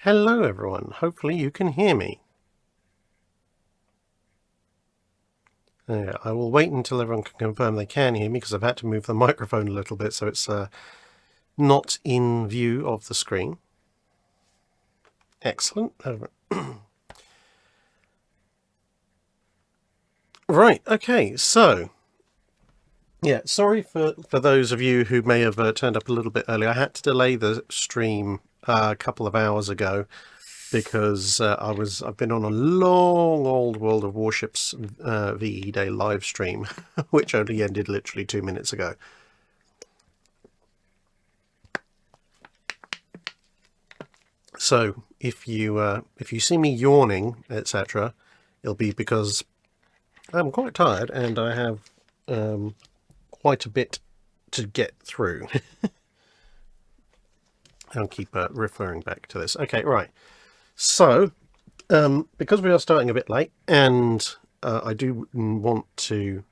Hello everyone, hopefully you can hear me. I will wait until everyone can confirm they can hear me because I've had to move the microphone a little bit so it's not in view of the screen. Excellent. Right, okay, so yeah, sorry for those of you who may have turned up a little bit early. I had to delay the stream a couple of hours ago because I've been on a long old World of Warships VE Day live stream, which only ended literally 2 minutes ago. So if you see me yawning, etc., it'll be because I'm quite tired and I have quite a bit to get through. I'll keep referring back to this. Okay, right. So because we are starting a bit late, and I do want to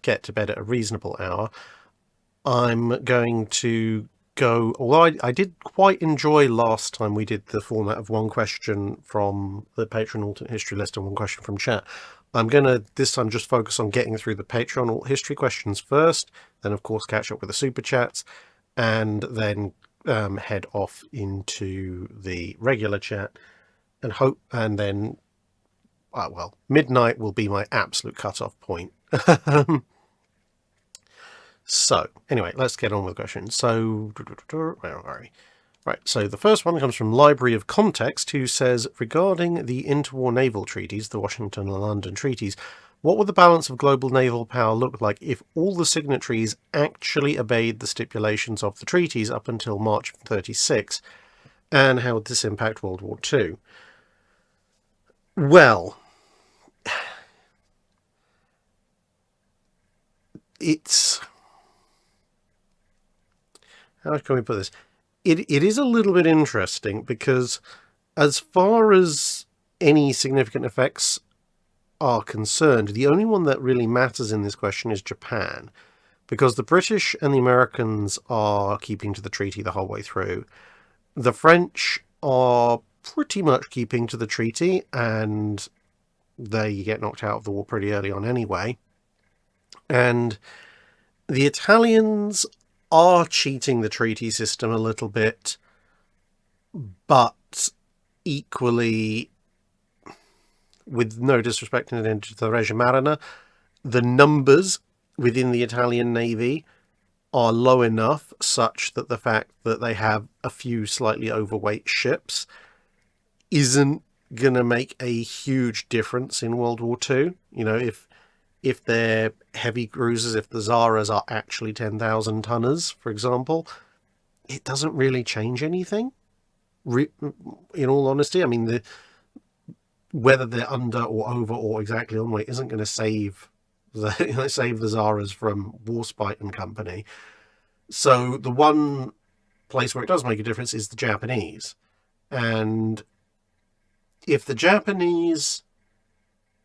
get to bed at a reasonable hour, I'm going to go. Although I did quite enjoy last time we did the format of one question from the Patreon alternate history list and one question from chat. I'm going to this time just focus on getting through the Patreon alt history questions first, then of course catch up with the super chats, and then head off into the regular chat and then well, midnight will be my absolute cutoff point. So anyway, let's get on with the questions. So where are we? Right, so the first one comes from Library of Context, who says, regarding the interwar naval treaties, the Washington and London treaties, what would the balance of global naval power look like if all the signatories actually obeyed the stipulations of the treaties up until March of 1936? And how would this impact World War II? Well, it's... how can we put this? It is a little bit interesting because as far as any significant effects are concerned, the only one that really matters in this question is Japan, because the British and the Americans are keeping to the treaty the whole way through. The French are pretty much keeping to the treaty, and they get knocked out of the war pretty early on anyway. And the Italians are cheating the treaty system a little bit, but equally, with no disrespect to the Regia Marina, the numbers within the Italian Navy are low enough such that the fact that they have a few slightly overweight ships isn't going to make a huge difference in World War II. You know, if they're heavy cruisers, if the Zaras are actually 10,000 tonners, for example, it doesn't really change anything. In all honesty, I mean, whether they're under or over or exactly on weight isn't going to save the Zaras from Warspite and company. So the one place where it does make a difference is the Japanese. And if the Japanese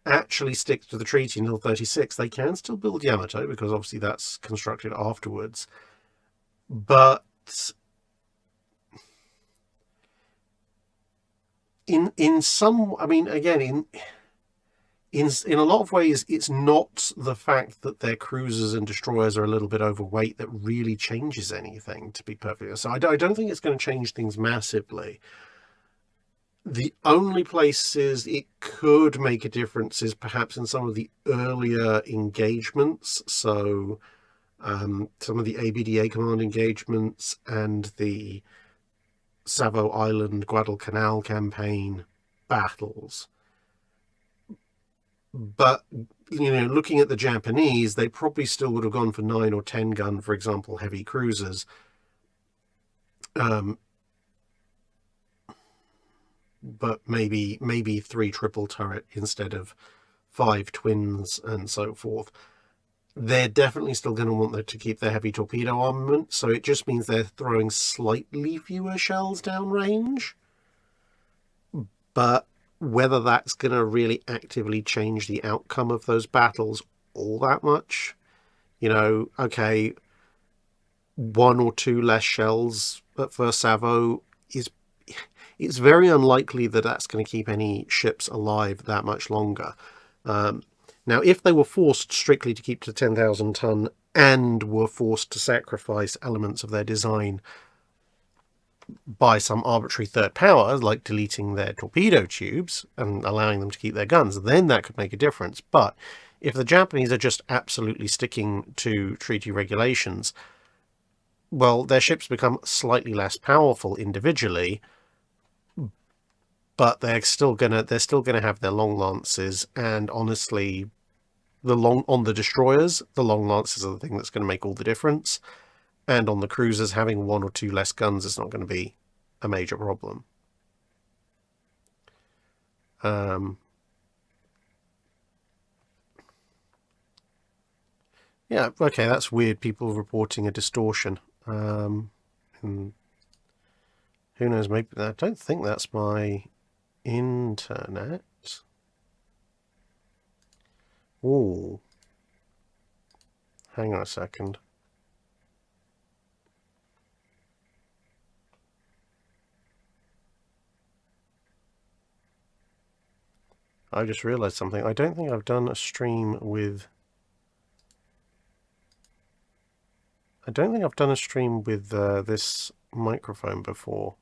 actually stick to the treaty until 1936, they can still build Yamato, because obviously that's constructed afterwards. But in some, I mean, again, in a lot of ways, it's not the fact that their cruisers and destroyers are a little bit overweight that really changes anything, to be perfectly honest. So I don't think it's going to change things massively. The only places it could make a difference is perhaps in some of the earlier engagements. So some of the ABDA command engagements and the Savo Island, Guadalcanal campaign battles. But, you know, looking at the Japanese, they probably still would have gone for 9 or 10 gun, for example, heavy cruisers. But maybe 3 triple turret instead of 5 twins and so forth. They're definitely still going to want to keep their heavy torpedo armament, so it just means they're throwing slightly fewer shells downrange. But whether that's going to really actively change the outcome of those battles all that much, you know, okay, 1 or 2 less shells at first salvo it's very unlikely that that's going to keep any ships alive that much longer. Now, if they were forced strictly to keep to 10,000 ton and were forced to sacrifice elements of their design by some arbitrary third power, like deleting their torpedo tubes and allowing them to keep their guns, then that could make a difference. But if the Japanese are just absolutely sticking to treaty regulations, well, their ships become slightly less powerful individually, but they're still gonna have their long lances, and honestly, on the destroyers, the long lances are the thing that's going to make all the difference, and on the cruisers, having one or two less guns is not going to be a major problem. Yeah, okay, that's weird. People reporting a distortion. And who knows? Maybe I don't think that's my internet. Ooh. Hang on a second. I just realised something. I don't think I've done a stream with... I don't think I've done a stream with this microphone before.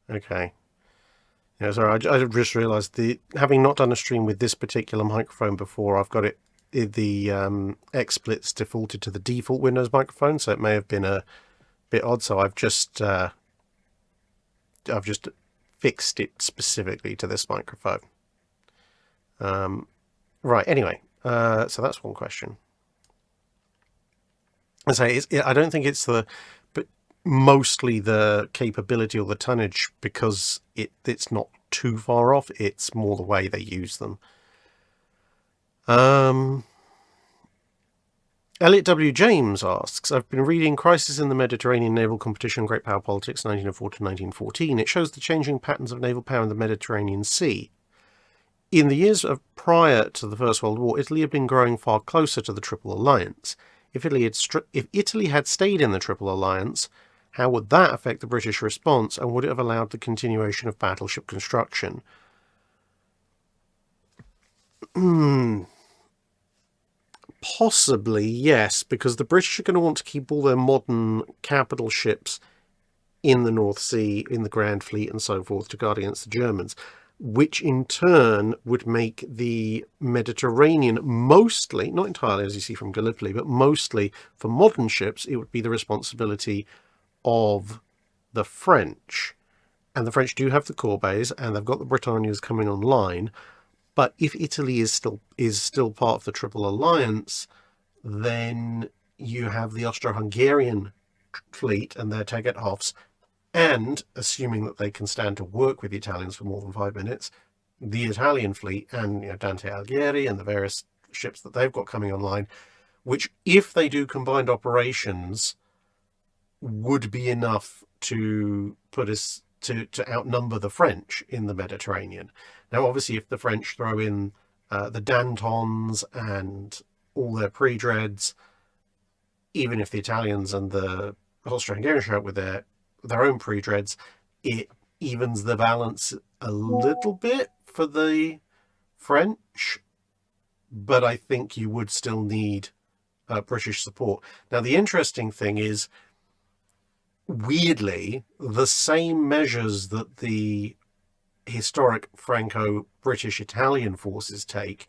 Okay. Yeah, sorry, I just realised having not done a stream with this particular microphone before, I've got the XSplit's defaulted to the default Windows microphone, so it may have been a bit odd. So I've just fixed it specifically to this microphone. Right. Anyway, so that's one question. I say I don't think it's mostly the capability or the tonnage, because it's not too far off. It's more the way they use them. Elliot W. James asks, I've been reading Crisis in the Mediterranean Naval Competition, Great Power Politics, 1904 to 1914. It shows the changing patterns of naval power in the Mediterranean Sea. In the years prior to the First World War, Italy had been growing far closer to the Triple Alliance. If Italy had stayed in the Triple Alliance, how would that affect the British response, and would it have allowed the continuation of battleship construction? Possibly, yes, because the British are going to want to keep all their modern capital ships in the North Sea, in the Grand Fleet and so forth, to guard against the Germans, which in turn would make the Mediterranean mostly, not entirely as you see from Gallipoli, but mostly for modern ships, it would be the responsibility of the French. And the French do have the Corbett's, and they've got the Britannias coming online. But if Italy is still part of the Triple Alliance, then you have the Austro-Hungarian fleet and their Tegetthoffs, and, assuming that they can stand to work with the Italians for more than 5 minutes, the Italian fleet and Dante Alighieri and the various ships that they've got coming online, which, if they do combined operations, would be enough to put us to outnumber the French in the Mediterranean. Now, obviously, if the French throw in the Dantons and all their pre-dreads, even if the Italians and the Austro-Hungarian show up with their own pre-dreads, it evens the balance a little bit for the French, but I think you would still need British support. Now, the interesting thing is, weirdly, the same measures that the historic Franco-British-Italian forces take,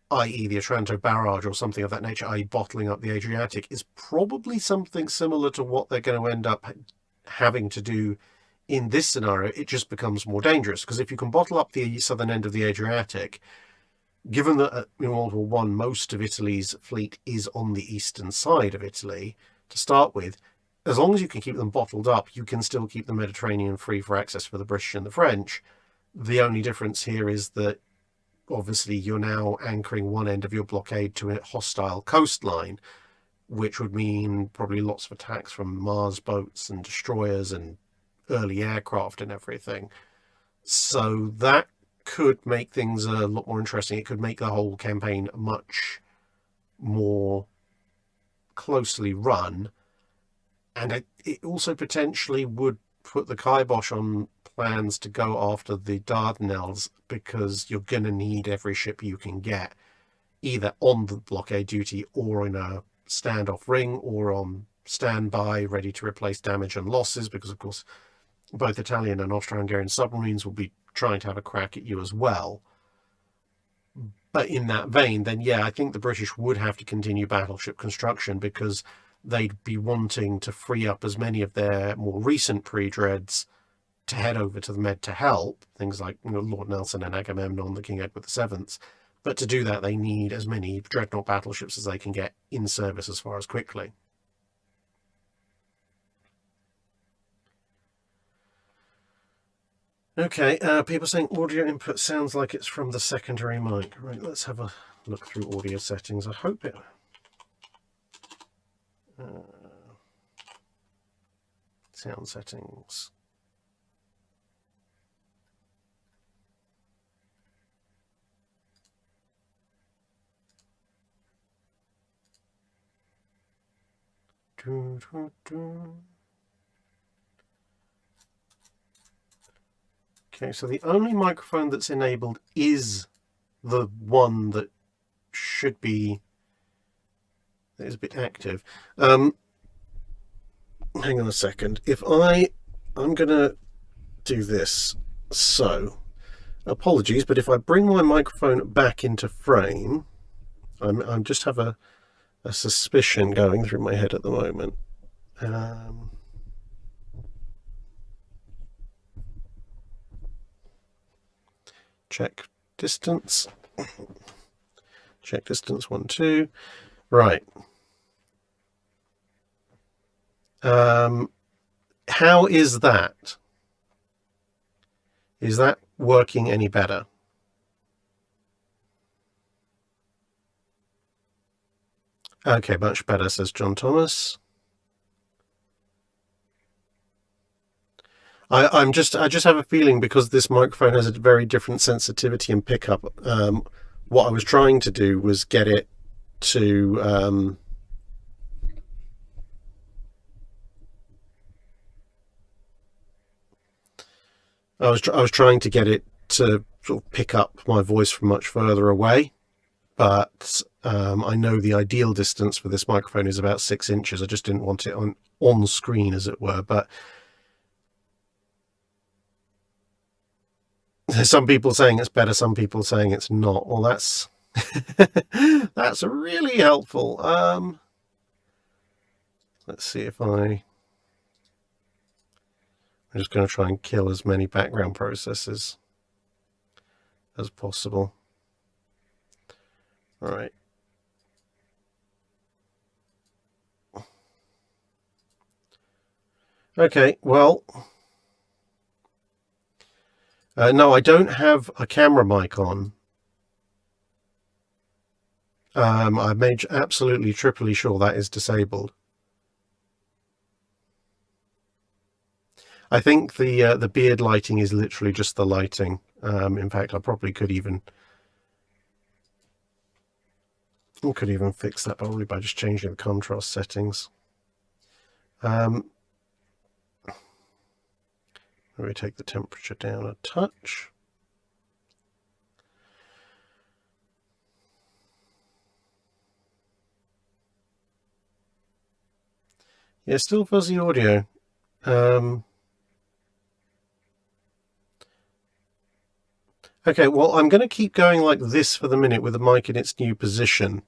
i.e. the Otranto barrage or something of that nature, i.e. bottling up the Adriatic, is probably something similar to what they're going to end up having to do in this scenario. It just becomes more dangerous, because if you can bottle up the southern end of the Adriatic, given that in World War I most of Italy's fleet is on the eastern side of Italy to start with, as long as you can keep them bottled up, you can still keep the Mediterranean free for access for the British and the French. The only difference here is that obviously you're now anchoring one end of your blockade to a hostile coastline, which would mean probably lots of attacks from Mars boats and destroyers and early aircraft and everything. So that could make things a lot more interesting. It could make the whole campaign much more closely run, and it also potentially would put the kibosh on plans to go after the Dardanelles, because you're going to need every ship you can get, either on the blockade duty or in a standoff ring or on standby ready to replace damage and losses, because of course both Italian and Austro-Hungarian submarines will be trying to have a crack at you as well. But in that vein, then yeah, I think the British would have to continue battleship construction, because they'd be wanting to free up as many of their more recent pre-dreads to head over to the Med to help, things like Lord Nelson and Agamemnon, the King Edward VII. But to do that, they need as many dreadnought battleships as they can get in service as far as quickly. Okay, people saying audio input sounds like it's from the secondary mic. Right, let's have a look through audio settings. I hope it... sound settings. Okay, so the only microphone that's enabled is the one that should be... that is a bit active. Hang on a second. If I'm going to do this. So, apologies, but if I bring my microphone back into frame, I'm just have a suspicion going through my head at the moment. Check distance. Check distance 1, 2. Right. How is that? Is that working any better? Okay, much better, says John Thomas. I just have a feeling, because this microphone has a very different sensitivity and pickup. What I was trying to do was get it to I was trying to get it to sort of pick up my voice from much further away, but I know the ideal distance for this microphone is about 6 inches. I just didn't want it on screen, as it were. But there's some people saying it's better, some people saying it's not. Well, that's that's really helpful. Let's see if I'm just going to try and kill as many background processes as possible. All right. Okay, well, no, I don't have a camera mic on. I made absolutely triply sure that is disabled. I think the beard lighting is literally just the lighting. In fact, I probably could even fix that probably by just changing the contrast settings. Maybe take the temperature down a touch. Yeah, still fuzzy audio. Okay, well, I'm going to keep going like this for the minute with the mic in its new position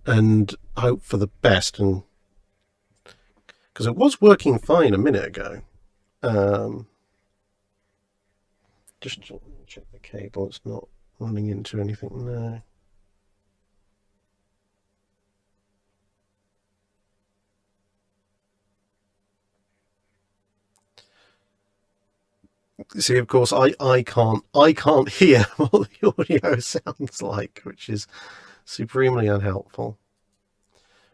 and hope for the best, and because it was working fine a minute ago. Just check the cable, it's not running into anything there. See, of course, I can't hear what the audio sounds like, which is supremely unhelpful.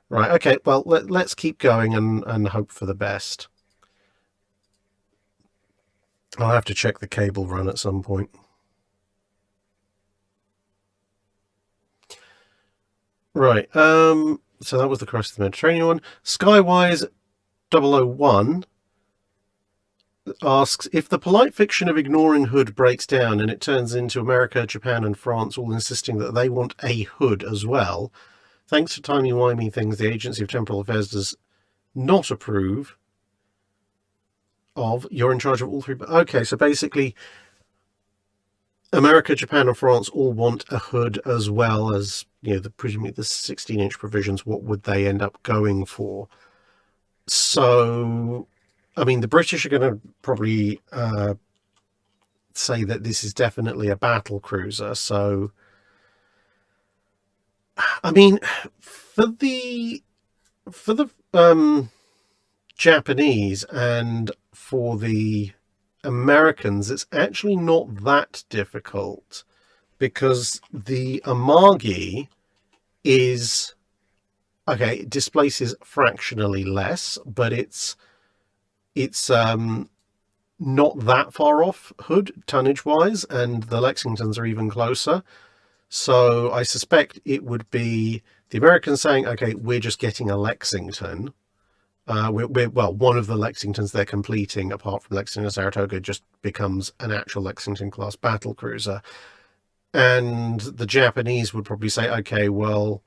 Right, okay, well, let's keep going and hope for the best. I'll have to check the cable run at some point. Right, so that was the Cross of the Mediterranean one. Skywise 001 asks, if the polite fiction of ignoring Hood breaks down and it turns into America, Japan and France all insisting that they want a Hood as well, thanks to timey-wimey things the Agency of Temporal Affairs does not approve of, you're in charge of all three. Okay, so basically America, Japan and France all want a Hood as well as, presumably the 16-inch provisions. What would they end up going for? So, I mean, the British are going to probably say that this is definitely a battle cruiser. So, I mean, for the Japanese and for the Americans, it's actually not that difficult, because the Amagi is, okay, it displaces fractionally less, but it's not that far off Hood tonnage wise, and the Lexingtons are even closer. So I suspect it would be the Americans saying, okay, we're just getting a Lexington. Well, one of the Lexingtons they're completing, apart from Lexington and Saratoga, just becomes an actual Lexington class battle cruiser. And the Japanese would probably say, okay, well,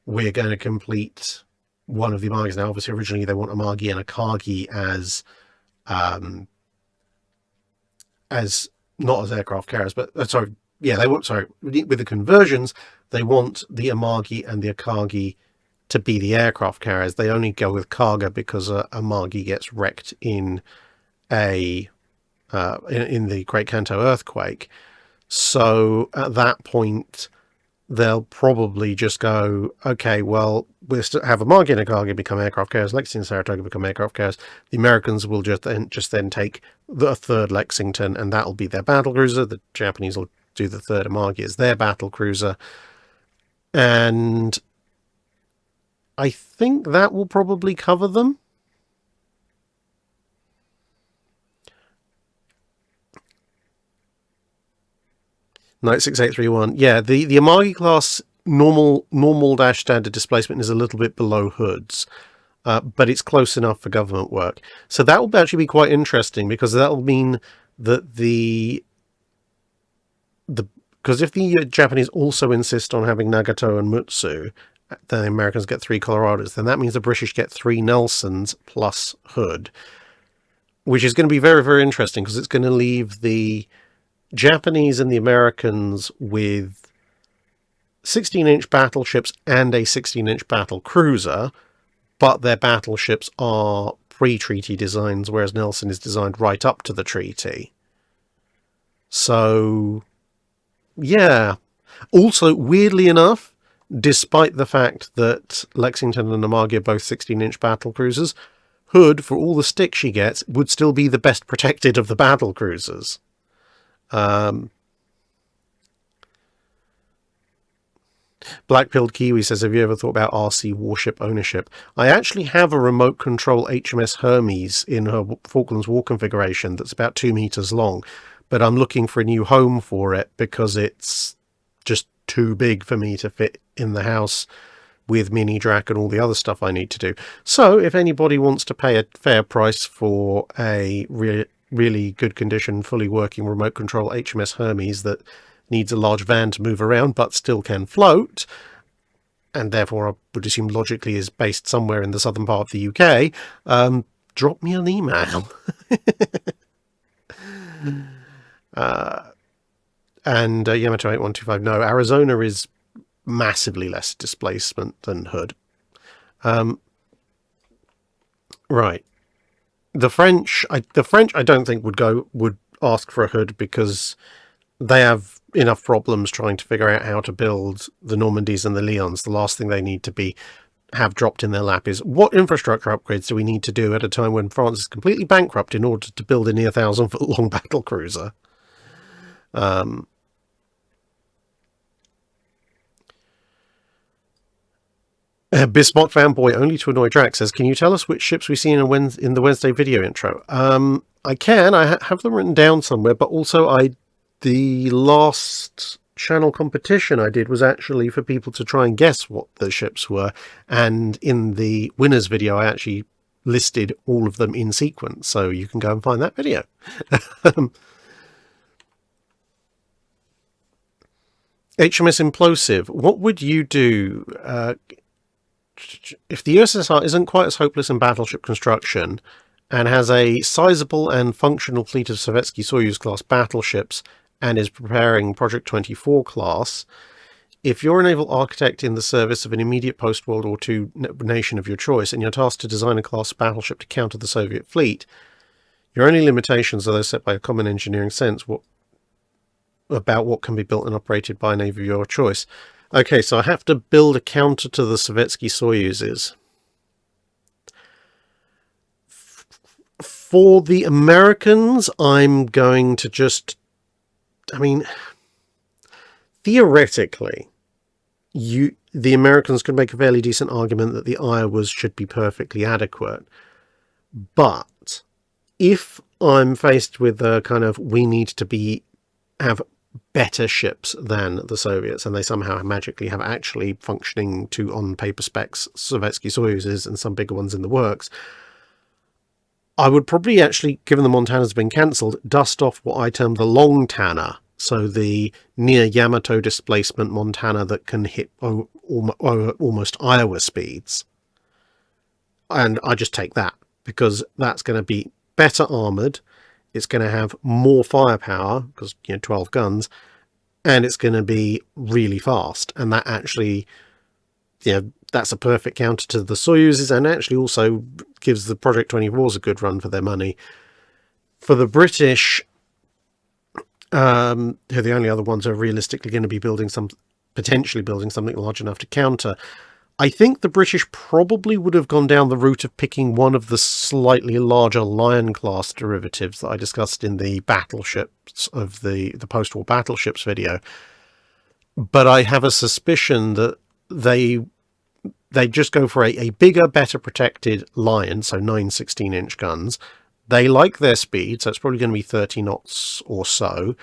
we're going to complete one of the Amagis. Now, obviously, originally they want Amagi and Akagi as not as aircraft carriers, but with the conversions, they want the Amagi and the Akagi to be the aircraft carriers. They only go with Kaga because Amagi gets wrecked in the Great Kanto earthquake. So at that point, they'll probably just go, okay, well, we'll still have Amagi and Akagi become aircraft carriers, Lexington and Saratoga become aircraft carriers. The Americans will just then take the third Lexington, and that'll be their battle cruiser. The Japanese will do the third Amagi as their battle cruiser. And I think that will probably cover them. Knight 6831. Yeah, the Amagi class normal dash standard displacement is a little bit below Hood's, but it's close enough for government work. So that will actually be quite interesting, because that will mean that because if the Japanese also insist on having Nagato and Mutsu, then the Americans get 3 Colorados. Then that means the British get 3 Nelsons plus Hood, which is going to be very, very interesting, because it's going to leave the Japanese and the Americans with 16-inch battleships and a 16-inch battle cruiser, but their battleships are pre-treaty designs, whereas Nelson is designed right up to the treaty. So, yeah. Also, weirdly enough, despite the fact that Lexington and Amagi are both 16-inch battle cruisers, Hood, for all the stick she gets, would still be the best protected of the battle cruisers. Black-pilled Kiwi says, have you ever thought about RC warship ownership? I actually have a remote control HMS Hermes in her Falklands War configuration that's about 2 meters long, but I'm looking for a new home for it because it's just too big for me to fit in the house with mini drac and all the other stuff I need to do. So if anybody wants to pay a fair price for a really good condition, fully working remote control HMS Hermes that needs a large van to move around but still can float, and therefore I would assume logically is based somewhere in the southern part of the UK, drop me an email. And Yamato 8125, no, Arizona is massively less displacement than Hood. Right. The French I don't think would ask for a Hood, because they have enough problems trying to figure out how to build the Normandies and the Leons. The last thing they need to have dropped in their lap is, what infrastructure upgrades do we need to do at a time when France is completely bankrupt in order to build a near 1,000-foot long battle cruiser? Bismarck fanboy only to annoy Drax says, can you tell us which ships we see in the Wednesday video intro? I can. I have them written down somewhere, but also the last channel competition I did was actually for people to try and guess what the ships were, and in the winners video I actually listed all of them in sequence, so you can go and find that video. HMS Implosive, what would you do if the USSR isn't quite as hopeless in battleship construction and has a sizable and functional fleet of Sovietsky-Soyuz class battleships and is preparing Project 24 class? If you're a naval architect in the service of an immediate post-World War II nation of your choice and you're tasked to design a class battleship to counter the Soviet fleet, your only limitations are those set by a common engineering sense about what can be built and operated by a navy of your choice. Okay, so I have to build a counter to the Sovietsky-Soyuzes. For the Americans, I'm going to just... I mean, theoretically, the Americans could make a fairly decent argument that the Iowas should be perfectly adequate. But if I'm faced with a kind of, we need to have better ships than the Soviets, and they somehow magically have actually functioning to on paper specs Sovietsky Soyuzes and some bigger ones in the works, I would probably actually, given the Montana's been cancelled, dust off what I term the long Tanner, so the near Yamato displacement Montana that can hit almost Iowa speeds, and I just take that because that's going to be better armoured. It's going to have more firepower because, 12 guns, and it's going to be really fast. And that actually, that's a perfect counter to the Soyuzes, and actually also gives the Project 24s a good run for their money. For the British, who are the only other ones who are realistically going to be potentially building something large enough to counter, I think the British probably would have gone down the route of picking one of the slightly larger Lion-class derivatives that I discussed in the battleships of the post-war battleships video. But I have a suspicion that they just go for a bigger, better protected Lion, so 9 16-inch guns. They like their speed, so it's probably going to be 30 knots or so.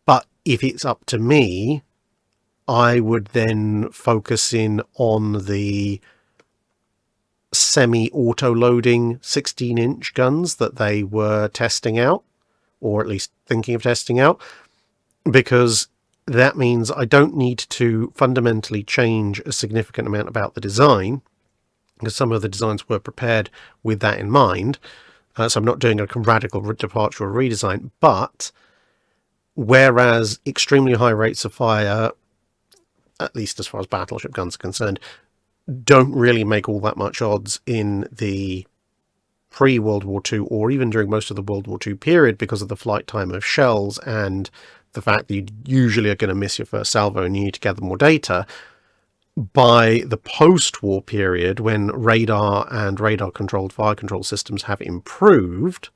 But if it's up to me, I would then focus in on the semi-auto-loading 16-inch guns that they were testing out, or at least thinking of testing out, because that means I don't need to fundamentally change a significant amount about the design, because some of the designs were prepared with that in mind. So I'm not doing a radical departure or redesign, but whereas extremely high rates of fire, at least as far as battleship guns are concerned, don't really make all that much odds in the pre-World War II or even during most of the World War II period because of the flight time of shells and the fact that you usually are going to miss your first salvo and you need to gather more data. By the post-war period, when radar and radar-controlled fire control systems have improved,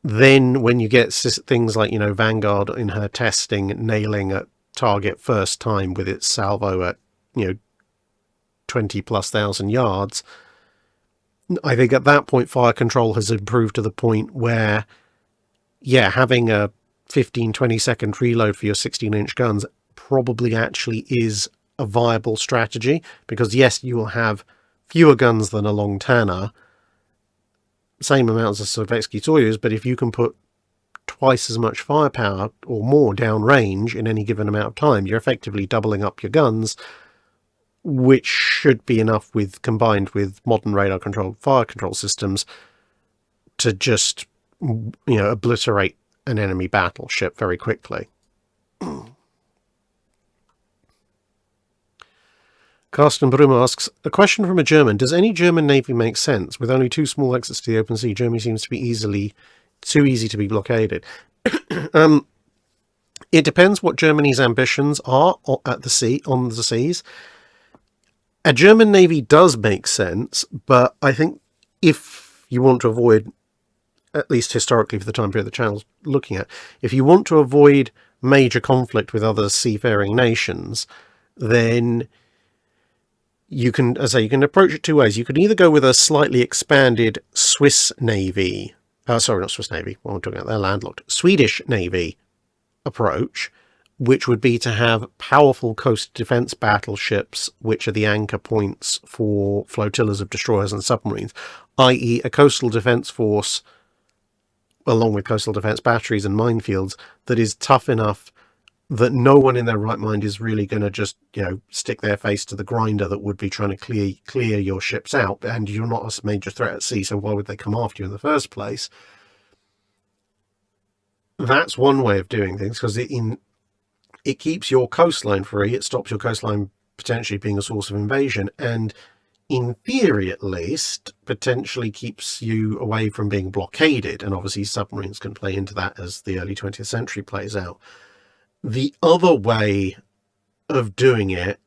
then when you get things like, Vanguard in her testing nailing a target first time with its salvo at 20,000+ yards, I think at that point fire control has improved to the point where having a 15-20 second reload for your 16-inch guns probably actually is a viable strategy, because yes, you will have fewer guns than a long Tanner, same amounts of Sovietsky Soyuz, but if you can put twice as much firepower or more downrange in any given amount of time, you're effectively doubling up your guns, which should be enough combined with modern radar controlled fire control systems to just obliterate an enemy battleship very quickly. Carsten Brum asks, a question from a German. Does any German navy make sense? With only 2 small exits to the open sea, Germany seems to be too easy to be blockaded. It depends what Germany's ambitions are on the seas. A German navy does make sense, but I think if you want to avoid, at least historically for the time period the channel's looking at, if you want to avoid major conflict with other seafaring nations, then you can, as I say, you can approach it two ways. You can either go with a slightly expanded Swiss Navy, sorry, not Swiss Navy, what am I talking about? They're landlocked. Swedish Navy approach, which would be to have powerful coast defense battleships, which are the anchor points for flotillas of destroyers and submarines, i.e. a coastal defense force, along with coastal defense batteries and minefields, that is tough enough that no one in their right mind is really going to just, stick their face to the grinder that would be trying to clear your ships out, and you're not a major threat at sea, so why would they come after you in the first place? That's one way of doing things, because it keeps your coastline free, it stops your coastline potentially being a source of invasion, and in theory at least, potentially keeps you away from being blockaded, and obviously submarines can play into that as the early 20th century plays out. The other way of doing it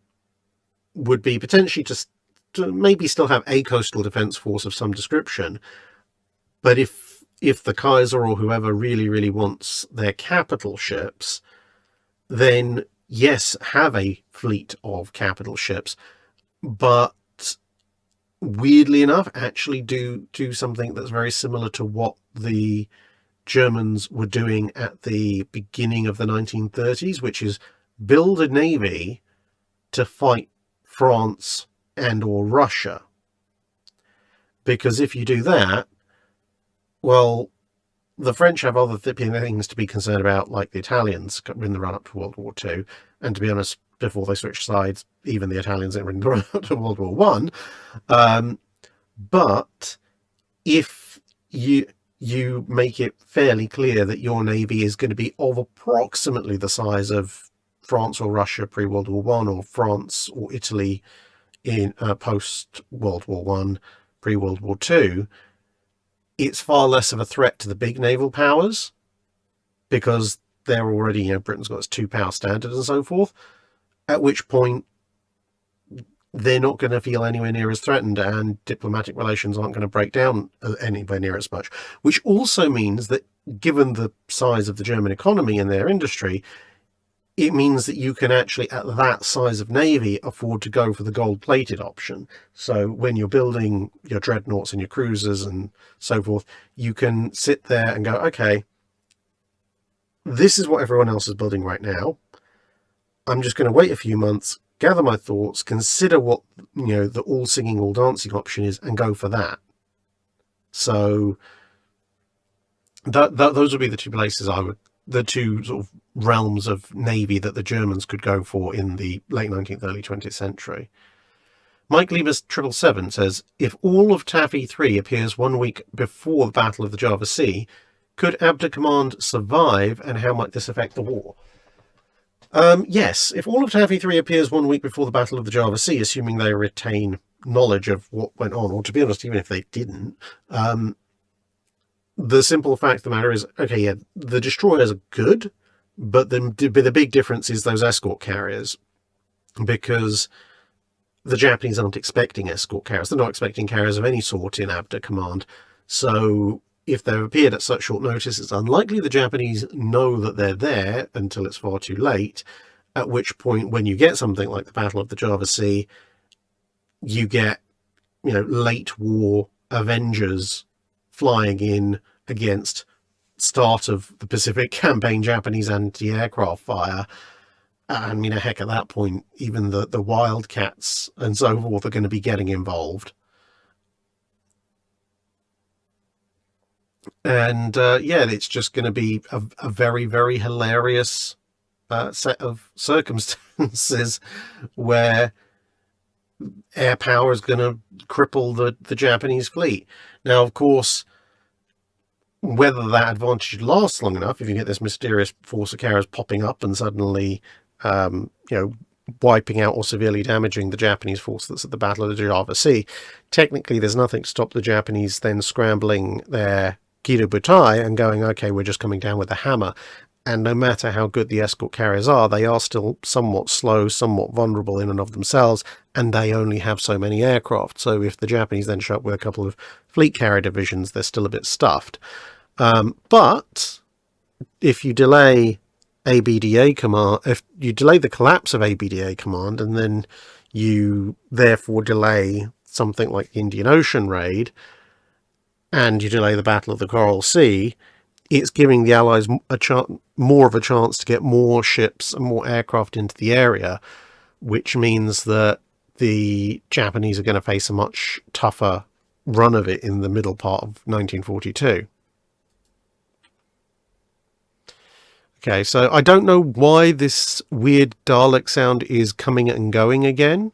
would be potentially to maybe still have a coastal defense force of some description, but if the Kaiser or whoever really, really wants their capital ships, then yes, have a fleet of capital ships, but weirdly enough, actually do something that's very similar to what the Germans were doing at the beginning of the 1930s, which is build a navy to fight France and or Russia. Because if you do that, well, the French have other things to be concerned about, like the Italians in the run-up to World War II. And to be honest, before they switched sides, even the Italians were in the run-up to World War I. But if you make it fairly clear that your navy is going to be of approximately the size of France or Russia pre-World War I, or France or Italy in post-World War I, pre-World War II, it's far less of a threat to the big naval powers, because they're already, Britain's got its two-power standard and so forth, at which point they're not going to feel anywhere near as threatened, and diplomatic relations aren't going to break down anywhere near as much. Which also means that, given the size of the German economy and their industry, it means that you can actually, at that size of navy, afford to go for the gold-plated option. So when you're building your dreadnoughts and your cruisers and so forth, you can sit there and go, okay, this is what everyone else is building right now. I'm just going to wait a few months, gather my thoughts, consider what, the all-singing, all-dancing option is, and go for that. So those would be the two places the two sort of realms of navy that the Germans could go for in the late 19th, early 20th century. Mike Lieber's 777 says, if all of Taffy 3 appears 1 week before the Battle of the Java Sea, could Abda Command survive, and how might this affect the war? Yes, if all of Taffy 3 appears 1 week before the Battle of the Java Sea, assuming they retain knowledge of what went on, or to be honest, even if they didn't, the simple fact of the matter is, okay, yeah, the destroyers are good, but the big difference is those escort carriers, because the Japanese aren't expecting escort carriers. They're not expecting carriers of any sort in Abda Command. So if they've appeared at such short notice, it's unlikely the Japanese know that they're there until it's far too late, at which point, when you get something like the Battle of the Java Sea, you get, late war Avengers flying in against start of the Pacific Campaign Japanese anti-aircraft fire. I mean, heck, at that point, even the Wildcats and so forth are going to be getting involved. And it's just going to be a very, very hilarious set of circumstances where air power is going to cripple the Japanese fleet. Now, of course, whether that advantage lasts long enough, if you get this mysterious force of carriers popping up and suddenly, wiping out or severely damaging the Japanese force that's at the Battle of the Java Sea, technically there's nothing to stop the Japanese then scrambling their Kido Butai and going, okay, we're just coming down with a hammer. And no matter how good the escort carriers are, they are still somewhat slow, somewhat vulnerable in and of themselves, and they only have so many aircraft. So if the Japanese then show up with a couple of fleet carrier divisions, they're still a bit stuffed. But if you delay ABDA command, if you delay the collapse of ABDA command, and then you therefore delay something like the Indian Ocean raid, and you delay the Battle of the Coral Sea, it's giving the Allies more of a chance to get more ships and more aircraft into the area, which means that the Japanese are going to face a much tougher run of it in the middle part of 1942. Okay, so I don't know why this weird Dalek sound is coming and going again.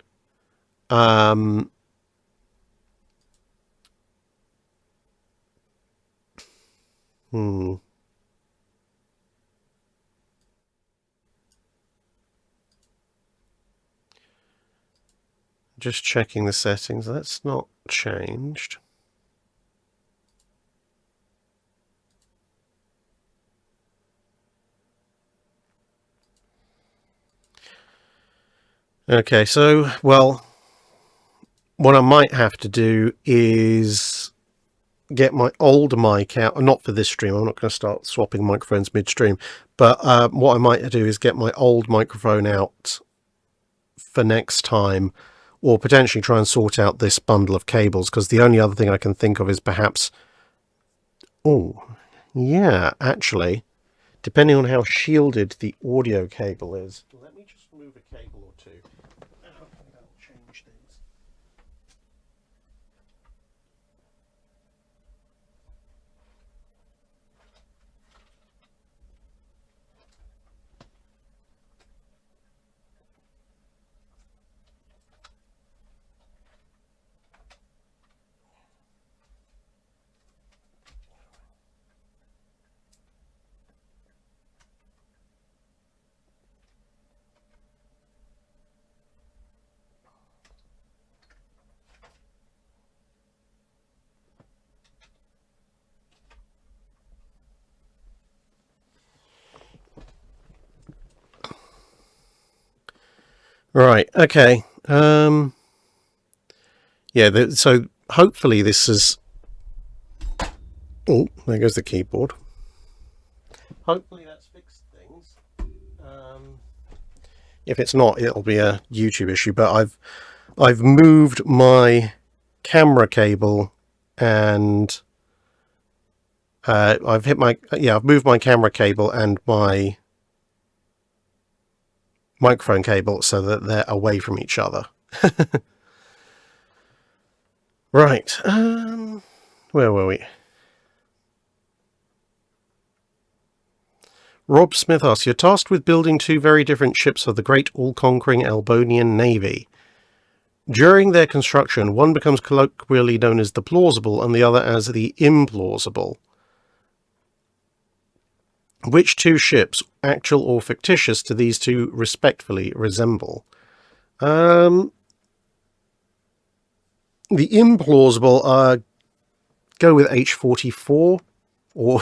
Just checking the settings. That's not changed. Okay, so, well, what I might have to do is get my old mic out. Not for this stream, I'm not going to start swapping microphones midstream, but what I might do is get my old microphone out for next time, or potentially try and sort out this bundle of cables, because the only other thing I can think of is perhaps... Oh, yeah, actually, depending on how shielded the audio cable is. Let me just move a cable or two. Hopefully that'll change things. Right, okay. Yeah, so hopefully this is... Oh, there goes the keyboard. Hopefully that's fixed things. If it's not, it'll be a YouTube issue, but I've moved my camera cable, and I've moved my camera cable and my microphone cable so that they're away from each other. Right, where were we? Rob Smith asks, you're tasked with building two very different ships for the great all-conquering Elbonian Navy. During their construction, one becomes colloquially known as the plausible and the other as the implausible. Which two ships, actual or fictitious, do these two respectfully resemble? The implausible, go with H-44, or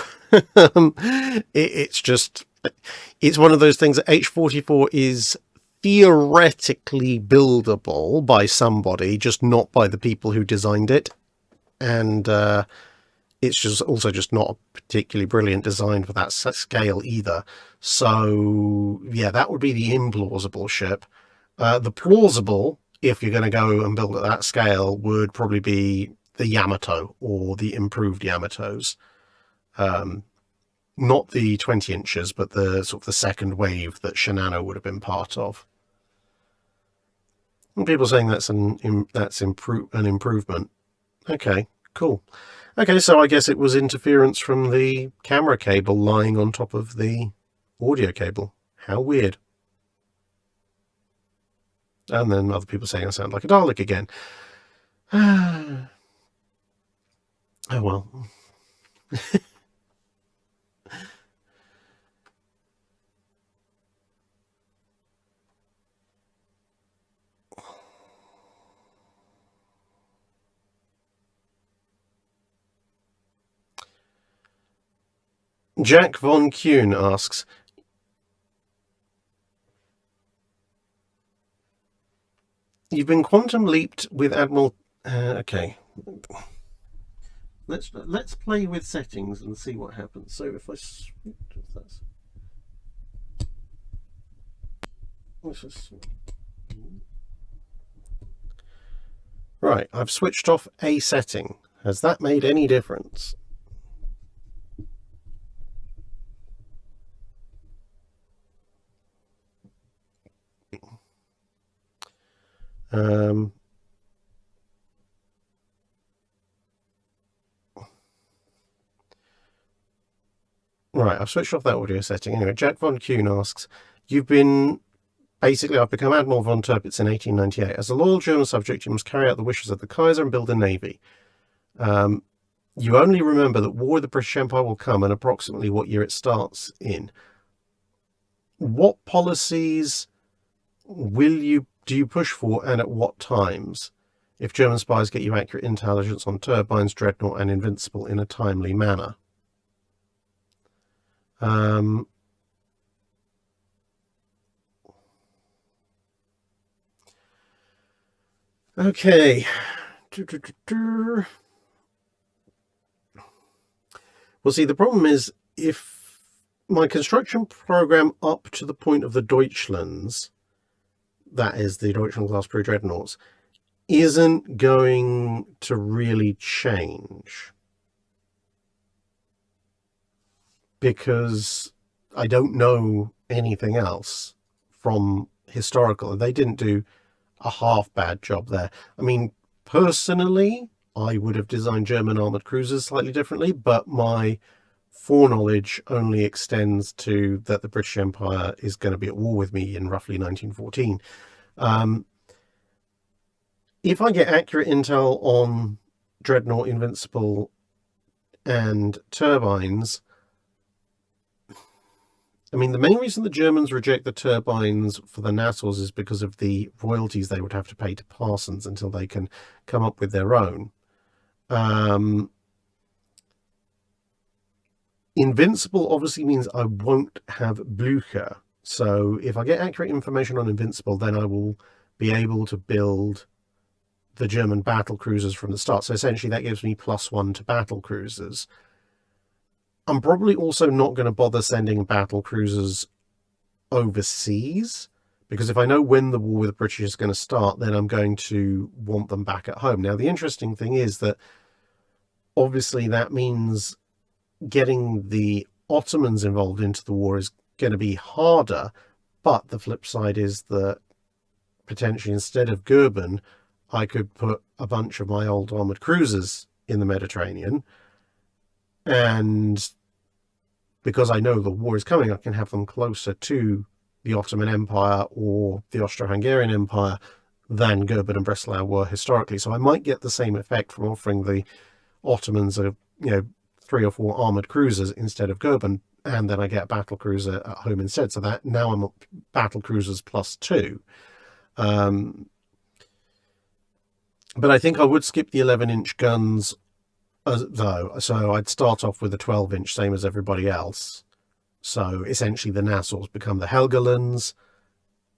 it's one of those things that H-44 is theoretically buildable by somebody, just not by the people who designed it, and it's just also just not a particularly brilliant design for that scale either. So yeah, that would be the implausible ship. The plausible, if you're going to go and build at that scale, would probably be the Yamato or the improved Yamatos. Not the 20 inches, but the sort of the second wave that Shinano would have been part of. And people saying that's an improvement. Okay, cool. Okay, so I guess it was interference from the camera cable lying on top of the audio cable. How weird. And then other people saying I sound like a Dalek again. Oh well. Jack Von Kuhn asks, you've been quantum leaped with Admiral... okay. Let's play with settings and see what happens. So if I... Right, I've switched off a setting. Has that made any difference? Right, I've switched off that audio setting. Anyway, Jack Von Kuhn asks, I've become Admiral Von Turpitz in 1898. As a loyal German subject, you must carry out the wishes of the Kaiser and build a navy. You only remember that war with the British Empire will come and approximately what year it starts in. What policies do you push for, and at what times? If German spies get you accurate intelligence on turbines, Dreadnought, and Invincible in a timely manner. Okay. Well, see, the problem is if my construction program up to the point of the Deutschlands, that is the Deutschland class pre-dreadnoughts, isn't going to really change, because I don't know anything else from historical. They didn't do a half bad job there. I mean, personally, I would have designed German armoured cruisers slightly differently, but my foreknowledge only extends to that the British Empire is going to be at war with me in roughly 1914. If I get accurate intel on Dreadnought, Invincible, and turbines, I mean, the main reason the Germans reject the turbines for the Nassau's is because of the royalties they would have to pay to Parsons until they can come up with their own. Invincible obviously means I won't have Blücher. So if I get accurate information on Invincible, then I will be able to build the German battle cruisers from the start. So essentially that gives me +1 to battle cruisers. I'm probably also not going to bother sending battle cruisers overseas, because if I know when the war with the British is going to start, then I'm going to want them back at home. Now, the interesting thing is that obviously that means getting the Ottomans involved into the war is going to be harder, but the flip side is that potentially instead of Goeben, I could put a bunch of my old armoured cruisers in the Mediterranean, and because I know the war is coming, I can have them closer to the Ottoman Empire or the Austro-Hungarian Empire than Goeben and Breslau were historically. So I might get the same effect from offering the Ottomans 3 or 4 armoured cruisers instead of Goeben, and then I get a battle cruiser at home instead. So that now I'm at battle cruisers +2. But I think I would skip the 11-inch guns though. So I'd start off with a 12-inch, same as everybody else. So essentially the Nassau's become the Helgolands,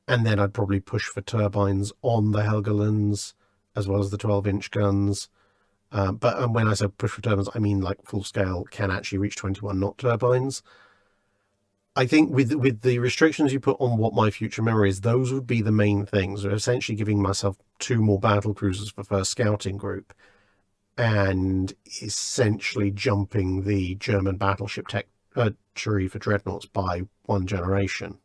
and then I'd probably push for turbines on the Helgolands as well as the 12-inch guns. But when I say push for turbines, I mean like full scale can actually reach 21 knot turbines. I think with the restrictions you put on what my future memory is, those would be the main things. So essentially giving myself 2 more battle cruisers for first scouting group, and essentially jumping the German battleship tree for dreadnoughts by 1 generation.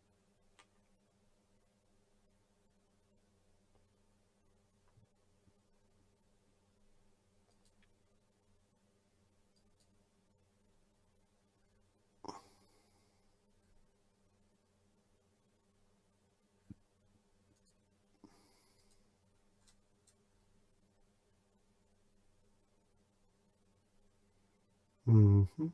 Mm-hmm.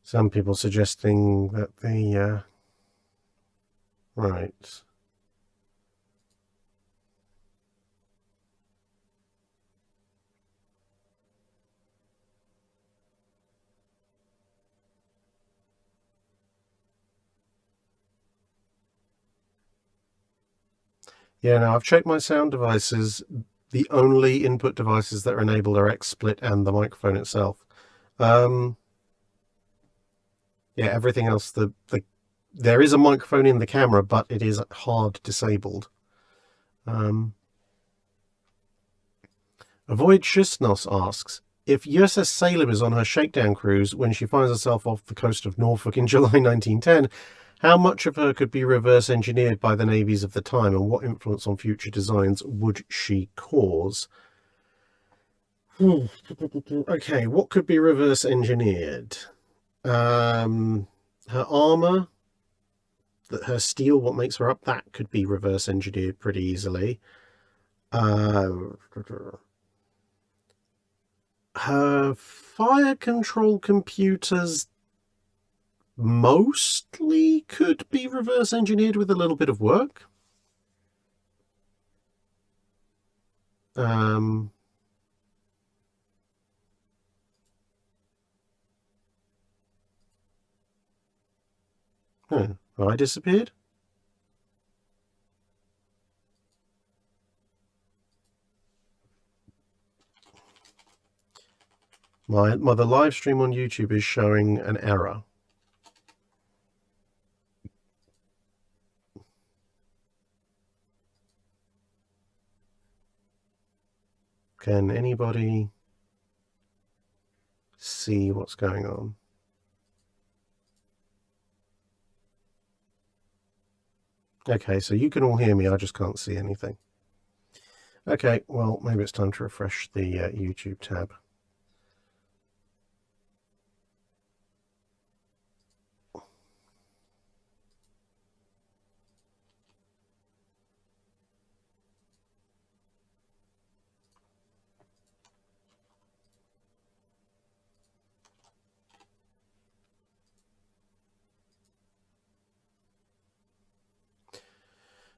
Some people suggesting that the right. Yeah, now I've checked my sound devices. The only input devices that are enabled are XSplit and the microphone itself. Yeah, everything else, there is a microphone in the camera, but it is hard disabled. Avoid Shistnos asks, if USS Salem is on her shakedown cruise when she finds herself off the coast of Norfolk in July 1910, how much of her could be reverse engineered by the navies of the time, and what influence on future designs would she cause? Okay, what could be reverse engineered? Her armor, her steel, what makes her up, that could be reverse engineered pretty easily. Her fire control computers mostly could be reverse engineered with a little bit of work. I disappeared. The live stream on YouTube is showing an error. Can anybody see what's going on? Okay, so you can all hear me, I just can't see anything. Okay, well, maybe it's time to refresh the YouTube tab.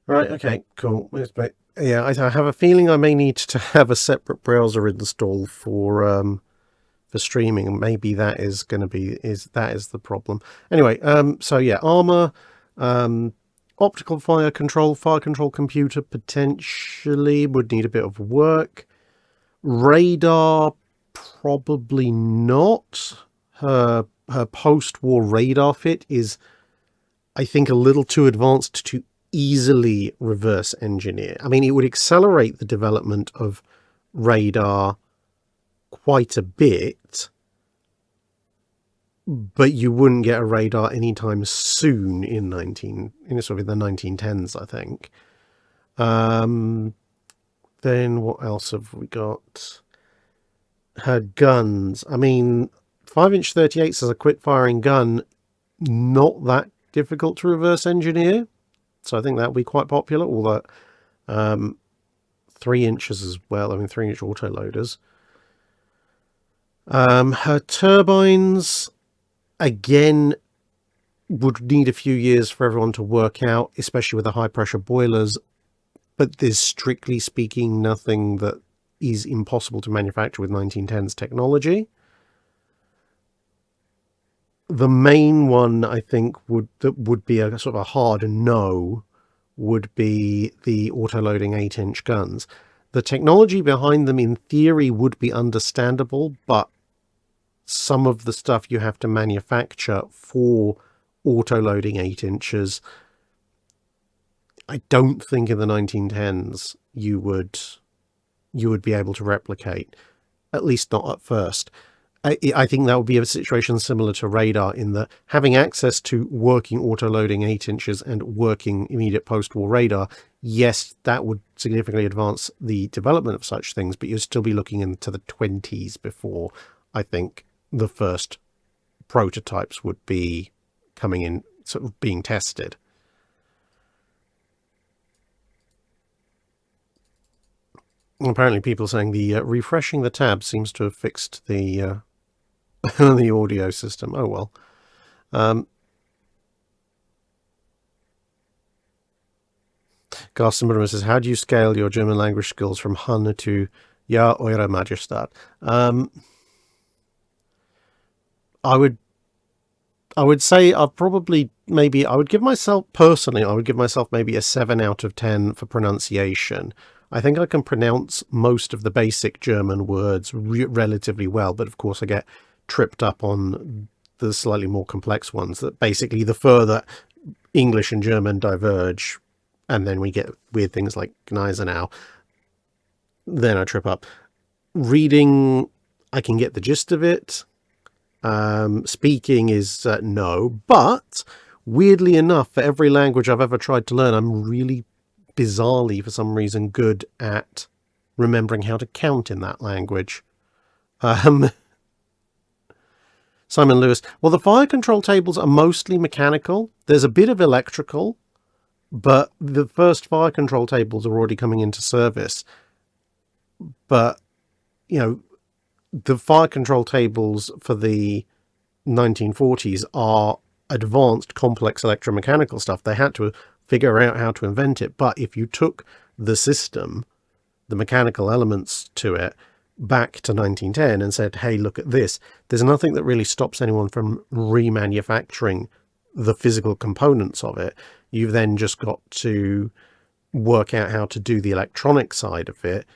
Right, okay, cool. Yeah, I have a feeling I may need to have a separate browser installed for streaming, and maybe that is going to be the problem. Anyway, so yeah, armor, optical fire control computer potentially would need a bit of work. Radar, probably not. Her post-war radar fit is, I think, a little too advanced to easily reverse engineer. I mean, it would accelerate the development of radar quite a bit, but you wouldn't get a radar anytime soon in the 1910s, I think. Then what else have we got? Her guns. I mean, 5-inch 38s as a quick-firing gun, not that difficult to reverse engineer. So I think that would be quite popular, although 3 inches as well. I mean, 3-inch autoloaders. Her turbines, again, would need a few years for everyone to work out, especially with the high-pressure boilers. But there's, strictly speaking, nothing that is impossible to manufacture with 1910s technology. The main one, I think, that would be a sort of a hard no, would be the autoloading 8-inch guns. The technology behind them, in theory, would be understandable, but some of the stuff you have to manufacture for autoloading 8 inches, I don't think in the 1910s you would be able to replicate, at least not at first. I think that would be a situation similar to radar, in that having access to working autoloading 8 inches and working immediate post-war radar, yes, that would significantly advance the development of such things, but you'd still be looking into the 20s before, I think, the first prototypes would be coming in, sort of being tested. Apparently people saying the refreshing the tab seems to have fixed the the audio system. Oh well. Garstenberger says, how do you scale your German language skills from Hun to Ja, Eure Majestat? I would say I would give myself, personally, I would give myself maybe a 7 out of 10 for pronunciation. I think I can pronounce most of the basic German words relatively well, but of course I get tripped up on the slightly more complex ones, that basically the further English and German diverge, and then we get weird things like Gneisenau, then I trip up. Reading, I can get the gist of it. Speaking is no, but weirdly enough, for every language I've ever tried to learn, I'm really bizarrely, for some reason, good at remembering how to count in that language. Simon Lewis. Well, the fire control tables are mostly mechanical. There's a bit of electrical, but the first fire control tables are already coming into service. But, you know, the fire control tables for the 1940s are advanced, complex electromechanical stuff. They had to figure out how to invent it. But if you took the system, the mechanical elements to it, back to 1910 and said, hey, look at this, there's nothing that really stops anyone from remanufacturing the physical components of it. You've then just got to work out how to do the electronic side of it.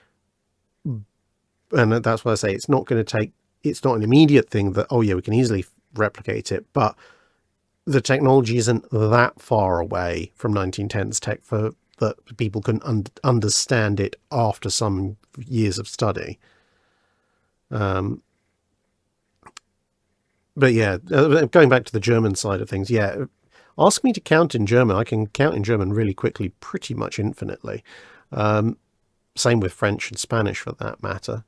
And that's why I say it's not an immediate thing that, oh yeah, we can easily replicate it, but the technology isn't that far away from 1910's tech for that people can understand it after some years of study. But yeah, going back to the German side of things, yeah, ask me to count in German. I can count in German really quickly, pretty much infinitely. Same with French and Spanish for that matter.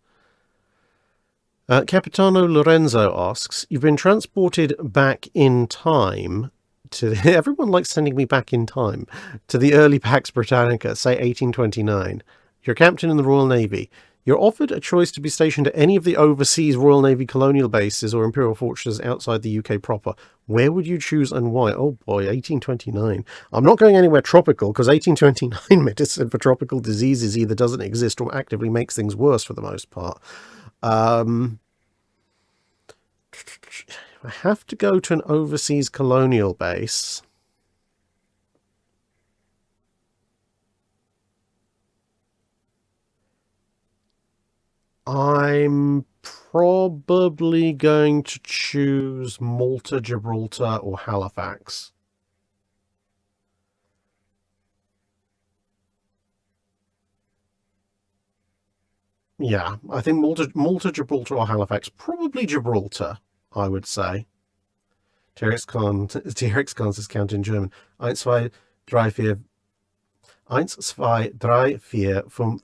Capitano Lorenzo asks, you've been transported back in time to... Everyone likes sending me back in time to the early Pax Britannica, say 1829. You're a captain in the Royal Navy. You're offered a choice to be stationed at any of the overseas Royal Navy colonial bases or imperial fortresses outside the UK proper. Where would you choose and why? Oh boy, 1829. I'm not going anywhere tropical, because 1829 medicine for tropical diseases either doesn't exist or actively makes things worse for the most part. I have to go to an overseas colonial base. I'm probably going to choose Malta, Gibraltar, or Halifax. Yeah, I think Malta, Gibraltar, or Halifax. Probably Gibraltar, I would say. T-Rex Khan says count in German. 1, 2, 3, 4. 1, 2, 3, 4, 5,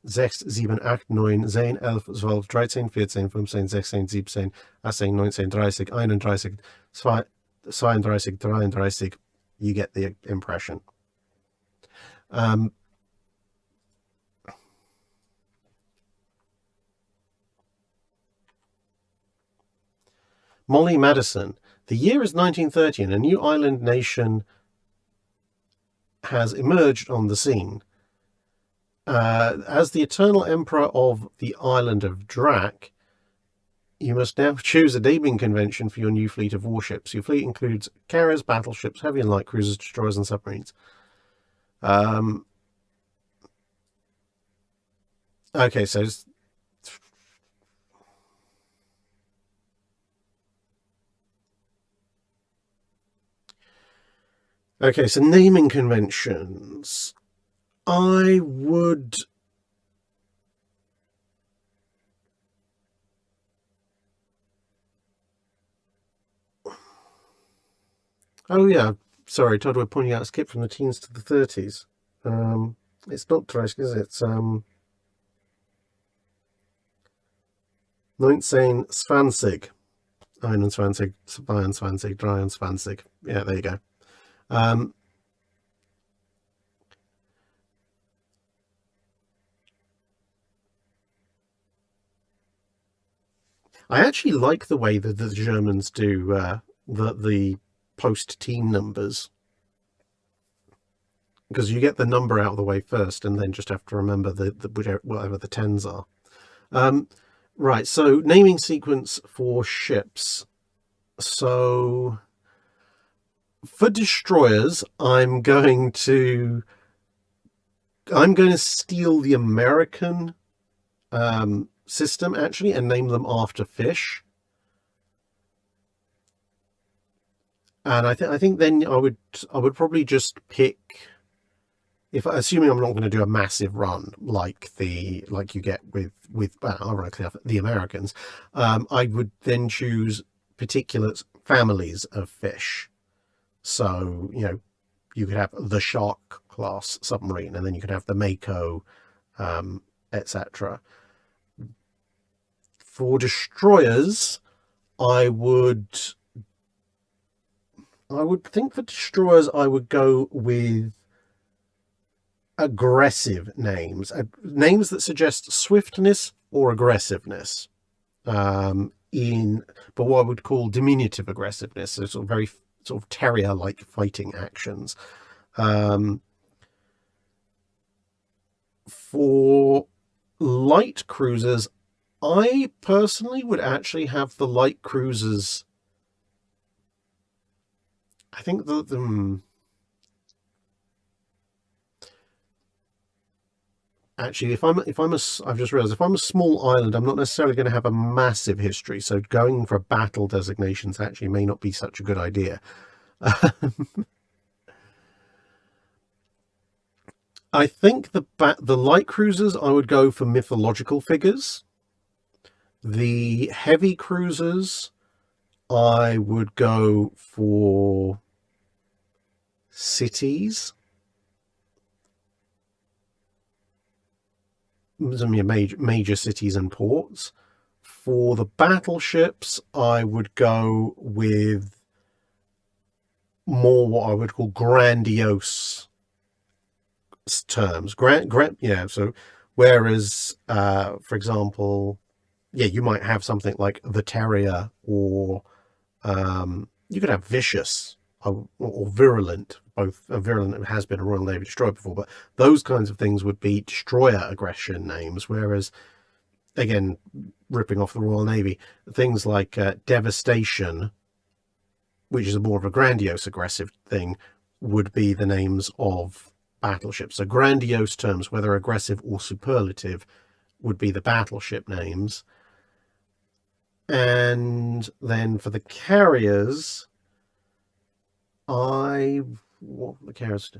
6, 7, 8, 9, 10, 11, 12, 13, 14, 15, 16, 17, 18, 19, 20, 31, 32, 33. You get the impression. Molly Madison. The year is 1930 and a new island nation has emerged on the scene. As the eternal emperor of the island of Drydock, you must now choose a naming convention for your new fleet of warships. Your fleet includes carriers, battleships, heavy and light cruisers, destroyers, and submarines. Okay, so... Okay, so naming conventions. I would... Oh yeah, sorry, Todd, we're pointing out skip from the teens to the 30s. It's not Thresh, is it? It's 1920. 21, 22, 23. Yeah, there you go. I actually like the way that the Germans do the post-team numbers, because you get the number out of the way first and then just have to remember whatever the tens are. Right, so naming sequence for ships. So for destroyers, I'm going to steal the American system actually and name them after fish. And I think then I would probably just pick, if assuming I'm not going to do a massive run like you get with ironically the Americans, I would then choose particular families of fish. So you could have the Shark class submarine, and then you could have the Mako, etc. For destroyers, I would think for destroyers I would go with aggressive names, names that suggest swiftness or aggressiveness, in but what I would call diminutive aggressiveness, so sort of very sort of terrier-like fighting actions. For light cruisers, I personally would actually have the light cruisers. I think actually, I've just realized if I'm a small island, I'm not necessarily going to have a massive history. So going for battle designations actually may not be such a good idea. I think the light cruisers, I would go for mythological figures. The heavy cruisers, I would go for cities. Some major cities and ports. For the battleships, I would go with more what I would call grandiose terms. So whereas, for example, you might have something like the Terrier, or you could have vicious or virulent. Both virulent has been a Royal Navy destroyer before, but those kinds of things would be destroyer aggression names. Whereas, again, ripping off the Royal Navy, things like devastation, which is more of a grandiose aggressive thing, would be the names of battleships. So grandiose terms, whether aggressive or superlative, would be the battleship names. And then for the carriers, what the carriers?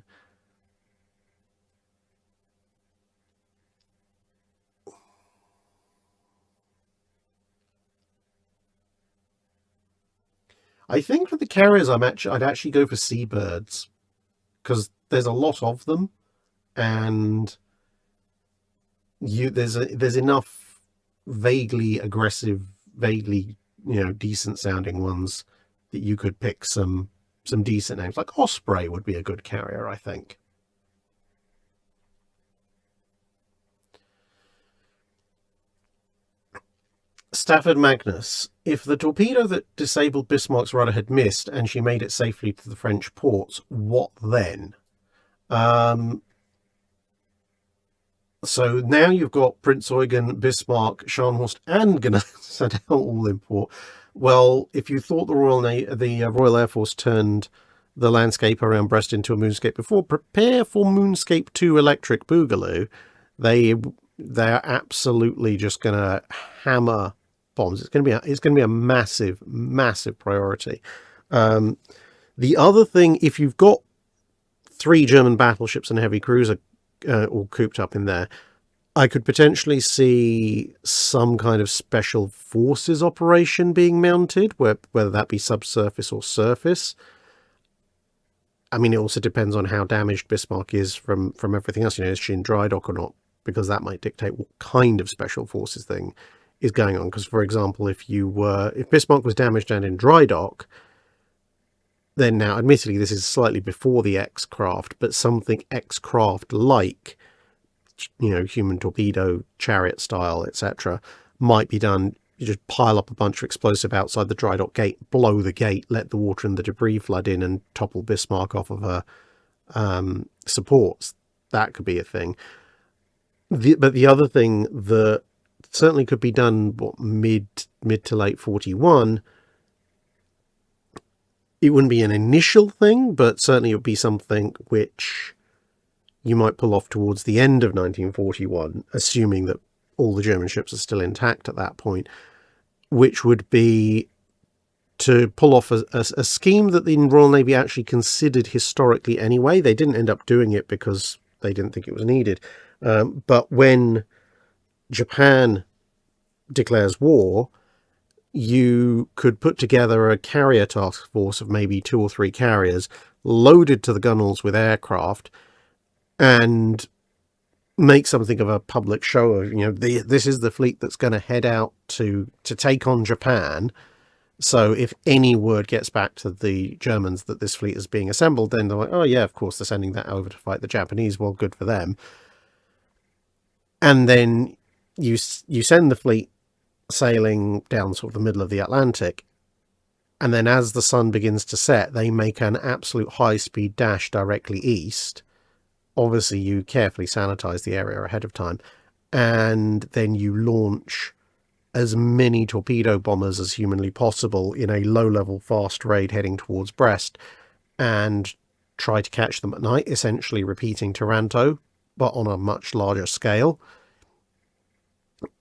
I think for the carriers, I'd actually go for seabirds, because there's a lot of them, and there's enough vaguely aggressive, vaguely decent sounding ones that you could pick some decent names. Like Osprey would be a good carrier, I think. Stafford Magnus. If the torpedo that disabled Bismarck's rudder had missed and she made it safely to the French ports, what then? So now you've got Prince Eugen, Bismarck, Scharnhorst, and Gneisenau all in port. Well, if you thought the Royal Air Force turned the landscape around Brest into a moonscape before, prepare for Moonscape 2 Electric Boogaloo. They're absolutely just going to hammer bombs. It's going to be a massive, massive priority. The other thing, if you've got 3 German battleships and a heavy cruiser all cooped up in there, I could potentially see some kind of special forces operation being mounted, whether that be subsurface or surface. I mean, it also depends on how damaged Bismarck is from everything else. Is she in Drydock or not? Because that might dictate what kind of special forces thing is going on. Because, for example, if Bismarck was damaged and in Drydock, then now, admittedly, this is slightly before the X-craft, but something X-craft like, human torpedo, chariot style, etc., might be done. You just pile up a bunch of explosive outside the Drydock gate, blow the gate, let the water and the debris flood in, and topple Bismarck off of her supports. That could be a thing. But the other thing that certainly could be done, mid to late 41, it wouldn't be an initial thing, but certainly it would be something which you might pull off towards the end of 1941, assuming that all the German ships are still intact at that point, which would be to pull off a scheme that the Royal Navy actually considered historically anyway. They didn't end up doing it because they didn't think it was needed. But when Japan declares war, you could put together a carrier task force of maybe 2 or 3 carriers loaded to the gunwales with aircraft and make something of a public show of, this is the fleet that's going to head out to take on Japan. So if any word gets back to the Germans that this fleet is being assembled, then they're like, oh yeah, of course they're sending that over to fight the Japanese. Well, good for them. And then you send the fleet sailing down sort of the middle of the Atlantic. And then as the sun begins to set, they make an absolute high-speed dash directly east. Obviously, you carefully sanitize the area ahead of time. And then you launch as many torpedo bombers as humanly possible in a low-level fast raid heading towards Brest and try to catch them at night, essentially repeating Taranto, but on a much larger scale.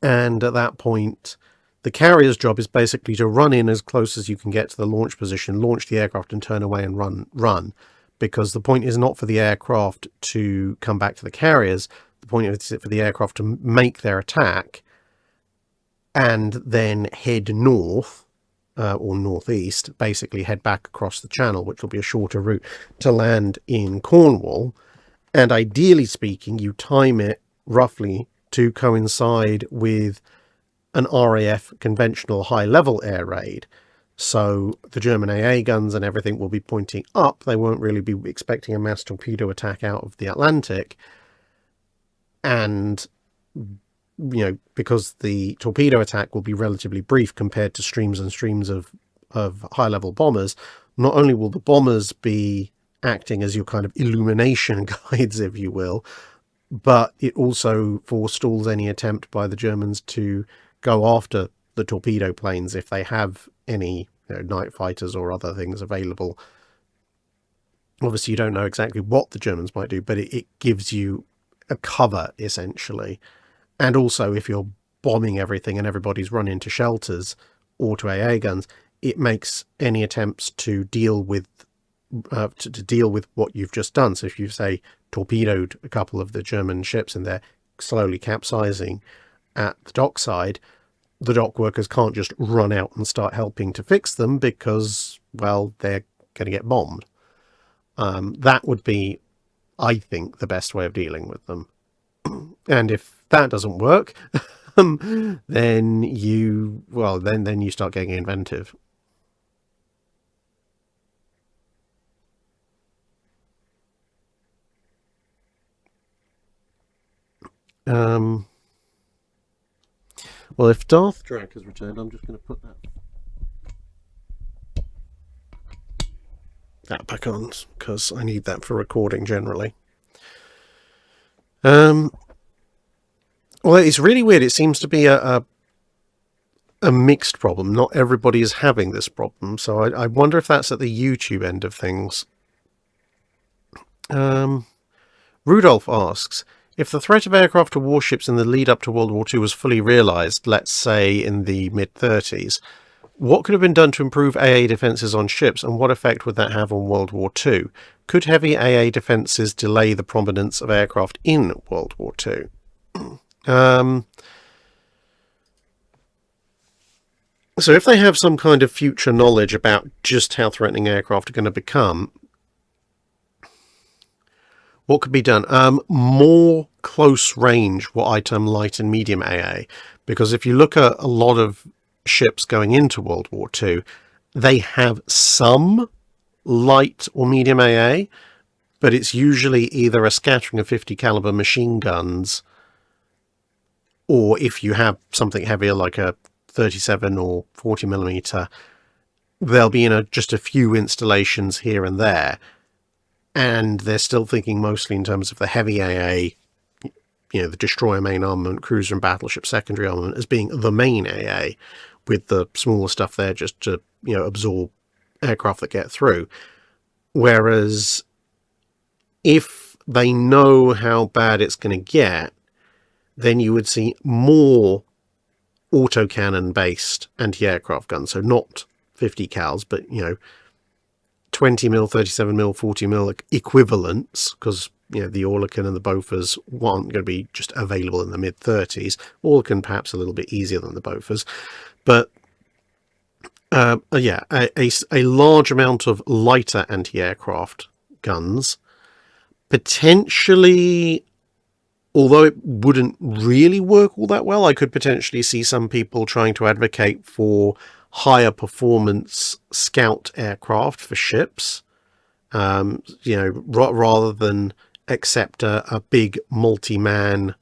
And at that point, the carrier's job is basically to run in as close as you can get to the launch position, launch the aircraft and turn away and run. Because the point is not for the aircraft to come back to the carriers. The point is for the aircraft to make their attack and then head north or northeast, basically head back across the channel, which will be a shorter route to land in Cornwall. And ideally speaking, you time it roughly to coincide with an RAF conventional high-level air raid. So the German AA guns and everything will be pointing up. They won't really be expecting a mass torpedo attack out of the Atlantic. And, because the torpedo attack will be relatively brief compared to streams and streams of high-level bombers, not only will the bombers be acting as your kind of illumination guides, if you will, but it also forestalls any attempt by the Germans to go after the torpedo planes if they have any night fighters or other things available. Obviously, you don't know exactly what the Germans might do, but it gives you a cover, essentially. And also, if you're bombing everything and everybody's run into shelters or to AA guns, it makes any attempts to deal with what you've just done. So if you say torpedoed a couple of the German ships and they're slowly capsizing at the dockside, the dock workers can't just run out and start helping to fix them because, well, they're going to get bombed. That would be, I think, the best way of dealing with them. And if that doesn't work, then you start getting inventive. Well, if Darth Drac has returned, I'm just going to put that back on because I need that for recording generally. Well, it's really weird. It seems to be a mixed problem. Not everybody is having this problem, so I wonder if that's at the YouTube end of things. Rudolph asks, if the threat of aircraft to warships in the lead up to World War II was fully realised, let's say in the mid-30s, what could have been done to improve AA defences on ships, and what effect would that have on World War II? Could heavy AA defences delay the prominence of aircraft in World War II? So if they have some kind of future knowledge about just how threatening aircraft are going to become, what could be done? More close range, what I term light and medium AA, because if you look at a lot of ships going into World War II, they have some light or medium AA, but it's usually either a scattering of 50 caliber machine guns, or if you have something heavier like a 37 or 40 millimeter, they'll be in just a few installations here and there. And they're still thinking mostly in terms of the heavy AA, the destroyer main armament, cruiser and battleship secondary armament as being the main AA, with the smaller stuff there just to, absorb aircraft that get through. Whereas if they know how bad it's going to get, then you would see more autocannon based anti-aircraft guns. So not 50 cals, but 20mm, 37mm, 40mm equivalents, because the Oerlikon and the Bofors aren't going to be just available in the mid-30s. Oerlikon perhaps a little bit easier than the Bofors, but a large amount of lighter anti-aircraft guns, potentially. Although it wouldn't really work all that well, I could potentially see some people trying to advocate for higher performance scout aircraft for ships, rather than accept a big multi-man,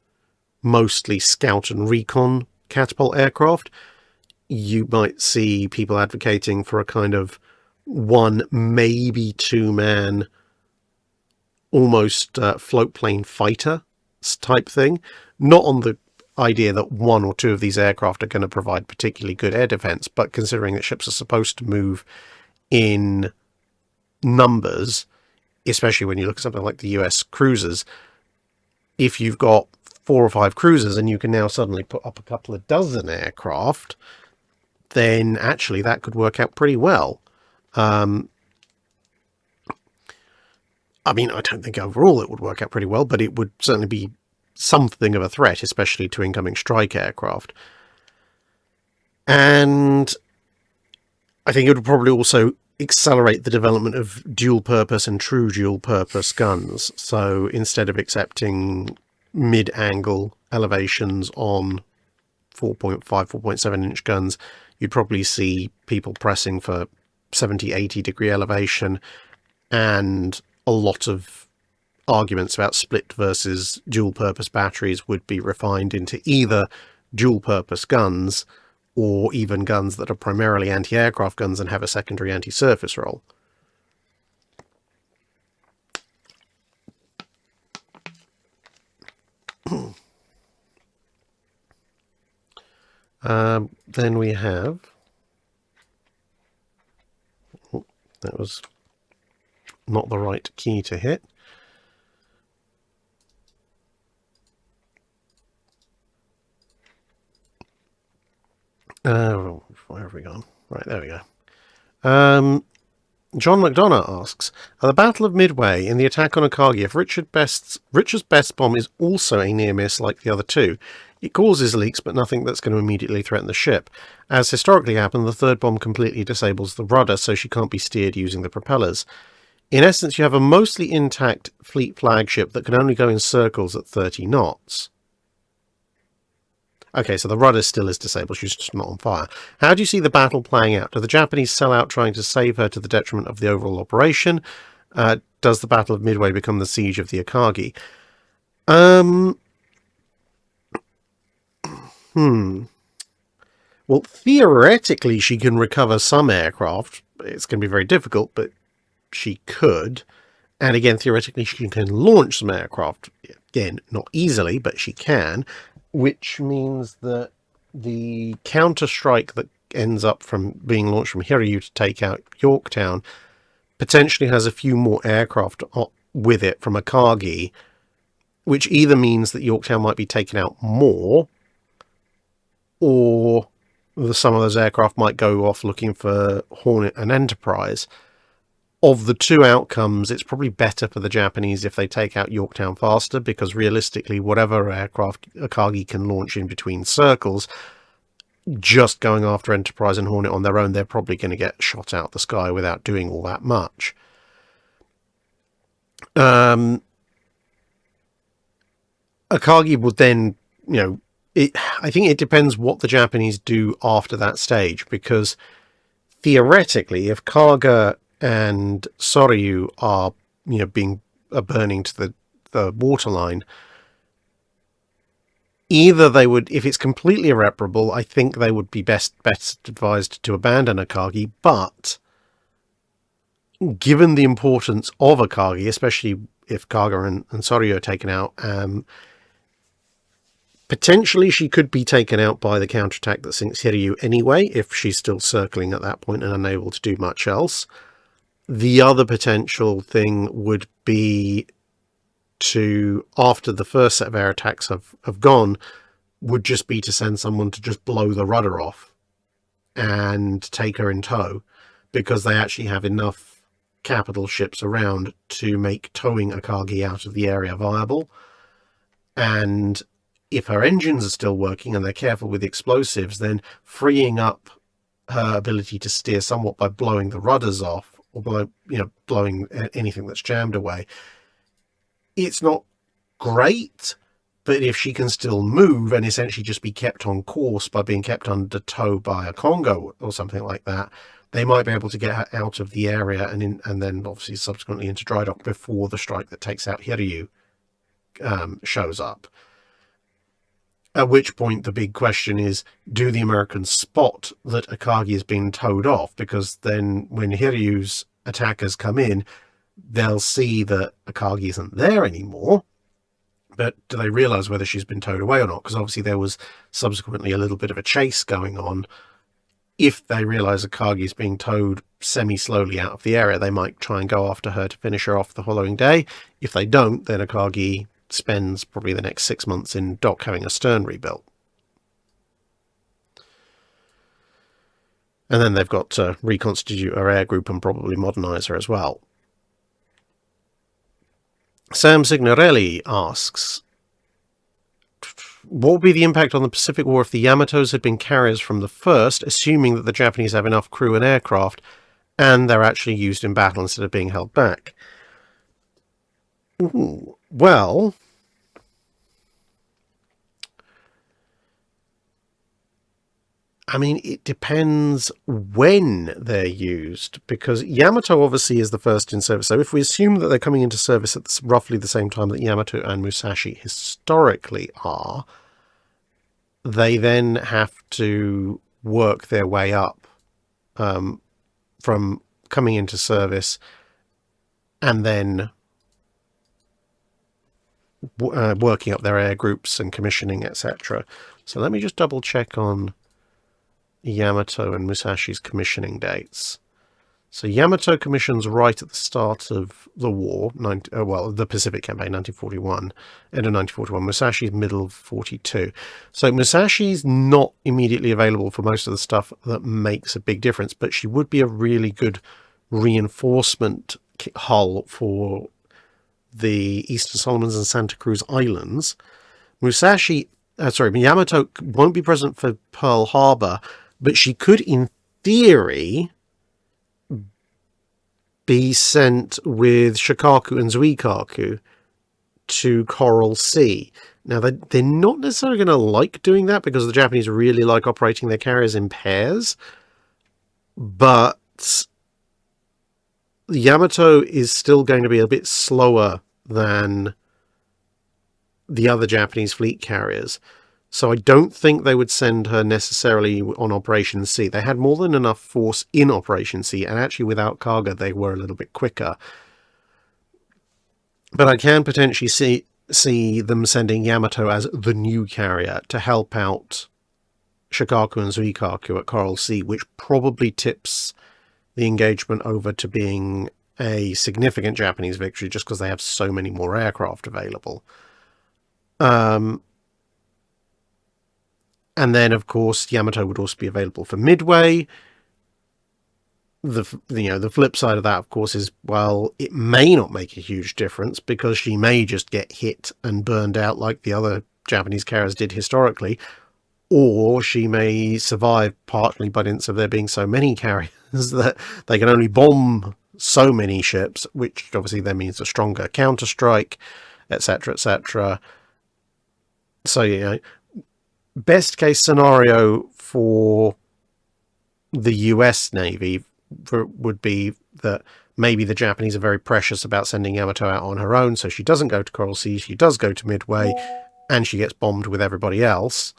mostly scout and recon catapult aircraft. You might see people advocating for a kind of one, maybe two-man, almost float plane fighter type thing, not on the idea that one or two of these aircraft are going to provide particularly good air defense, but considering that ships are supposed to move in numbers, especially when you look at something like the US cruisers, if you've got 4 or 5 cruisers and you can now suddenly put up a couple of dozen aircraft, then actually that could work out pretty well. I mean, I don't think overall it would work out pretty well, but it would certainly be something of a threat, especially to incoming strike aircraft. And I think it would probably also accelerate the development of dual-purpose and true dual-purpose guns. So instead of accepting mid-angle elevations on 4.5, 4.7-inch guns, you'd probably see people pressing for 70, 80-degree elevation, and a lot of arguments about split versus dual-purpose batteries would be refined into either dual-purpose guns or even guns that are primarily anti-aircraft guns and have a secondary anti-surface role. Then we have... Oh, that was not the right key to hit. Where have we gone? Right, there we go. John McDonough asks, at the Battle of Midway, in the attack on Akagi, if Richard's best bomb is also a near miss like the other two, it causes leaks but nothing that's going to immediately threaten the ship. As historically happened, the third bomb completely disables the rudder, so she can't be steered using the propellers. In essence, you have a mostly intact fleet flagship that can only go in circles at 30 knots. Okay, so the rudder still is disabled, she's just not on fire. How do you see the battle playing out? Do the Japanese sell out trying to save her to the detriment of the overall operation? Does the Battle of Midway become the siege of the Akagi? Well, theoretically she can recover some aircraft. It's going to be very difficult, but she could. And again, theoretically she can launch some aircraft. Again, not easily, but she can. Which means that the counter-strike that ends up from being launched from Hiryu to take out Yorktown potentially has a few more aircraft with it from Akagi, which either means that Yorktown might be taken out more, or some of those aircraft might go off looking for Hornet and Enterprise. Of the two outcomes, it's probably better for the Japanese if they take out Yorktown faster, because realistically, whatever aircraft Akagi can launch in between circles, just going after Enterprise and Hornet on their own, they're probably going to get shot out the sky without doing all that much. Akagi would then, I think it depends what the Japanese do after that stage, because theoretically, if Kaga and Soryu are, burning to the waterline, either they would, if it's completely irreparable, I think they would be best advised to abandon Akagi, but given the importance of Akagi, especially if Kaga and Soryu are taken out, Potentially she could be taken out by the counterattack that sinks Hiryu anyway, if she's still circling at that point and unable to do much else. The other potential thing would be to, after the first set of air attacks have gone, would just be to send someone to just blow the rudder off and take her in tow, because they actually have enough capital ships around to make towing Akagi out of the area viable. And if her engines are still working and they're careful with the explosives, then freeing up her ability to steer somewhat by blowing the rudders off, or blowing anything that's jammed away. It's not great, but if she can still move and essentially just be kept on course by being kept under tow by a Congo or something like that, they might be able to get her out of the area and then obviously subsequently into Drydock before the strike that takes out Hiryu shows up. At which point the big question is, do the Americans spot that Akagi has been towed off? Because then when Hiryu's attackers come in, they'll see that Akagi isn't there anymore. But do they realise whether she's been towed away or not? Because obviously there was subsequently a little bit of a chase going on. If they realise Akagi's being towed semi-slowly out of the area, they might try and go after her to finish her off the following day. If they don't, then Akagi spends probably the next 6 months in dock having a stern rebuilt. And then they've got to reconstitute her air group and probably modernise her as well. Sam Signorelli asks, what would be the impact on the Pacific War if the Yamatos had been carriers from the first, assuming that the Japanese have enough crew and aircraft, and they're actually used in battle instead of being held back? Well, I mean, it depends when they're used, because Yamato obviously is the first in service. So if we assume that they're coming into service at roughly the same time that Yamato and Musashi historically are, they then have to work their way up from coming into service and then working up their air groups and commissioning, etc. So let me just double check on Yamato and Musashi's commissioning dates. So Yamato commissions right at the start of the war, the Pacific Campaign, 1941, end of 1941. Musashi's middle of 42. So Musashi's not immediately available for most of the stuff that makes a big difference, but she would be a really good reinforcement hull for the Eastern Solomons and Santa Cruz Islands. Yamato won't be present for Pearl Harbor, but she could, in theory, be sent with Shikaku and Zuikaku to Coral Sea. Now, they're not necessarily going to like doing that because the Japanese really like operating their carriers in pairs, but Yamato is still going to be a bit slower than the other Japanese fleet carriers. So I don't think they would send her necessarily on Operation C. They had more than enough force in Operation C, and actually without Kaga they were a little bit quicker. But I can potentially see them sending Yamato as the new carrier to help out Shikaku and Zuikaku at Coral Sea, which probably tips the engagement over to being a significant Japanese victory just because they have so many more aircraft available. And then, of course, Yamato would also be available for Midway. The flip side of that, of course, is, well, it may not make a huge difference because she may just get hit and burned out like the other Japanese carriers did historically, or she may survive partly by dint of there being so many carriers that they can only bomb so many ships, which obviously then means a stronger counterstrike, etc., etc. So, best case scenario for the US Navy would be that maybe the Japanese are very precious about sending Yamato out on her own, so she doesn't go to Coral Sea, she does go to Midway, and she gets bombed with everybody else,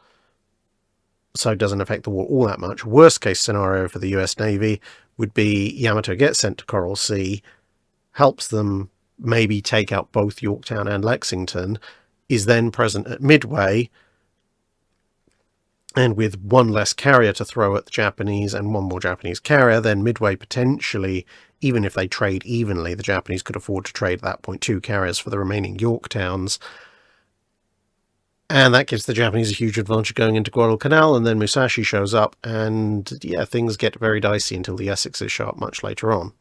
so it doesn't affect the war all that much. Worst case scenario for the US Navy would be Yamato gets sent to Coral Sea, helps them maybe take out both Yorktown and Lexington, is then present at Midway, And with one less carrier to throw at the Japanese and one more Japanese carrier, then Midway potentially, even if they trade evenly, the Japanese could afford to trade at that point 2 carriers for the remaining Yorktowns. And that gives the Japanese a huge advantage going into Guadalcanal, and then Musashi shows up, and yeah, things get very dicey until the Essexes show up much later on.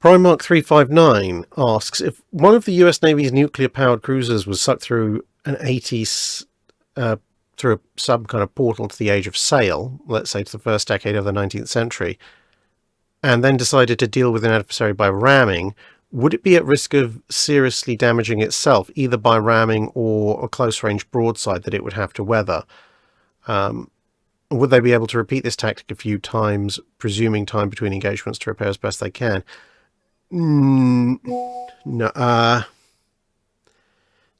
Primark 359 asks, if one of the US Navy's nuclear-powered cruisers was sucked through an 80s, through a sub kind of portal to the age of sail, let's say to the first decade of the 19th century, and then decided to deal with an adversary by ramming, would it be at risk of seriously damaging itself, either by ramming or a close-range broadside that it would have to weather? Would they be able to repeat this tactic a few times, presuming time between engagements to repair as best they can? No,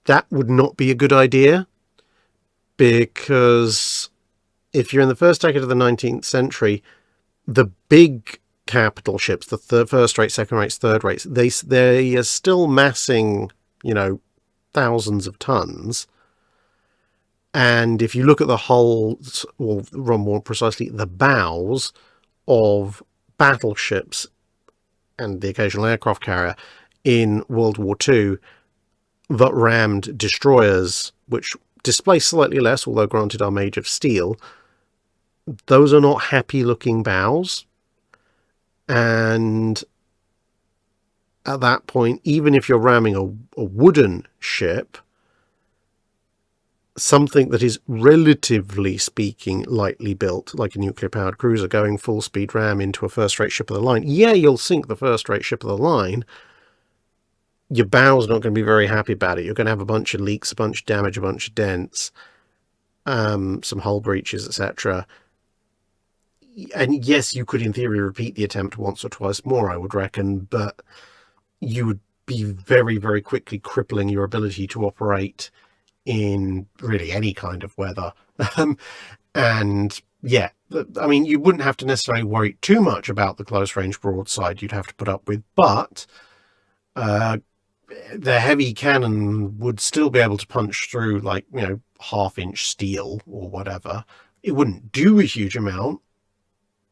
that would not be a good idea, because if you're in the first decade of the 19th century, the big capital ships, the first rate, second rates, third rates, they are still massing, thousands of tons. And if you look at the hulls, or more precisely, the bows of battleships and the occasional aircraft carrier in World War II that rammed destroyers, which displace slightly less, although granted are made of steel, those are not happy-looking bows. And at that point, even if you're ramming a wooden ship, something that is relatively speaking lightly built, like a nuclear-powered cruiser, going full-speed ram into a first-rate ship of the line, yeah, you'll sink the first-rate ship of the line. Your bow's not going to be very happy about it. You're going to have a bunch of leaks, a bunch of damage, a bunch of dents, some hull breaches, etc. And yes, you could in theory repeat the attempt once or twice more, I would reckon, but you would be very, very quickly crippling your ability to operate in really any kind of weather. And yeah, I mean, you wouldn't have to necessarily worry too much about the close range broadside you'd have to put up with, but the heavy cannon would still be able to punch through, like, half-inch steel or whatever. It wouldn't do a huge amount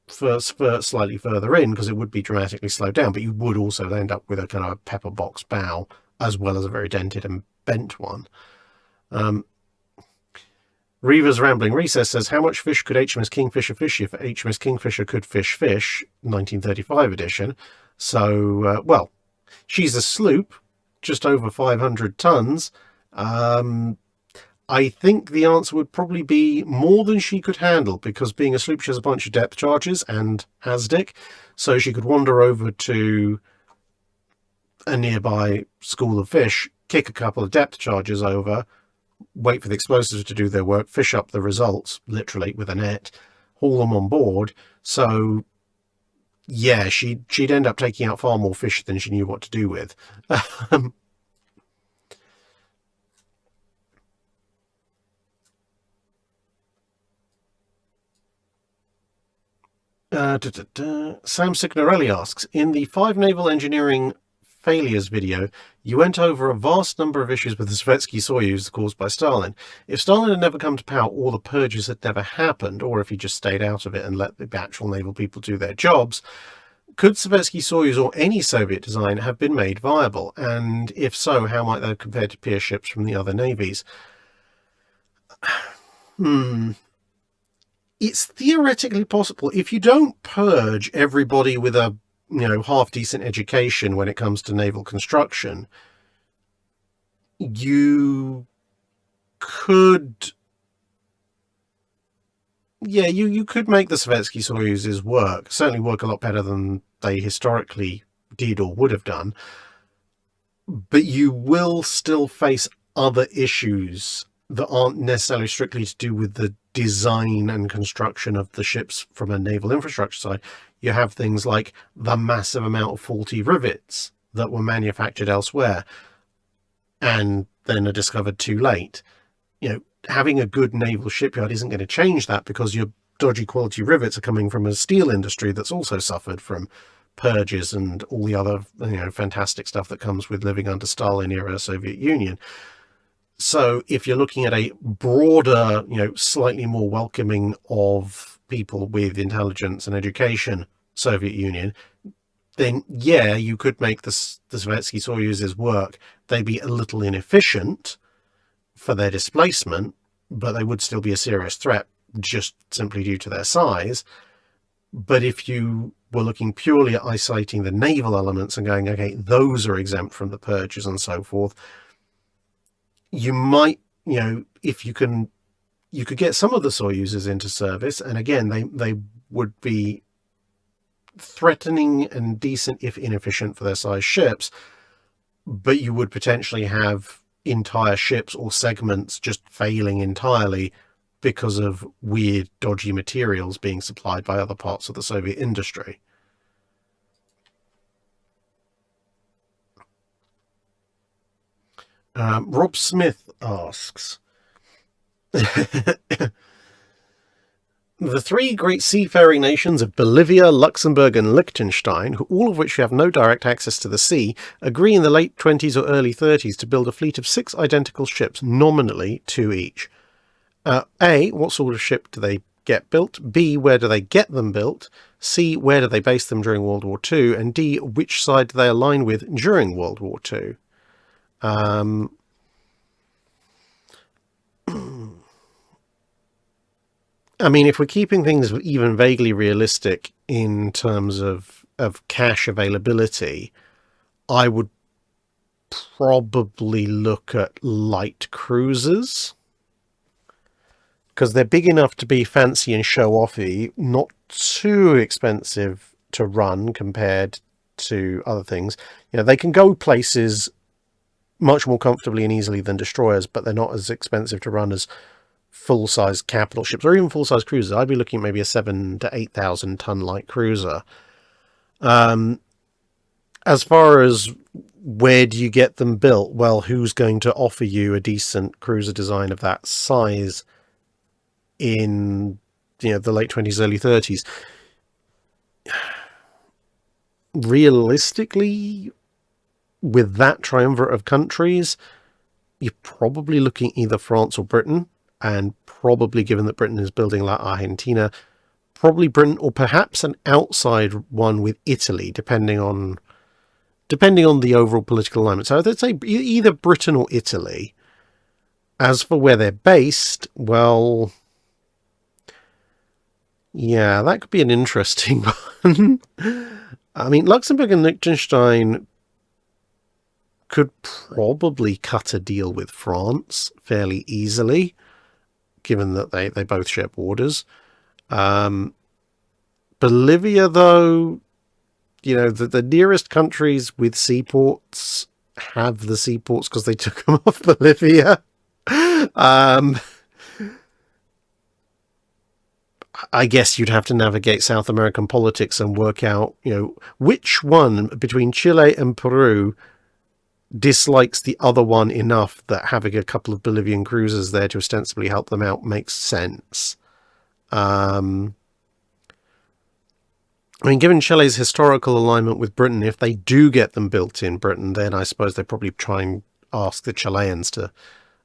for slightly further in, because it would be dramatically slowed down, but you would also end up with a kind of pepper box bow, as well as a very dented and bent one. Reaver's Rambling Recess says, how much fish could HMS Kingfisher fish if HMS Kingfisher could fish 1935 edition? So, well, she's a sloop, just over 500 tons. I think the answer would probably be more than she could handle, because being a sloop, she has a bunch of depth charges and HASDIC, so she could wander over to a nearby school of fish, kick a couple of depth charges over, wait for the explosives to do their work, fish up the results, literally, with a net, haul them on board. So, yeah, she'd end up taking out far more fish than she knew what to do with. Sam Signorelli asks, in the 5 naval engineering failures video, you went over a vast number of issues with the Sovietsky Soyuz caused by Stalin. If Stalin had never come to power, or the purges had never happened, or if he just stayed out of it and let the actual naval people do their jobs, could Sovietsky Soyuz or any Soviet design have been made viable? And if so, how might they have compared to peer ships from the other navies? It's theoretically possible. If you don't purge everybody with a half-decent education when it comes to naval construction, you could... Yeah, you could make the Sovietsky Soyuzes work. Certainly work a lot better than they historically did or would have done. But you will still face other issues that aren't necessarily strictly to do with the design and construction of the ships from a naval infrastructure side. You have things like the massive amount of faulty rivets that were manufactured elsewhere. and then are discovered too late. Having a good naval shipyard isn't going to change that, because your dodgy quality rivets are coming from a steel industry that's also suffered from purges and all the other fantastic stuff that comes with living under Stalin era Soviet Union. So if you're looking at a broader, slightly more welcoming of people with intelligence and education Soviet Union, then yeah, you could make the Sovietsky Soyuzes work. They'd be a little inefficient for their displacement, but they would still be a serious threat just simply due to their size. But if you were looking purely at isolating the naval elements and going, okay, those are exempt from the purges and so forth, you might, if you could get some of the Soyuzes into service, and again, they would be threatening and decent if inefficient for their size ships, but you would potentially have entire ships or segments just failing entirely because of weird, dodgy materials being supplied by other parts of the Soviet industry. Rob Smith asks, the three great seafaring nations of Bolivia, Luxembourg and Liechtenstein, all of which have no direct access to the sea, agree in the late 20s or early 30s to build a fleet of 6 identical ships, nominally 2 each. A, what sort of ship do they get built? B, where do they get them built? C, where do they base them during World War II? And D, which side do they align with during World War II? I mean, if we're keeping things even vaguely realistic in terms of cash availability, I would probably look at light cruisers, because they're big enough to be fancy and show-offy, not too expensive to run compared to other things. They can go places much more comfortably and easily than destroyers, but they're not as expensive to run as full-size capital ships or even full-size cruisers. I'd be looking at maybe a 7,000 to 8,000 ton light cruiser. As far as where do you get them built, well, who's going to offer you a decent cruiser design of that size in the late 20s, early 30s? Realistically, with that triumvirate of countries, you're probably looking either France or Britain, and probably, given that Britain is building La Argentina, probably Britain, or perhaps an outside one with Italy, depending on the overall political alignment. So I'd say either Britain or Italy. As for where they're based, well, yeah, that could be an interesting one. I mean, Luxembourg and Liechtenstein could probably cut a deal with France fairly easily, given that they both share borders. Bolivia, though, the nearest countries with seaports have the seaports because they took them off Bolivia. I guess you'd have to navigate South American politics and work out, which one between Chile and Peru dislikes the other one enough that having a couple of Bolivian cruisers there to ostensibly help them out makes sense. I mean, given Chile's historical alignment with Britain, if they do get them built in Britain, then I suppose they probably try and ask the Chileans to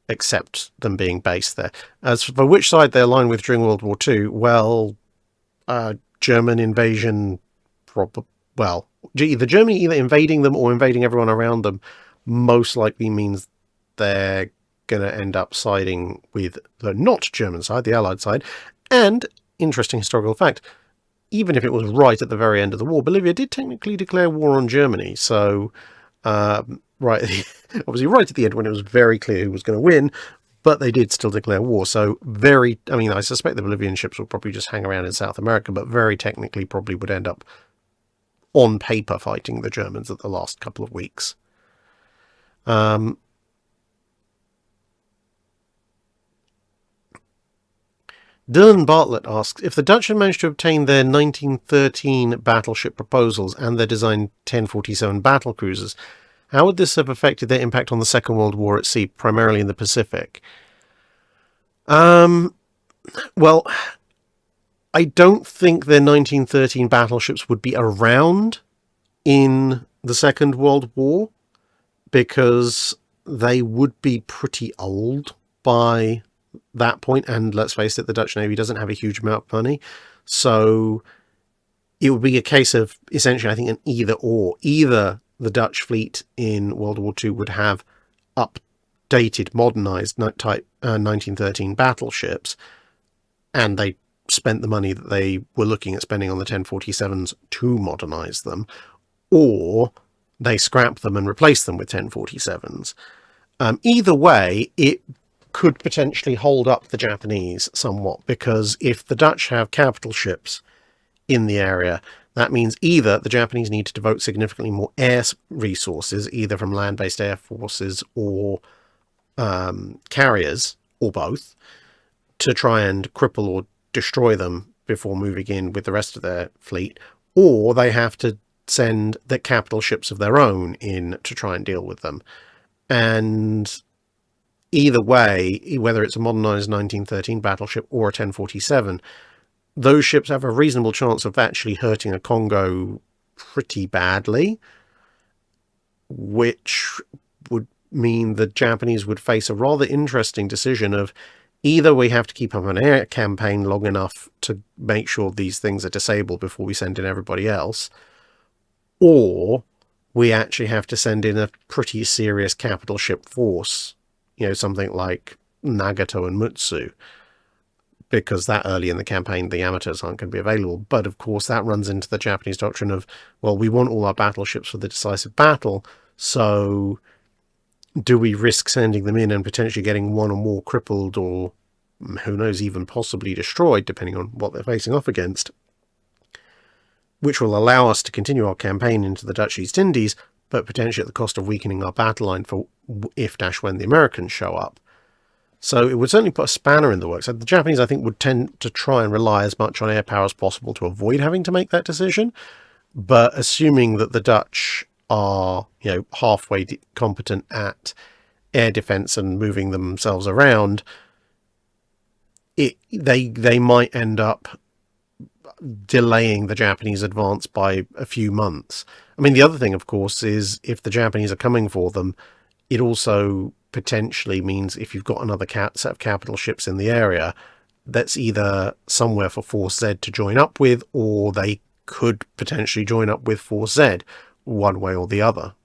accept them being based there. As for which side they align with during World War II, well, German invasion, either Germany invading them or invading everyone around them most likely means they're going to end up siding with the not German side, the Allied side. And, interesting historical fact, even if it was right at the very end of the war, Bolivia did technically declare war on Germany. So, obviously right at the end when it was very clear who was going to win, but they did still declare war. So I suspect the Bolivian ships will probably just hang around in South America, but very technically probably would end up on paper fighting the Germans at the last couple of weeks. Dylan Bartlett asks, if the Dutch had managed to obtain their 1913 battleship proposals and their designed 1047 battle cruisers, How would this have affected their impact on the Second World War at sea, primarily in the Pacific? Well, I don't think their 1913 battleships would be around in the Second World War, because they would be pretty old by that point, and let's face it, the Dutch Navy doesn't have a huge amount of money, so it would be a case of essentially, I think, an either or. Either the Dutch fleet in World War II would have updated, modernized type 1913 battleships, and they spent the money that they were looking at spending on the 1047s to modernize them, or they scrap them and replace them with 1047s. Either way, it could potentially hold up the Japanese somewhat, because if the Dutch have capital ships in the area, that means either the Japanese need to devote significantly more air resources, either from land-based air forces or carriers, or both, to try and cripple or destroy them before moving in with the rest of their fleet, or they have to send the capital ships of their own in to try and deal with them. And either way, whether it's a modernized 1913 battleship or a 1047, those ships have a reasonable chance of actually hurting a Congo pretty badly, which would mean the Japanese would face a rather interesting decision of either we have to keep up an air campaign long enough to make sure these things are disabled before we send in everybody else, or we actually have to send in a pretty serious capital ship force, something like Nagato and Mutsu, because that early in the campaign the Yamatos aren't going to be available. But of course that runs into the Japanese doctrine of, well, we want all our battleships for the decisive battle, so do we risk sending them in and potentially getting one or more crippled, or who knows, even possibly destroyed, depending on what they're facing off against, which will allow us to continue our campaign into the Dutch East Indies, but potentially at the cost of weakening our battle line for if-when the Americans show up. So it would certainly put a spanner in the works. The Japanese, I think, would tend to try and rely as much on air power as possible to avoid having to make that decision. But assuming that the Dutch are, halfway competent at air defense and moving themselves around, they might end up delaying the Japanese advance by a few months. I mean, the other thing, of course, is if the Japanese are coming for them, it also potentially means if you've got another set of capital ships in the area, that's either somewhere for Force Z to join up with, or they could potentially join up with Force Z, one way or the other.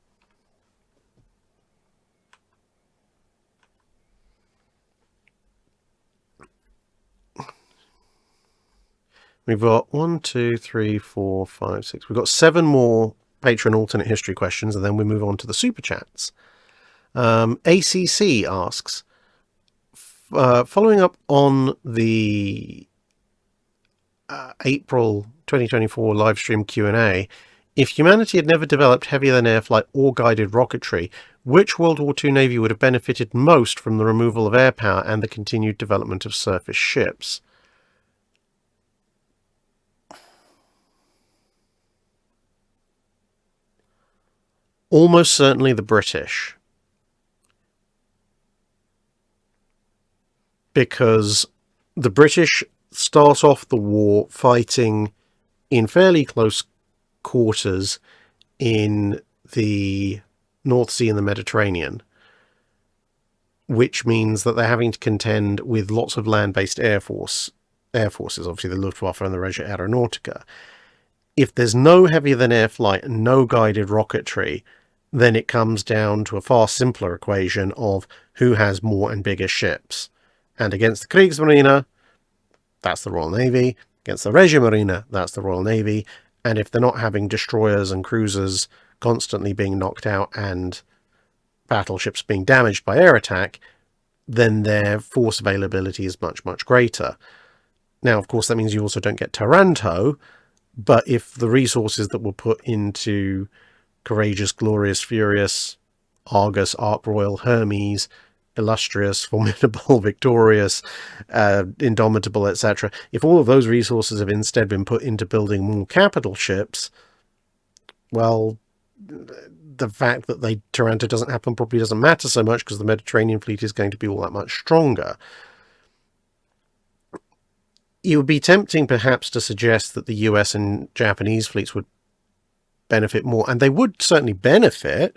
We've got 1, 2, 3, 4, 5, 6. We've got 7 more Patreon alternate history questions, and then we move on to the super chats. ACC asks, following up on the April 2024 live stream Q&A, if humanity had never developed heavier-than-air flight or guided rocketry, which World War II Navy would have benefited most from the removal of air power and the continued development of surface ships? Almost certainly the British. Because the British start off the war fighting in fairly close quarters in the North Sea and the Mediterranean, which means that they're having to contend with lots of land-based air forces, obviously the Luftwaffe and the Regia Aeronautica. If there's no heavier-than-air flight and no guided rocketry, then it comes down to a far simpler equation of who has more and bigger ships. And against the Kriegsmarine, that's the Royal Navy. Against the Regia Marine, that's the Royal Navy. And if they're not having destroyers and cruisers constantly being knocked out and battleships being damaged by air attack, then their force availability is much, much greater. Now, of course, that means you also don't get Taranto, but if the resources that were put into Courageous, Glorious, Furious, Argus, Ark Royal, Hermes, Illustrious, Formidable, Victorious, Indomitable, etc., if all of those resources have instead been put into building more capital ships, well, the fact that Taranto doesn't happen probably doesn't matter so much because the Mediterranean fleet is going to be all that much stronger. It would be tempting perhaps to suggest that the US and Japanese fleets would benefit more, and they would certainly benefit,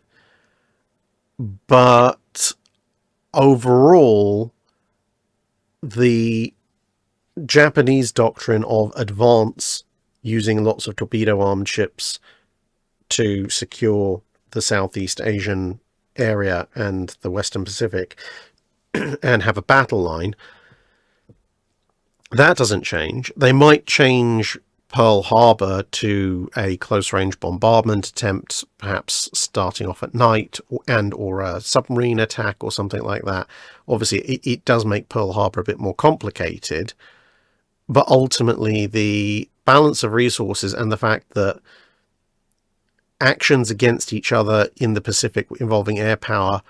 but overall the Japanese doctrine of advance using lots of torpedo-armed ships to secure the Southeast Asian area and the Western Pacific and have a battle line, that doesn't change. They might change Pearl Harbor to a close-range bombardment attempt, perhaps starting off at night or a submarine attack or something like that. Obviously, it does make Pearl Harbor a bit more complicated, but ultimately the balance of resources and the fact that actions against each other in the Pacific involving air power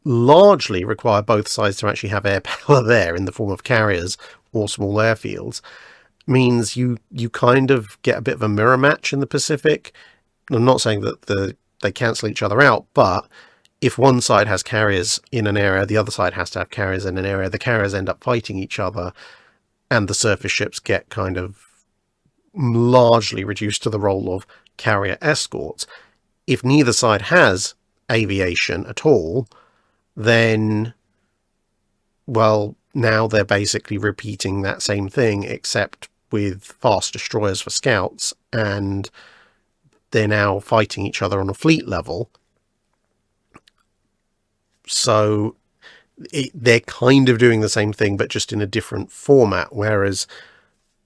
largely require both sides to actually have air power there in the form of carriers or small airfields, means you kind of get a bit of a mirror match in the Pacific. I'm not saying that they cancel each other out, but if one side has carriers in an area, the other side has to have carriers in an area. The carriers end up fighting each other, and the surface ships get kind of largely reduced to the role of carrier escorts. If neither side has aviation at all, then, well, now they're basically repeating that same thing, except with fast destroyers for scouts, and they're now fighting each other on a fleet level. So they're kind of doing the same thing, but just in a different format, whereas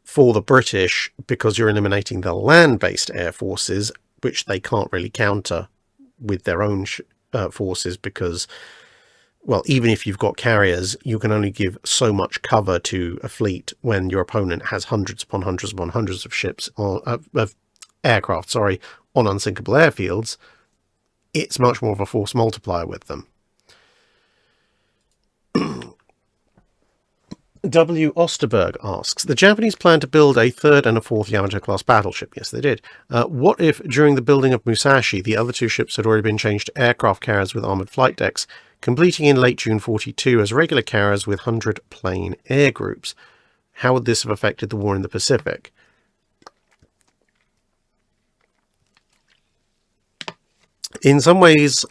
for the British, because you're eliminating the land-based air forces, which they can't really counter with their own forces, because, well, even if you've got carriers, you can only give so much cover to a fleet when your opponent has hundreds upon hundreds upon hundreds of ships, of aircraft, on unsinkable airfields. It's much more of a force multiplier with them. W. Osterberg asks, the Japanese plan to build a third and a fourth Yamato-class battleship. Yes, they did. What if, during the building of Musashi, the other two ships had already been changed to aircraft carriers with armoured flight decks, completing in late June 42 as regular carriers with 100-plane air groups? How would this have affected the war in the Pacific? In some ways,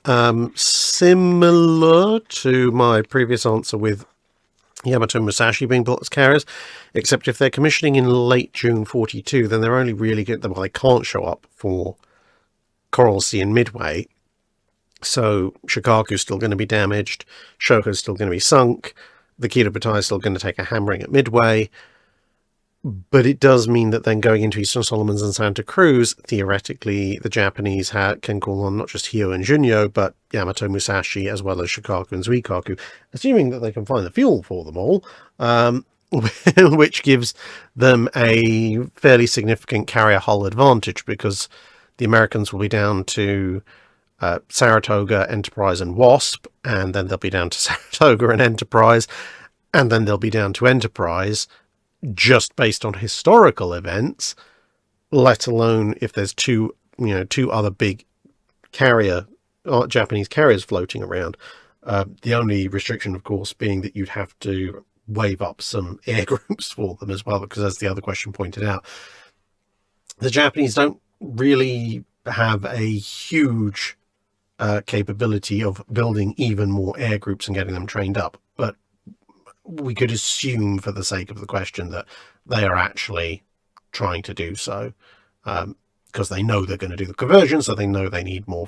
similar to my previous answer with Yamato and Musashi being built as carriers, except if they're commissioning in late June 42, then they're only really good. Well, they can't show up for Coral Sea and Midway. So Shikaku's still going to be damaged, Shoko's still going to be sunk, the Kido Butai is still going to take a hammering at Midway. But it does mean that then going into Eastern Solomons and Santa Cruz, theoretically, the Japanese can call on not just Hyo and Junyo, but Yamato, Musashi, as well as Shikaku and Zuikaku, assuming that they can find the fuel for them all, which gives them a fairly significant carrier hull advantage, because the Americans will be down to Saratoga, Enterprise, and Wasp, and then they'll be down to Saratoga and Enterprise, and then they'll be down to Enterprise, just based on historical events, let alone if there's two other big Japanese carriers floating around. The only restriction, of course, being that you'd have to wave up some air groups for them as well, because as the other question pointed out, the Japanese don't really have a huge capability of building even more air groups and getting them trained up. But we could assume, for the sake of the question, that they are actually trying to do so, because they know they're going to do the conversion, so they know they need more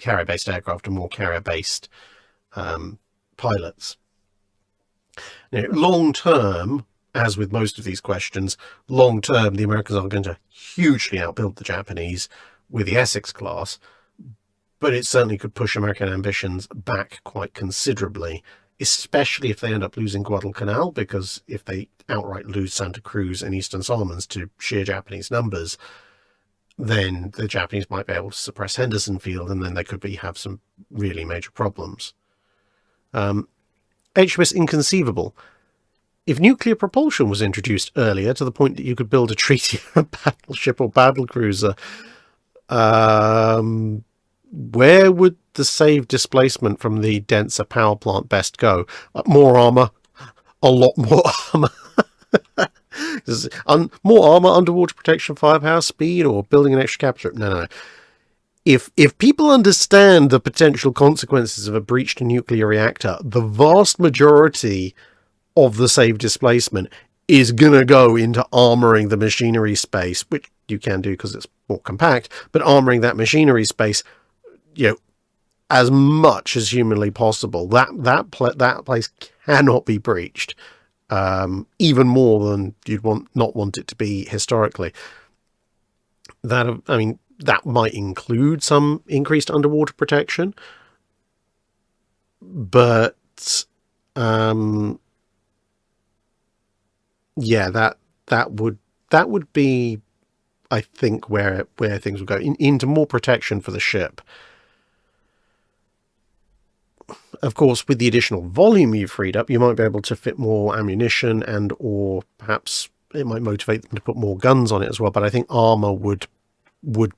carrier-based aircraft and more carrier-based pilots. Now, long-term, as with most of these questions, long-term, the Americans are going to hugely outbuild the Japanese with the Essex class, but it certainly could push American ambitions back quite considerably, especially if they end up losing Guadalcanal, because if they outright lose Santa Cruz and Eastern Solomons to sheer Japanese numbers, then the Japanese might be able to suppress Henderson Field, and then they could have some really major problems. HMS Inconceivable. If nuclear propulsion was introduced earlier to the point that you could build a treaty battleship or battlecruiser, where would the saved displacement from the denser power plant best go? More armor, a lot more armor. More armor, underwater protection, firepower, speed, or building an extra capital ship? No. If people understand the potential consequences of a breached nuclear reactor, the vast majority of the saved displacement is gonna go into armoring the machinery space, which you can do because it's more compact, but armoring that machinery space, as much as humanly possible. That place cannot be breached, even more than you'd not want it to be historically. That might include some increased underwater protection, but that would be, I think, where things would go into more protection for the ship. Of course, with the additional volume you've freed up, you might be able to fit more ammunition, or perhaps it might motivate them to put more guns on it as well. But I think armor would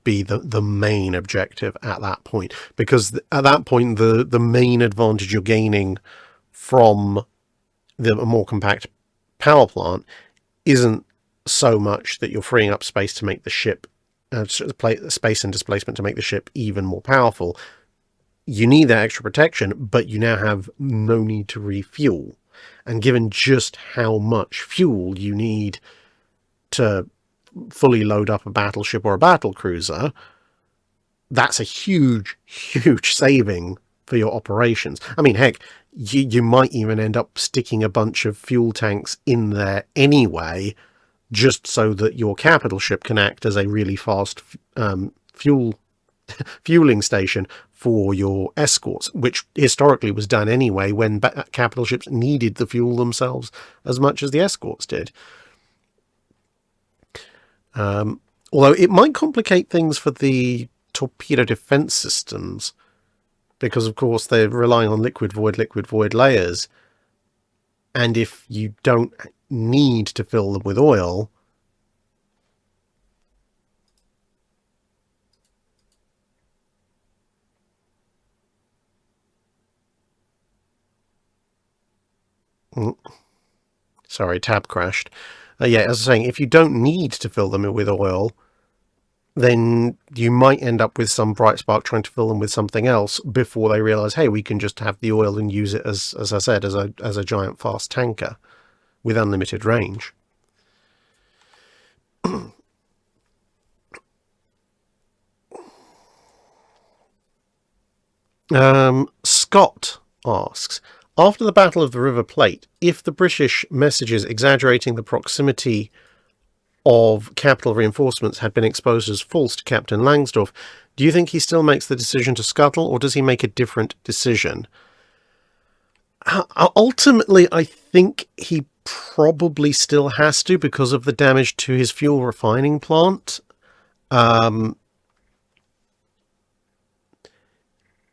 be the main objective at that point, because at that point the main advantage you're gaining from the more compact power plant isn't so much that you're freeing up space to make the ship space and displacement to make the ship even more powerful. You need that extra protection, but you now have no need to refuel. And given just how much fuel you need to fully load up a battleship or a battle cruiser, that's a huge saving for your operations. I mean, heck, you might even end up sticking a bunch of fuel tanks in there anyway, just so that your capital ship can act as a really fast fueling station for your escorts, which historically was done anyway when capital ships needed the fuel themselves as much as the escorts did. Although it might complicate things for the torpedo defense systems, because of course they're relying on liquid void layers, and if you don't need to fill them with oil, sorry, tab crashed. As I was saying, if you don't need to fill them with oil, then you might end up with some bright spark trying to fill them with something else before they realize, hey, we can just have the oil and use it as I said, as a giant fast tanker with unlimited range. Scott asks, after the Battle of the River Plate, if the British messages exaggerating the proximity of capital reinforcements had been exposed as false to Captain Langsdorff, do you think he still makes the decision to scuttle, or does he make a different decision? Ultimately, I think he probably still has to, because of the damage to his fuel refining plant.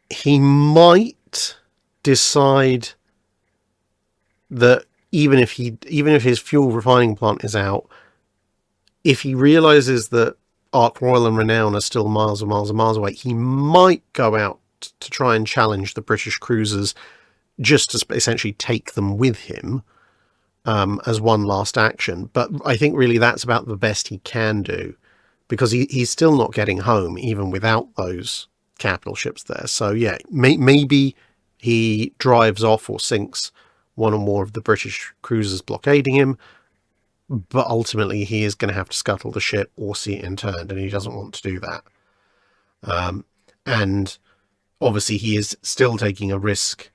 He might decide that even if his fuel refining plant is out, if he realizes that Ark Royal and Renown are still miles and miles and miles away, he might go out to try and challenge the British cruisers, just to essentially take them with him as one last action. But I think really that's about the best he can do, because he's still not getting home even without those capital ships there. So yeah, maybe he drives off or sinks one or more of the British cruisers blockading him, but ultimately he is going to have to scuttle the ship or see it interned, and he doesn't want to do that. And obviously he is still taking a risk.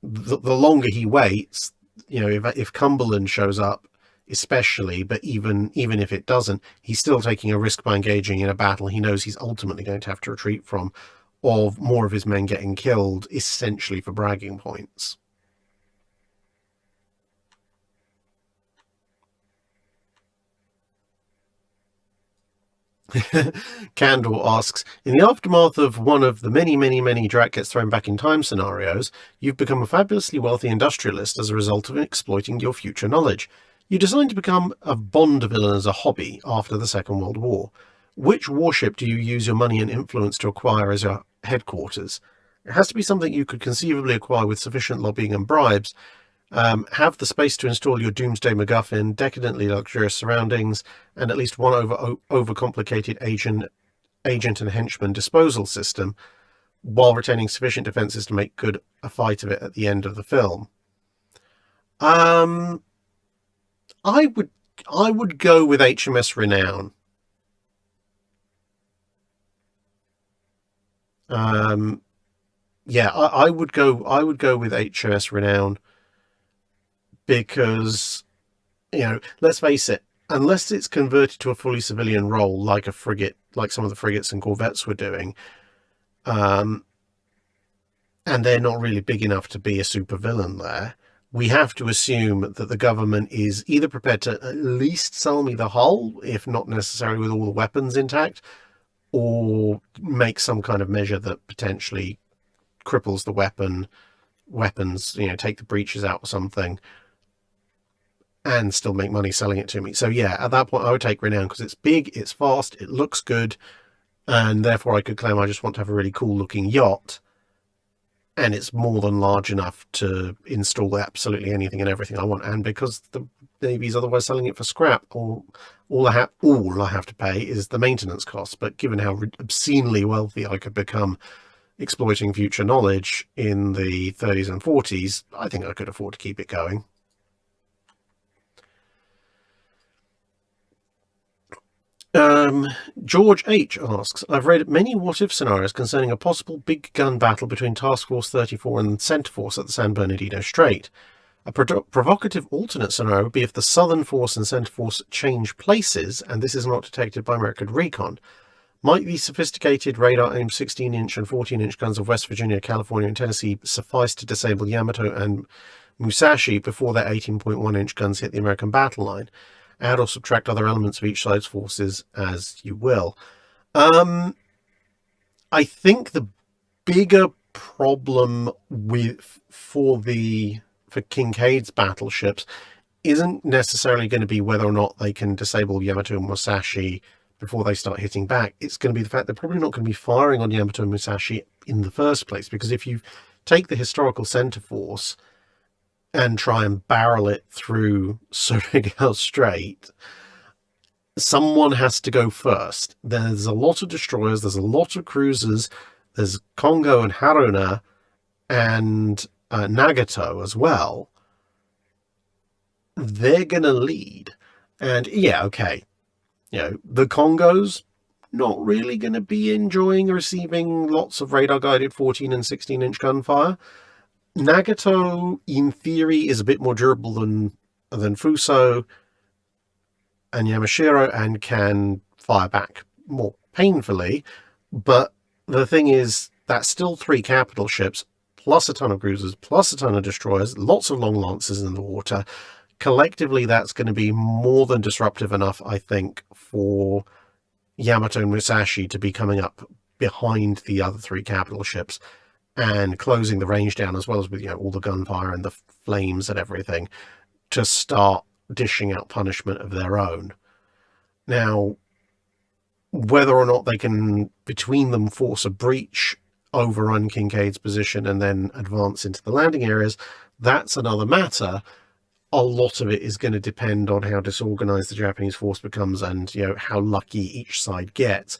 The longer he waits, if Cumberland shows up especially, but even if it doesn't, he's still taking a risk by engaging in a battle he knows he's ultimately going to have to retreat from, of more of his men getting killed, essentially for bragging points. Candor asks, in the aftermath of one of the many Drydock gets thrown back in time scenarios, you've become a fabulously wealthy industrialist as a result of exploiting your future knowledge. You decide to become a Bond villain as a hobby after the Second World War. Which warship do you use your money and influence to acquire as your headquarters. It has to be something you could conceivably acquire with sufficient lobbying and bribes, have the space to install your doomsday MacGuffin, decadently luxurious surroundings, and at least one overcomplicated agent and henchman disposal system, while retaining sufficient defenses to make good a fight of it at the end of the film. I would go with HMS Renown. Yeah, I would go with HMS Renown, because, let's face it, unless it's converted to a fully civilian role like a frigate, like some of the frigates and corvettes were doing, and they're not really big enough to be a supervillain there, we have to assume that the government is either prepared to at least sell me the hull, if not necessarily with all the weapons intact, or make some kind of measure that potentially cripples the weapons, take the breaches out or something, and still make money selling it to me. So yeah, at that point I would take Renown, because it's big, it's fast, it looks good, and therefore I could claim I just want to have a really cool looking yacht, and it's more than large enough to install absolutely anything and everything I want. And because the Navy's otherwise selling it for scrap, all I have to pay is the maintenance costs. But given how obscenely wealthy I could become exploiting future knowledge in the 30s and 40s, I think I could afford to keep it going. George H. asks, I've read many what-if scenarios concerning a possible big gun battle between Task Force 34 and Center Force at the San Bernardino Strait. A provocative alternate scenario would be if the Southern Force and Center Force change places, and this is not detected by American recon. Might the sophisticated radar-aimed 16-inch and 14-inch guns of West Virginia, California, and Tennessee suffice to disable Yamato and Musashi before their 18.1-inch guns hit the American battle line? Add or subtract other elements of each side's forces as you will. I think the bigger problem for Kinkaid's battleships isn't necessarily going to be whether or not they can disable Yamato and Musashi before they start hitting back. It's going to be the fact they're probably not going to be firing on Yamato and Musashi in the first place, because if you take the historical Center Force and try and barrel it through Surigao Strait, someone has to go first. There's a lot of destroyers, there's a lot of cruisers, there's Kongo and Haruna and Nagato as well. They're going to lead. And yeah, okay, the Congos not really going to be enjoying receiving lots of radar-guided 14 and 16-inch gunfire. Nagato, in theory, is a bit more durable than Fuso and Yamashiro, and can fire back more painfully. But the thing is, that's still 3 capital ships, plus a ton of cruisers, plus a ton of destroyers, lots of long lances in the water. Collectively, that's going to be more than disruptive enough, I think, for Yamato and Musashi to be coming up behind the other 3 capital ships and closing the range down, as well as with all the gunfire and the flames and everything, to start dishing out punishment of their own. Now, whether or not they can, between them, force a breach, overrun Kinkaid's position, and then advance into the landing areas, that's another matter. A lot of it is going to depend on how disorganized the Japanese force becomes, and how lucky each side gets.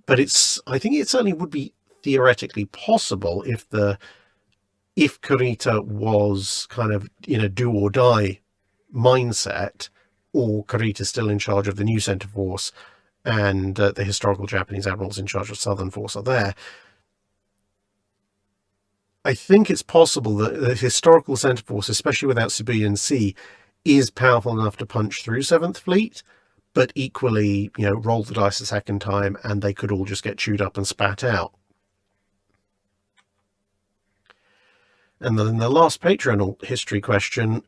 But I think it certainly would be theoretically possible if Kurita was kind of in a do or die mindset, or Kurita still in charge of the new Center Force, and the historical Japanese admirals in charge of Southern Force are there. I think it's possible that the historical Center Force, especially without Shibuya Sea, is powerful enough to punch through 7th Fleet, but equally, roll the dice a second time and they could all just get chewed up and spat out. And then the last Patreon history question,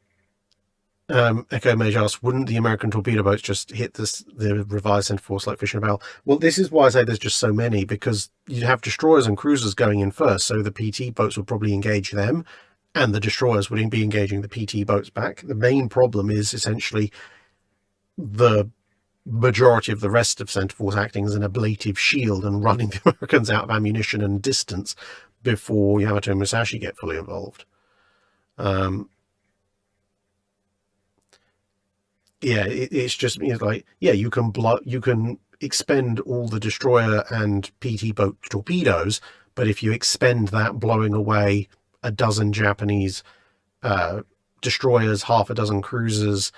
Echo Mage asks, wouldn't the American torpedo boats just hit the revised Center Force like fish in a barrel? Well, this is why I say there's just so many, because you have destroyers and cruisers going in first, so the PT boats would probably engage them, and the destroyers would be engaging the PT boats back. The main problem is essentially the majority of the rest of Centre Force acting as an ablative shield and running the Americans out of ammunition and distance before Yamato and Musashi get fully involved. Yeah, it's just, like, yeah, you can expend all the destroyer and PT boat torpedoes, but if you expend that blowing away a dozen Japanese destroyers, half a dozen cruisers,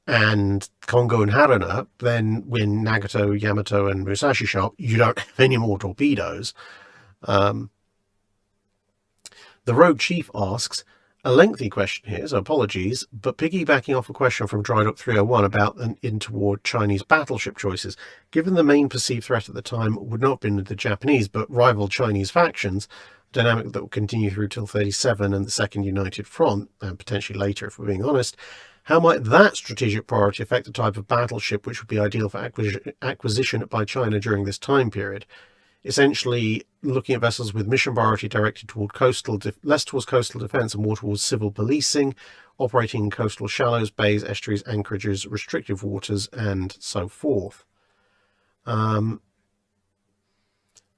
and Kongo and Haruna, then when Nagato, Yamato, and Musashi show up, you don't have any more torpedoes. The Rogue Chief asks, a lengthy question here, so apologies, but piggybacking off a question from Drydock 301 about an in-toward Chinese battleship choices, given the main perceived threat at the time would not have been the Japanese, but rival Chinese factions, a dynamic that will continue through till 37 and the Second United Front, and potentially later if we're being honest, how might that strategic priority affect the type of battleship which would be ideal for acquisition by China during this time period? Essentially, looking at vessels with mission priority directed toward less towards coastal defence and more towards civil policing, operating in coastal shallows, bays, estuaries, anchorages, restrictive waters, and so forth. Assume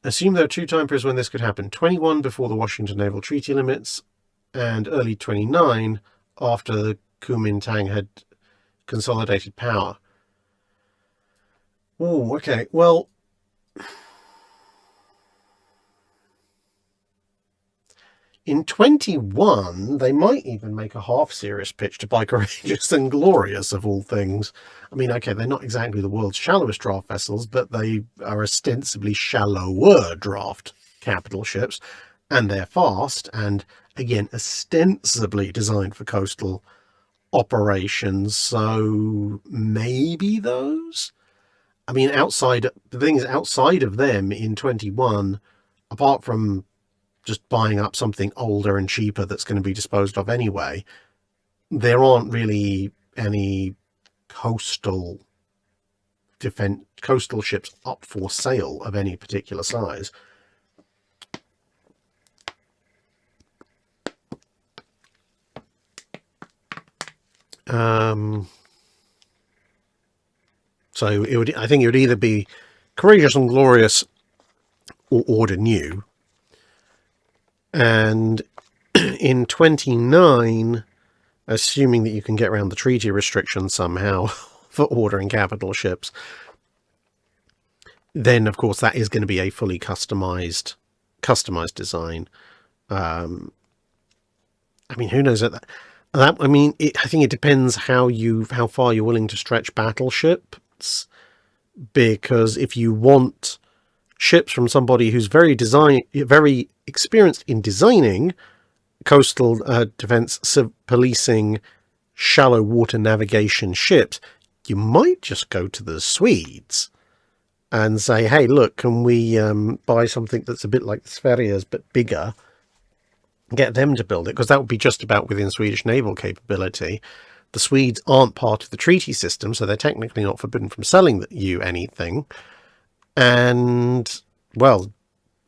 there are two time periods when this could happen. 21 before the Washington Naval Treaty limits, and early 29 after the Kuomintang had consolidated power. Oh, okay. Well, in 21, they might even make a half-serious pitch to buy Courageous and Glorious, of all things. I mean, okay, they're not exactly the world's shallowest draft vessels, but they are ostensibly shallower draft capital ships, and they're fast, and, again, ostensibly designed for coastal operations, so maybe those? I mean, outside of them in 21, apart from just buying up something older and cheaper that's going to be disposed of anyway, there aren't really any coastal ships up for sale of any particular size. So I think it would either be Courageous and Glorious or Order New. And in 29, assuming that you can get around the treaty restrictions somehow for ordering capital ships, then of course that is going to be a fully customized design. I mean, who knows that? I mean, I think it depends how far you're willing to stretch battleships, because if you want ships from somebody who's very experienced in designing coastal defense, policing, shallow water navigation ships, you might just go to the Swedes and say, hey, look, can we buy something that's a bit like the Sveriges but bigger, get them to build it, because that would be just about within Swedish naval capability. The Swedes aren't part of the treaty system, so they're technically not forbidden from selling you anything. And, well,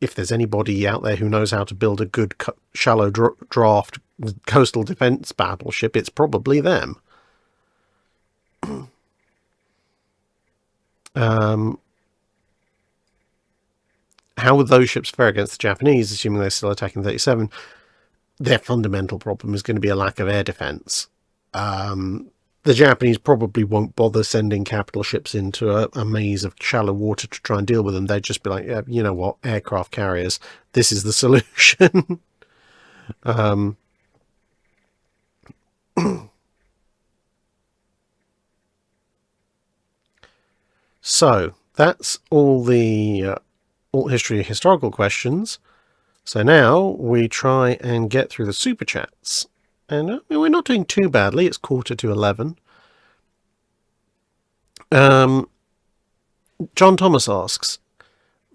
if there's anybody out there who knows how to build a good shallow draft coastal defense battleship, it's probably them. How would those ships fare against the Japanese, assuming they're still attacking 37? Their fundamental problem is going to be a lack of air defense. The Japanese probably won't bother sending capital ships into a maze of shallow water to try and deal with them. They'd just be like, yeah, you know what, aircraft carriers, this is the solution. So that's all the historical questions. So now we try and get through the super chats. And we're not doing too badly. It's 11:15. John Thomas asks,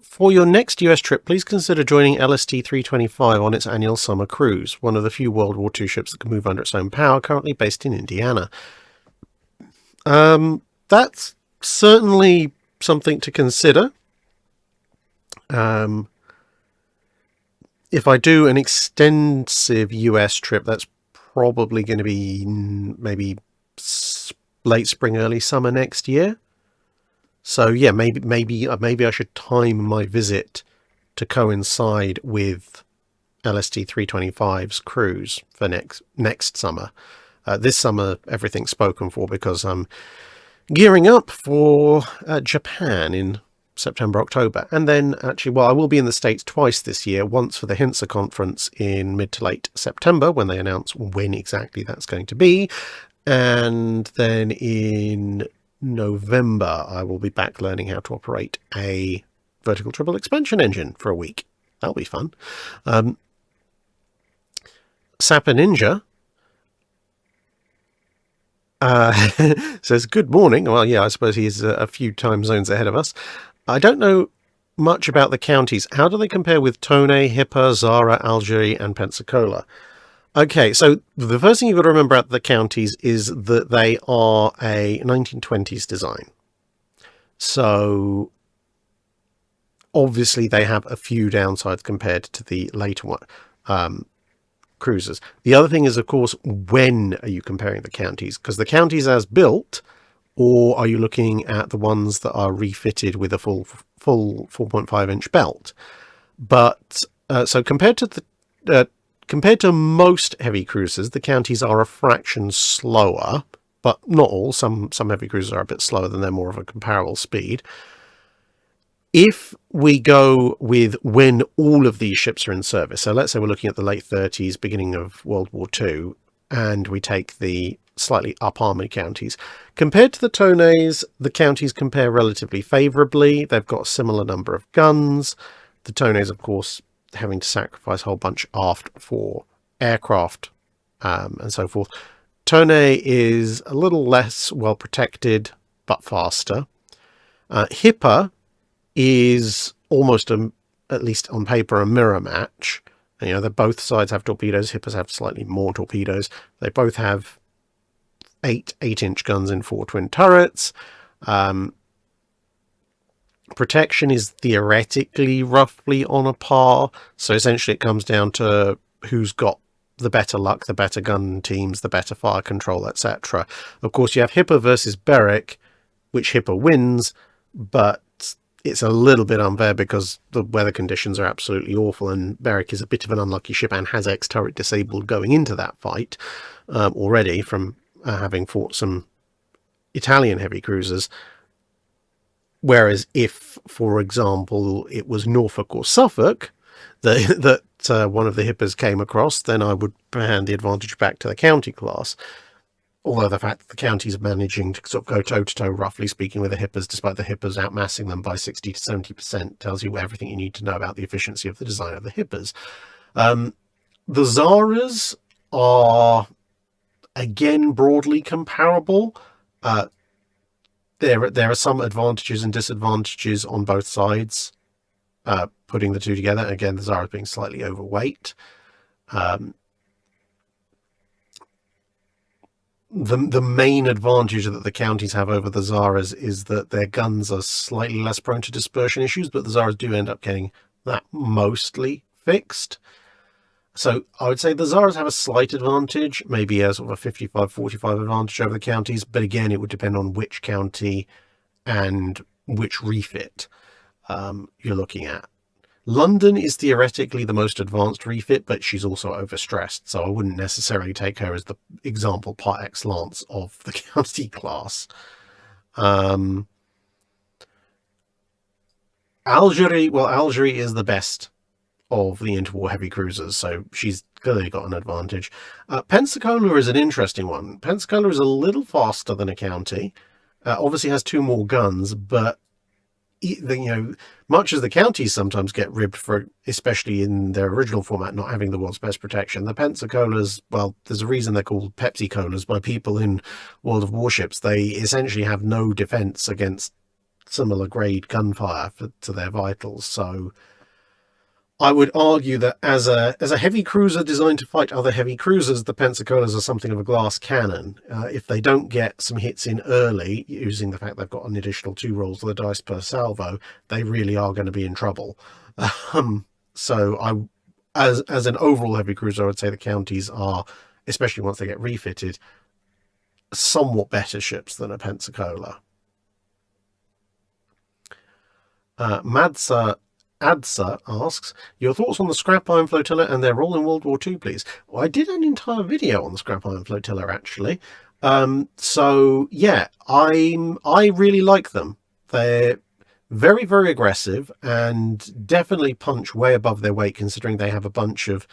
for your next US trip, please consider joining LST 325 on its annual summer cruise, one of the few World War II ships that can move under its own power, currently based in Indiana. That's certainly something to consider. If I do an extensive US trip, that's probably going to be maybe late spring, early summer next year. So yeah, maybe I should time my visit to coincide with LST 325's cruise for next summer. This summer, everything's spoken for because I'm gearing up for Japan in September, October. And then actually, well, I will be in the States twice this year, once for the Hinsa conference in mid to late September when they announce when exactly that's going to be. And then in November, I will be back learning how to operate a vertical triple expansion engine for a week. That'll be fun. Sapper Ninja says, good morning. Well, yeah, I suppose he's a few time zones ahead of us. I don't know much about the counties. How do they compare with Tone, Hippa, Zara, Algerie, and Pensacola? Okay, so the first thing you've got to remember about the counties is that they are a 1920s design. So obviously they have a few downsides compared to the later one. Cruisers. The other thing is, of course, when are you comparing the counties? Because the counties as built, or are you looking at the ones that are refitted with a full 4.5-inch belt? But so compared to most heavy cruisers, the counties are a fraction slower, but not all. Some heavy cruisers are a bit slower than they're more of a comparable speed. If we go with when all of these ships are in service, so let's say we're looking at the late 30s, beginning of World War II, and we take the slightly up-armoured counties. Compared to the Toneys, the counties compare relatively favourably. They've got a similar number of guns. The Toneys, of course, having to sacrifice a whole bunch aft for aircraft and so forth. Tone is a little less well protected, but faster. Hippa is almost, at least on paper, a mirror match. You know, they both sides have torpedoes. Hippas have slightly more torpedoes. They both have 8-inch guns in 4 twin turrets. Protection is theoretically roughly on a par. So essentially it comes down to who's got the better luck, the better gun teams, the better fire control, etc. Of course, you have Hippa versus Berwick, which Hippa wins, but it's a little bit unfair because the weather conditions are absolutely awful, and Berwick is a bit of an unlucky ship and has X-turret disabled going into that fight already from having fought some Italian heavy cruisers. Whereas if, for example, it was Norfolk or Suffolk that one of the Hippas came across, then I would hand the advantage back to the county class. Although the fact that the counties are managing to sort of go toe-to-toe, roughly speaking, with the Hippas, despite the Hippas outmassing them by 60 to 70%, tells you everything you need to know about the efficiency of the design of the Hippas. The Zaras are, again, broadly comparable. There are some advantages and disadvantages on both sides, putting the two together. Again, the Zara being slightly overweight. The main advantage that the counties have over the Zaras is that their guns are slightly less prone to dispersion issues, but the Zaras do end up getting that mostly fixed. So I would say the Zaras have a slight advantage, maybe a sort of a 55-45 advantage over the counties, but again, it would depend on which county and which refit you're looking at. London is theoretically the most advanced refit, but she's also overstressed, so I wouldn't necessarily take her as the example par excellence of the county class. Algerie is the best of the interwar heavy cruisers, so she's clearly got an advantage. Pensacola is an interesting one. Pensacola is a little faster than a county, obviously has 2 more guns, but much as the counties sometimes get ribbed for, especially in their original format, not having the world's best protection, the Pensacola's, well, there's a reason they're called Pepsi Colas by people in World of Warships. They essentially have no defense against similar grade gunfire to their vitals. So I would argue that as a heavy cruiser designed to fight other heavy cruisers, the Pensacolas are something of a glass cannon. If they don't get some hits in early, using the fact they've got an additional 2 rolls of the dice per salvo, they really are going to be in trouble. So as an overall heavy cruiser, I would say the counties are, especially once they get refitted, somewhat better ships than a Pensacola. Madsa Adsa asks, your thoughts on the scrap iron flotilla and their role in World War II, please. Well, I did an entire video on the scrap iron flotilla, actually. So yeah, I really like them. They're very, very aggressive and definitely punch way above their weight, considering they have a bunch of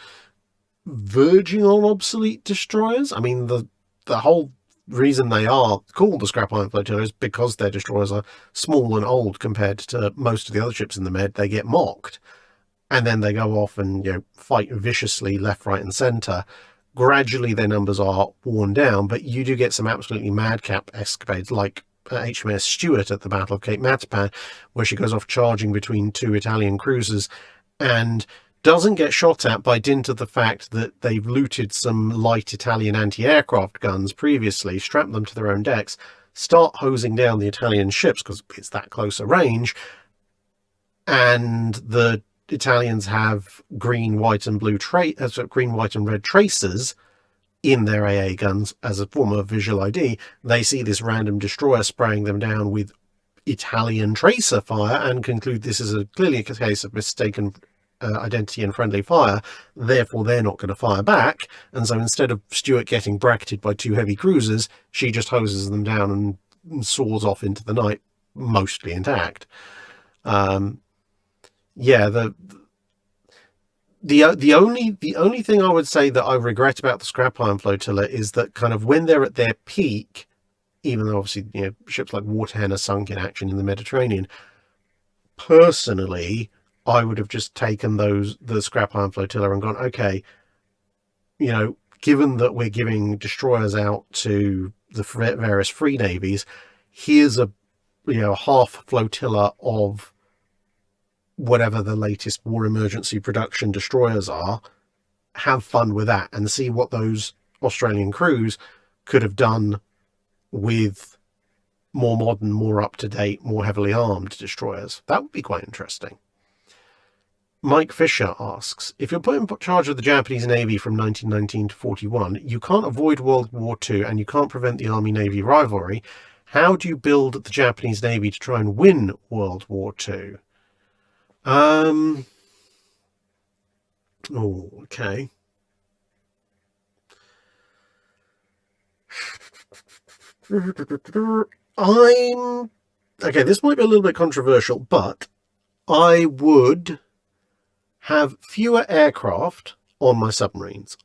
verging on obsolete destroyers. I mean, the whole reason they are called the scrap iron flotilla is because their destroyers are small and old compared to most of the other ships in the Med. They get mocked, and then they go off and fight viciously left, right, and centre. Gradually, their numbers are worn down, but you do get some absolutely madcap escapades, like HMS Stuart at the Battle of Cape Matapan, where she goes off charging between two Italian cruisers and doesn't get shot at by dint of the fact that they've looted some light Italian anti-aircraft guns previously, strapped them to their own decks, start hosing down the Italian ships because it's that close a range, and the Italians have green, white, and green, white, and red tracers in their AA guns as a form of visual ID. They see this random destroyer spraying them down with Italian tracer fire and conclude this is clearly a case of mistaken identity and friendly fire, therefore they're not going to fire back. And so instead of Stuart getting bracketed by two heavy cruisers, she just hoses them down and soars off into the night, mostly intact. Yeah, the only thing I would say that I regret about the scrap iron flotilla is that kind of when they're at their peak, even though obviously ships like Waterhen are sunk in action in the Mediterranean, personally I would have just taken the scrap iron flotilla and gone, okay, given that we're giving destroyers out to the various free navies, here's a half flotilla of whatever the latest war emergency production destroyers are. Have fun with that and see what those Australian crews could have done with more modern, more up-to-date, more heavily armed destroyers. That would be quite interesting. Mike Fisher asks, if you're put in charge of the Japanese Navy from 1919 to 41, you can't avoid World War II and you can't prevent the Army-Navy rivalry. How do you build the Japanese Navy to try and win World War II? Oh, okay. Okay, this might be a little bit controversial, but I would have fewer aircraft on my submarines.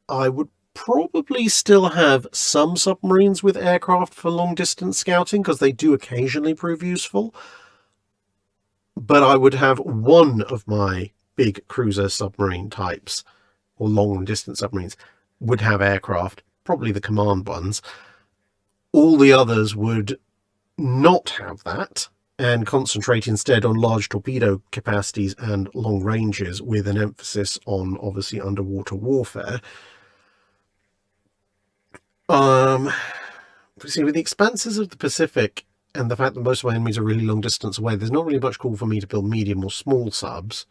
I would probably still have some submarines with aircraft for long distance scouting because they do occasionally prove useful. But I would have one of my big cruiser submarine types, or long distance submarines, would have aircraft, probably the command ones. All the others would not have that and concentrate instead on large torpedo capacities and long ranges, with an emphasis on obviously underwater warfare. See, with the expanses of the Pacific and the fact that most of my enemies are really long distance away, there's not really much call for me to build medium or small subs.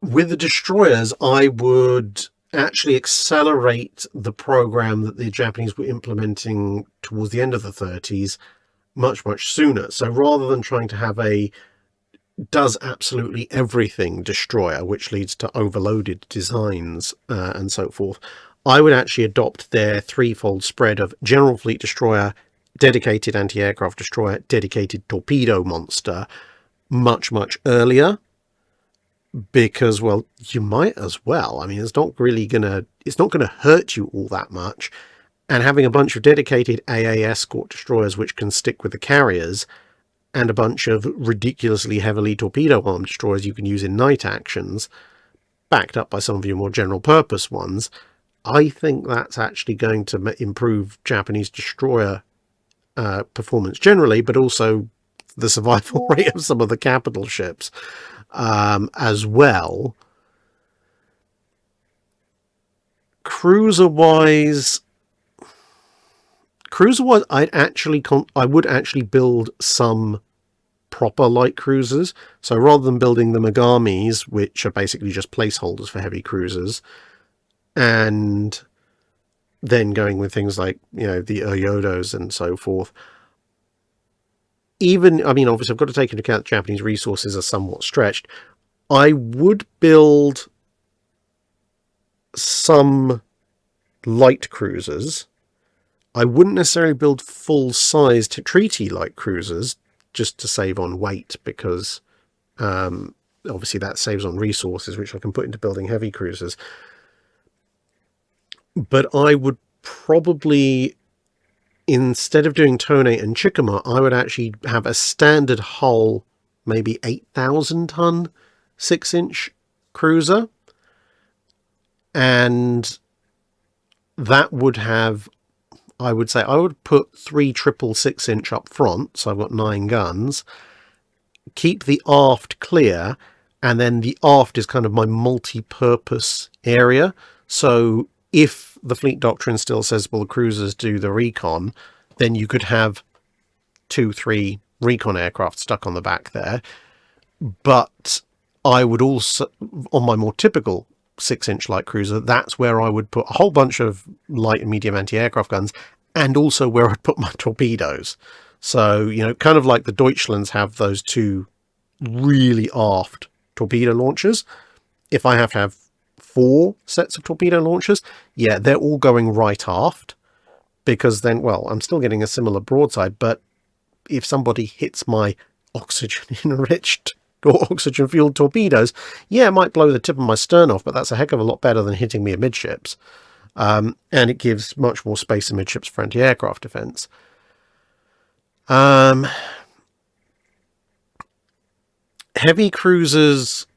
With the destroyers, I would actually accelerate the program that the Japanese were implementing towards the end of the 30s much, much sooner. So rather than trying to have a does absolutely everything destroyer, which leads to overloaded designs and so forth, I would actually adopt their threefold spread of general fleet destroyer, dedicated anti-aircraft destroyer, dedicated torpedo monster much, much earlier. Because, well, you might as well. I mean, it's not gonna hurt you all that much. And having a bunch of dedicated AA escort destroyers which can stick with the carriers, and a bunch of ridiculously heavily torpedo-armed destroyers you can use in night actions, backed up by some of your more general purpose ones, I think that's actually going to improve Japanese destroyer performance generally, but also the survival rate of some of the capital ships as well. Cruiser-wise, I would actually build some proper light cruisers. So rather than building the Megamis, which are basically just placeholders for heavy cruisers, and then going with things like, the Uryodos and so forth, even, I mean, obviously I've got to take into account Japanese resources are somewhat stretched. I would build some light cruisers. I wouldn't necessarily build full-sized treaty light cruisers just to save on weight, because obviously that saves on resources, which I can put into building heavy cruisers. But I would probably, instead of doing Tone and Chikama, I would actually have a standard hull, maybe 8,000 ton 6-inch cruiser, and that would have, I would say, I would put 3 triple 6-inch up front, so I've got 9 guns, keep the aft clear, and then the aft is kind of my multi-purpose area. So if the fleet doctrine still says, well, the cruisers do the recon, then you could have 2-3 recon aircraft stuck on the back there. But I would also, on my more typical 6-inch light cruiser, that's where I would put a whole bunch of light and medium anti-aircraft guns, and also where I'd put my torpedoes. So, you know, kind of like the Deutschlands have those 2 really aft torpedo launchers. If I have to have 4 sets of torpedo launchers, yeah, they're all going right aft, because then, well, I'm still getting a similar broadside, but if somebody hits my oxygen-enriched or oxygen-fueled torpedoes, yeah, it might blow the tip of my stern off, but that's a heck of a lot better than hitting me amidships. And it gives much more space amidships for anti-aircraft defense. Heavy cruisers,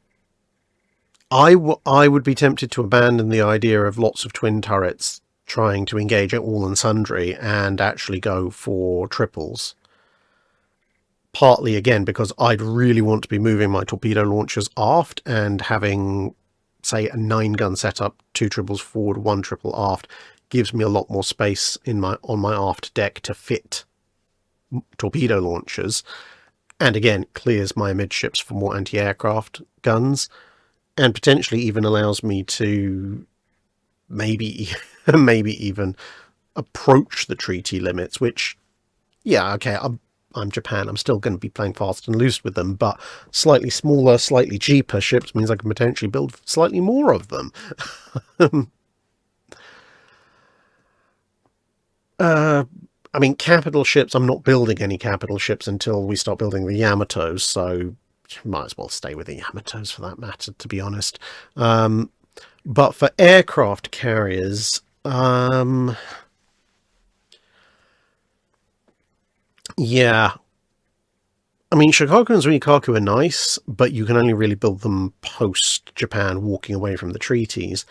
I would be tempted to abandon the idea of lots of twin turrets trying to engage at all and sundry and actually go for triples. Partly, again, because I'd really want to be moving my torpedo launchers aft, and having, say, a 9-gun setup, 2 triples forward, 1 triple aft, gives me a lot more space on my aft deck to fit torpedo launchers, and again, clears my amidships for more anti-aircraft guns, and potentially even allows me to maybe even approach the treaty limits, which, yeah, okay, I'm Japan, I'm still going to be playing fast and loose with them, but slightly smaller, slightly cheaper ships means I can potentially build slightly more of them. I mean, capital ships, I'm not building any capital ships until we start building the Yamatos, so might as well stay with the Yamatos for that matter, to be honest. But for aircraft carriers, yeah. I mean, Shikoku and Zuikaku are nice, but you can only really build them post-Japan walking away from the treaties.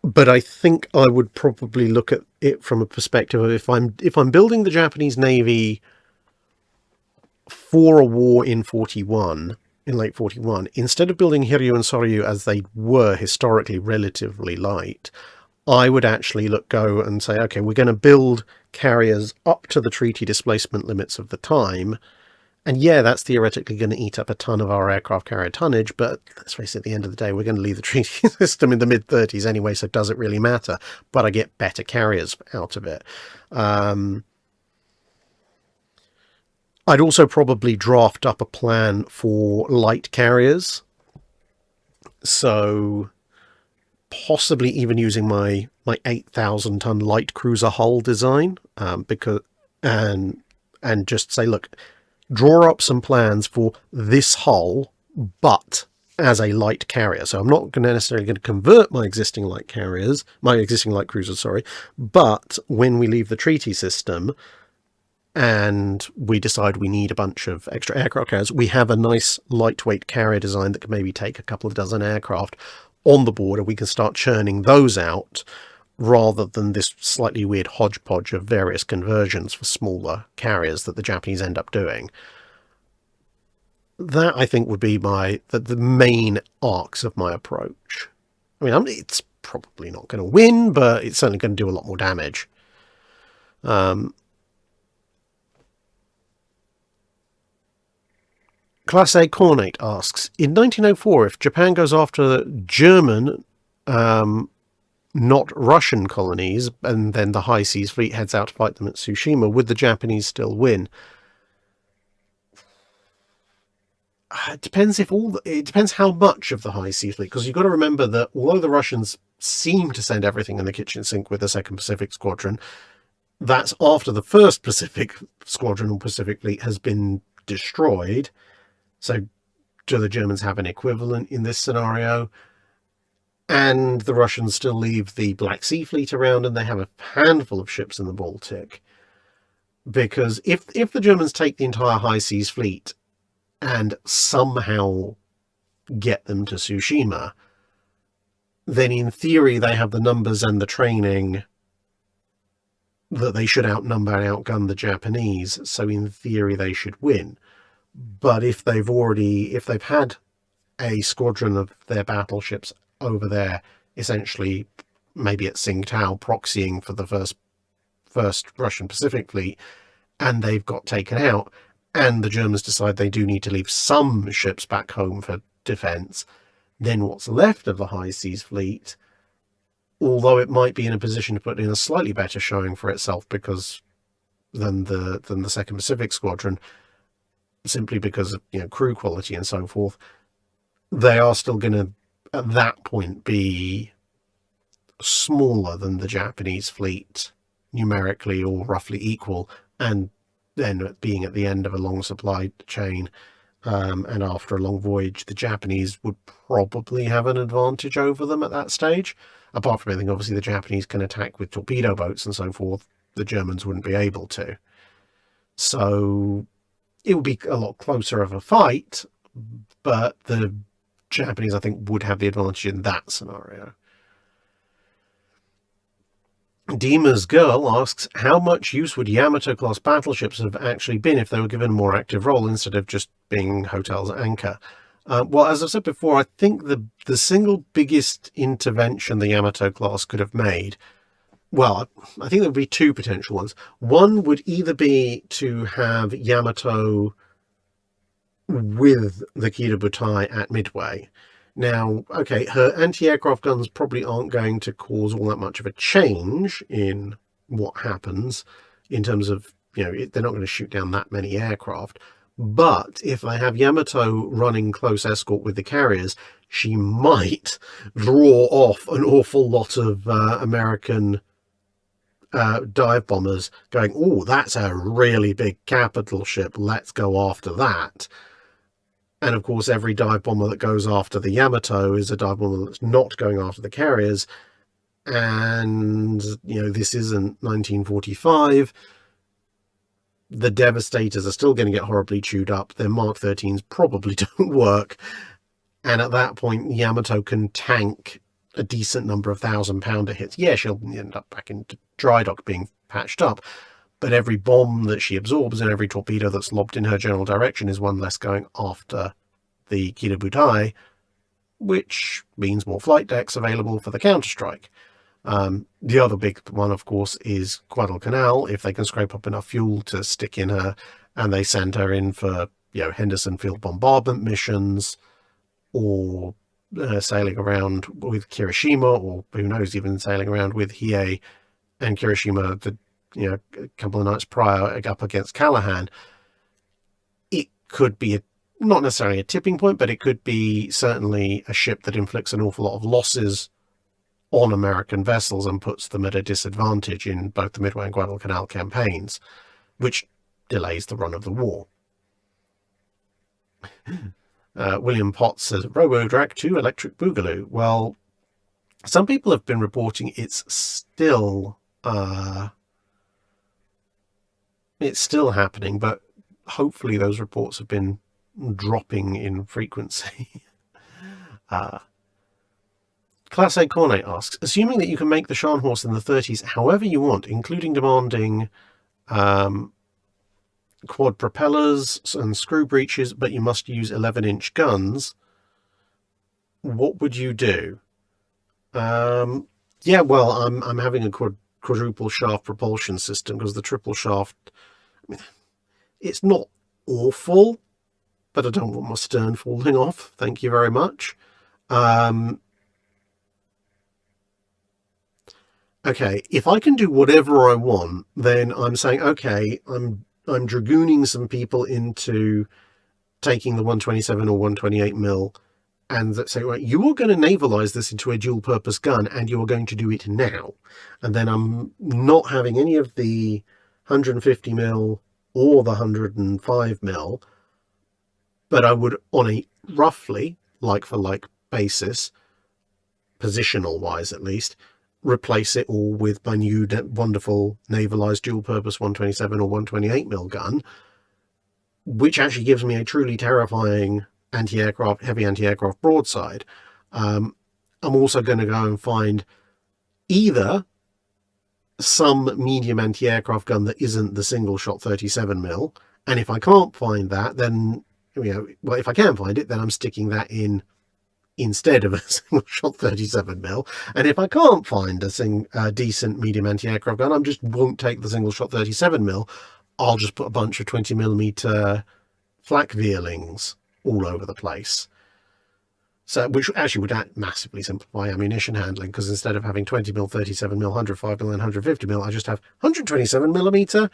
But I think I would probably look at it from a perspective of if I'm building the Japanese Navy for a war in late 41, instead of building Hiryu and Soryu as they were historically relatively light, I would actually go and say, okay, we're going to build carriers up to the treaty displacement limits of the time. And yeah, that's theoretically going to eat up a ton of our aircraft carrier tonnage, but let's face it, at the end of the day, we're going to leave the treaty system in the mid-30s anyway, so does it really matter? But I get better carriers out of it. I'd also probably draft up a plan for light carriers. So possibly even using my 8,000 ton light cruiser hull design, and just say, look, draw up some plans for this hull, but as a light carrier. So I'm not necessarily going to convert my existing light cruisers, but when we leave the treaty system and we decide we need a bunch of extra aircraft carriers, we have a nice lightweight carrier design that can maybe take a couple of dozen aircraft on the border. We can start churning those out rather than this slightly weird hodgepodge of various conversions for smaller carriers that the Japanese end up doing. That, I think, would be the main arcs of my approach. I mean, it's probably not going to win, but it's certainly going to do a lot more damage. Class A Cornate asks, in 1904, if Japan goes after German, not Russian colonies, and then the High Seas Fleet heads out to fight them at Tsushima, would the Japanese still win? it depends it depends how much of the high sea fleet, because you've got to remember that although the Russians seem to send everything in the kitchen sink with the Second Pacific Squadron, that's after the First Pacific Squadron or Pacific Fleet has been destroyed. So do the Germans have an equivalent in this scenario? And the Russians still leave the Black Sea Fleet around, and they have a handful of ships in the Baltic. Because if the Germans take the entire High Seas Fleet and somehow get them to Tsushima, then in theory they have the numbers and the training that they should outnumber and outgun the Japanese. So in theory they should win. But if they've had a squadron of their battleships over there, essentially maybe at Tsingtao, proxying for the first Russian Pacific Fleet, and they've got taken out, and the Germans decide they do need to leave some ships back home for defence, then what's left of the High Seas Fleet, although it might be in a position to put in a slightly better showing for itself than the Second Pacific Squadron, simply because of crew quality and so forth, they are still going to at that point be smaller than the Japanese fleet numerically, or roughly equal, and then being at the end of a long supply chain, and after a long voyage, the Japanese would probably have an advantage over them at that stage. Apart from anything, obviously the Japanese can attack with torpedo boats and so forth. The Germans wouldn't be able to. So it would be a lot closer of a fight, but the Japanese, I think, would have the advantage in that scenario. Dima's Girl asks, how much use would Yamato-class battleships have actually been if they were given a more active role instead of just being hotels at anchor? Well, as I've said before, I think the single biggest intervention the Yamato-class could have made, well, I think there would be two potential ones. One would either be to have Yamato with the Kirabutai at Midway. Now, okay, her anti-aircraft guns probably aren't going to cause all that much of a change in what happens in terms of, they're not going to shoot down that many aircraft. But if they have Yamato running close escort with the carriers, she might draw off an awful lot of American dive bombers going, oh, that's a really big capital ship, let's go after that. And of course, every dive bomber that goes after the Yamato is a dive bomber that's not going after the carriers. And, this isn't 1945. The Devastators are still going to get horribly chewed up. Their Mark 13s probably don't work. And at that point, Yamato can tank a decent number of 1,000-pounder hits. Yeah, she'll end up back in Drydock being patched up. But every bomb that she absorbs and every torpedo that's lobbed in her general direction is one less going after the Kirabutai, which means more flight decks available for the counterstrike. The other big one, of course, is Guadalcanal. If they can scrape up enough fuel to stick in her, and they send her in for Henderson field bombardment missions, or sailing around with Kirishima, or who knows, even sailing around with Hiei and Kirishima a couple of nights prior up against Callahan, it could be not necessarily a tipping point, but it could be certainly a ship that inflicts an awful lot of losses on American vessels and puts them at a disadvantage in both the Midway and Guadalcanal campaigns, which delays the run of the war. William Potts says, Robo-Drac 2 Electric Boogaloo. Well, some people have been reporting it's still happening, but hopefully those reports have been dropping in frequency. Class A Cornet asks, assuming that you can make the Scharnhorst in the 30s however you want, including demanding quad propellers and screw breeches, but you must use 11-inch guns, what would you do? Yeah, well, I'm having a quadruple shaft propulsion system, because the triple shaft, it's not awful, but I don't want my stern falling off. Thank you very much. Okay, if I can do whatever I want, then I'm saying, okay, I'm dragooning some people into taking the 127 or 128 mil and say, right, you are going to navalize this into a dual purpose gun, and you are going to do it now. And then I'm not having any of the 150 mil or the 105 mil, but I would, on a roughly like for like basis, positional wise at least, replace it all with my new wonderful navalized dual purpose 127 or 128 mil gun, which actually gives me a truly terrifying anti-aircraft, heavy anti-aircraft broadside. I'm also going to go and find either some medium anti-aircraft gun that isn't the single shot 37 mil, and if I can't find that, then, you know, well, if I can find it, then I'm sticking that in instead of a single shot 37 mil. And if I can't find a decent medium anti-aircraft gun, I just won't take the single shot 37 mil. I'll just put a bunch of 20mm flak veerlings all over the place. So, which actually would massively simplify ammunition handling, because instead of having 20mm, 37mm, 105mm, and 150mm, I just have 127mm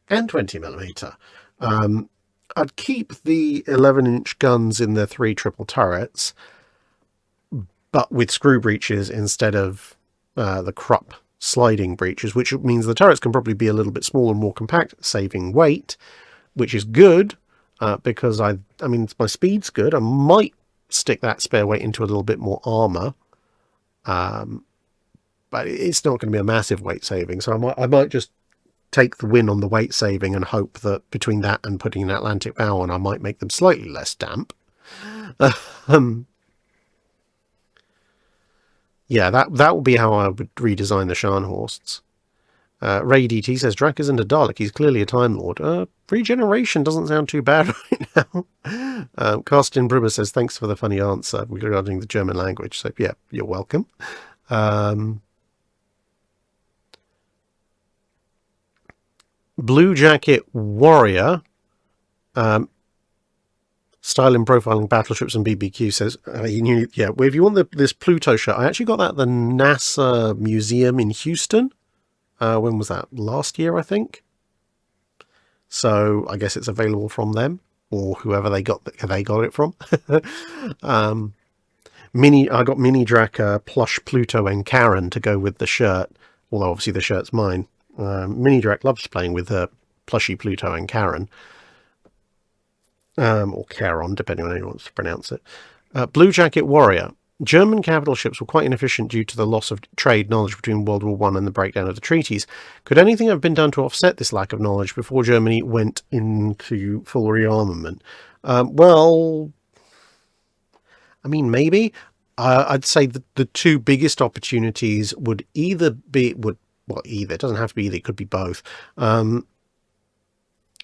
and 20mm. I'd keep the 11-inch guns in their 3 triple turrets, but with screw breeches instead of the Krupp sliding breeches, which means the turrets can probably be a little bit smaller and more compact, saving weight, which is good, because I mean, my speed's good. I might stick that spare weight into a little bit more armor, but it's not going to be a massive weight saving. So I might just take the win on the weight saving and hope that between that and putting an Atlantic bow on, I might make them slightly less damp. Yeah, that will be how I would redesign the Scharnhorsts. Ray DT says, Drac isn't a Dalek, he's clearly a Time Lord. Regeneration doesn't sound too bad right now. Karsten Brummer says, thanks for the funny answer regarding the German language. So, yeah, you're welcome. Blue Jacket Warrior, Style and Profiling Battleships and BBQ says, yeah, well, if you want this Pluto shirt, I actually got that at the NASA Museum in Houston. When was that? Last year, I think. So I guess it's available from them, or whoever they got it from. I got Mini Drac plush Pluto and Karen to go with the shirt, although obviously the shirt's mine. Mini Drac loves playing with plushy Pluto and Karen. Or Charon, depending on how you want to pronounce it. Blue Jacket Warrior. German capital ships were quite inefficient due to the loss of trade knowledge between World War I and the breakdown of the treaties. Could anything have been done to offset this lack of knowledge before Germany went into full rearmament? Well, I mean, maybe. I'd say the two biggest opportunities would either be, it doesn't have to be either, it could be both,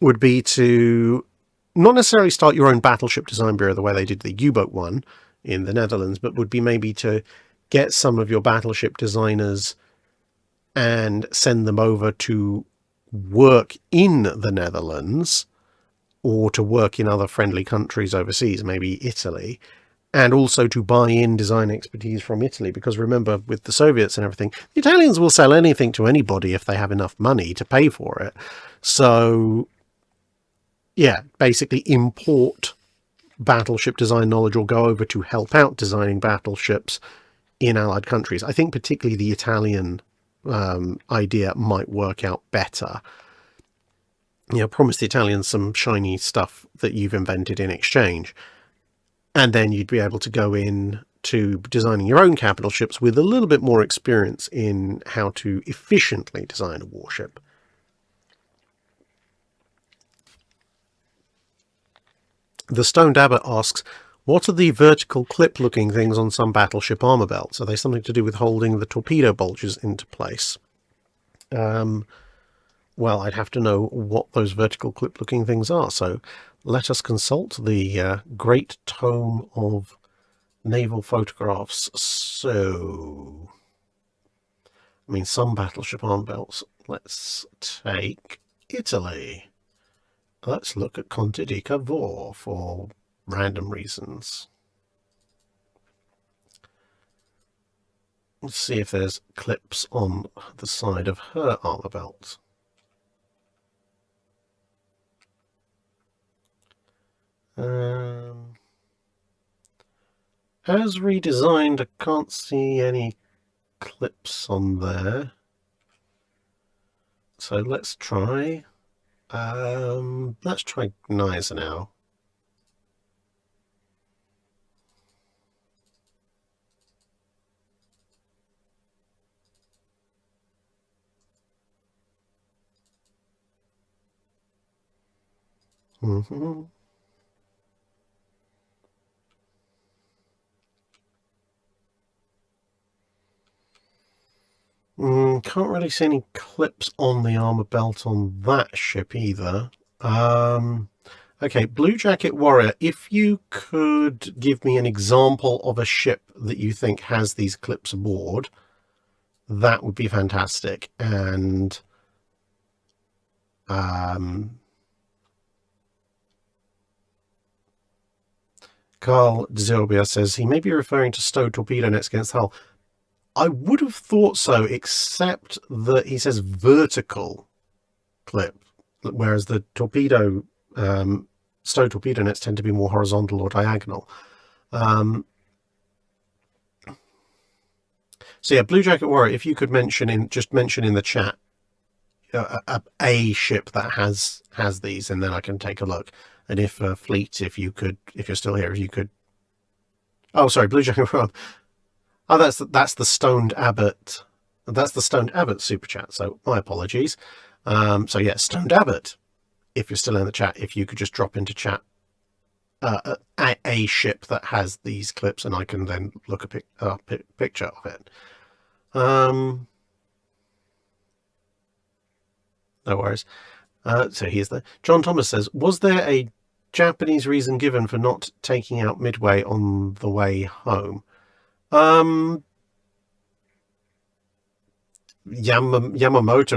would be to not necessarily start your own battleship design bureau the way they did the U-boat one in the Netherlands, but would be maybe to get some of your battleship designers and send them over to work in the Netherlands or to work in other friendly countries overseas, maybe Italy, and also to buy in design expertise from Italy, because remember, with the Soviets and everything, the Italians will sell anything to anybody if they have enough money to pay for it. So yeah, basically import battleship design knowledge or go over to help out designing battleships in allied countries. I think particularly the Italian idea might work out better. You know, promise the Italians some shiny stuff that you've invented in exchange, and then you'd be able to go in to designing your own capital ships with a little bit more experience in how to efficiently design a warship. The Stoned Abbot asks, what are the vertical clip-looking things on some battleship armor belts? Are they something to do with holding the torpedo bulges into place? Well, I'd have to know what those vertical clip-looking things are. So let us consult the Great Tome of Naval Photographs. So, I mean, some battleship armor belts. Let's take Italy. Let's look at Conte di Cavour for random reasons. Let's see if there's clips on the side of her armor belt. as redesigned, I can't see any clips on there. So let's try Gneisenau. Mm-hmm. Can't really see any clips on the armor belt on that ship either. Okay, Blue Jacket Warrior, if you could give me an example of a ship that you think has these clips aboard, that would be fantastic. And Carl Zilbia says he may be referring to stow torpedo nets against hull. I would have thought so, except that he says vertical clip, whereas the torpedo stow torpedo nets tend to be more horizontal or diagonal. So yeah, Blue Jacket Warrior, if you could mention in the chat a ship that has these, and then I can take a look. And if Fleet, if you're still here, if you could. Oh, sorry, Blue Jacket Warrior. Oh, that's the Stoned Abbott. That's the Stoned Abbott super chat. So my apologies. So yeah, Stoned Abbott, if you're still in the chat, if you could just drop into chat a ship that has these clips, and I can then look a picture of it. No worries. So here's John Thomas says, was there a Japanese reason given for not taking out Midway on the way home? Yamamoto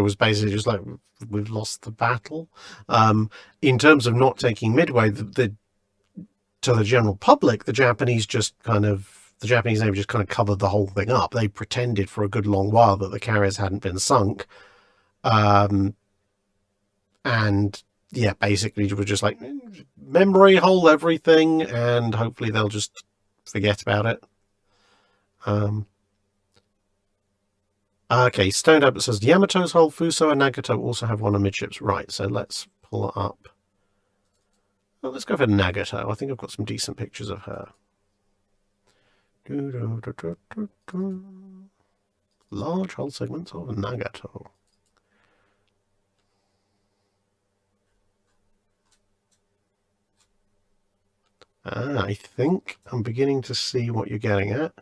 was basically just like, we've lost the battle. In terms of not taking Midway, to the general public, the Japanese Navy just kind of covered the whole thing up. They pretended for a good long while that the carriers hadn't been sunk. And yeah, basically we're just like, memory hole everything, and hopefully they'll just forget about it. Okay, Stone Abbott says Yamato's hull, Fuso and Nagato also have one amidships. Right, so let's pull it up. Well, let's go for Nagato. I think I've got some decent pictures of her. Large hull segments of Nagato. I think I'm beginning to see what you're getting at.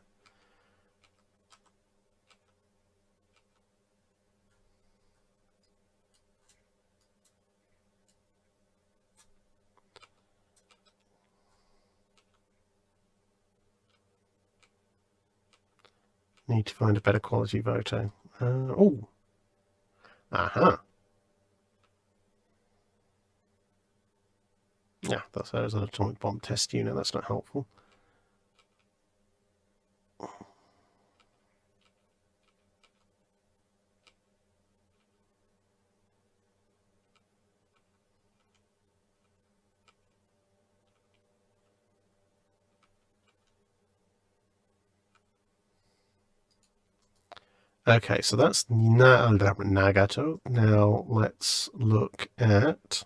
Need to find a better quality photo. Oh. Aha. Yeah, that's an atomic bomb test unit. That's not helpful. Okay, so that's Nagato. Now let's look at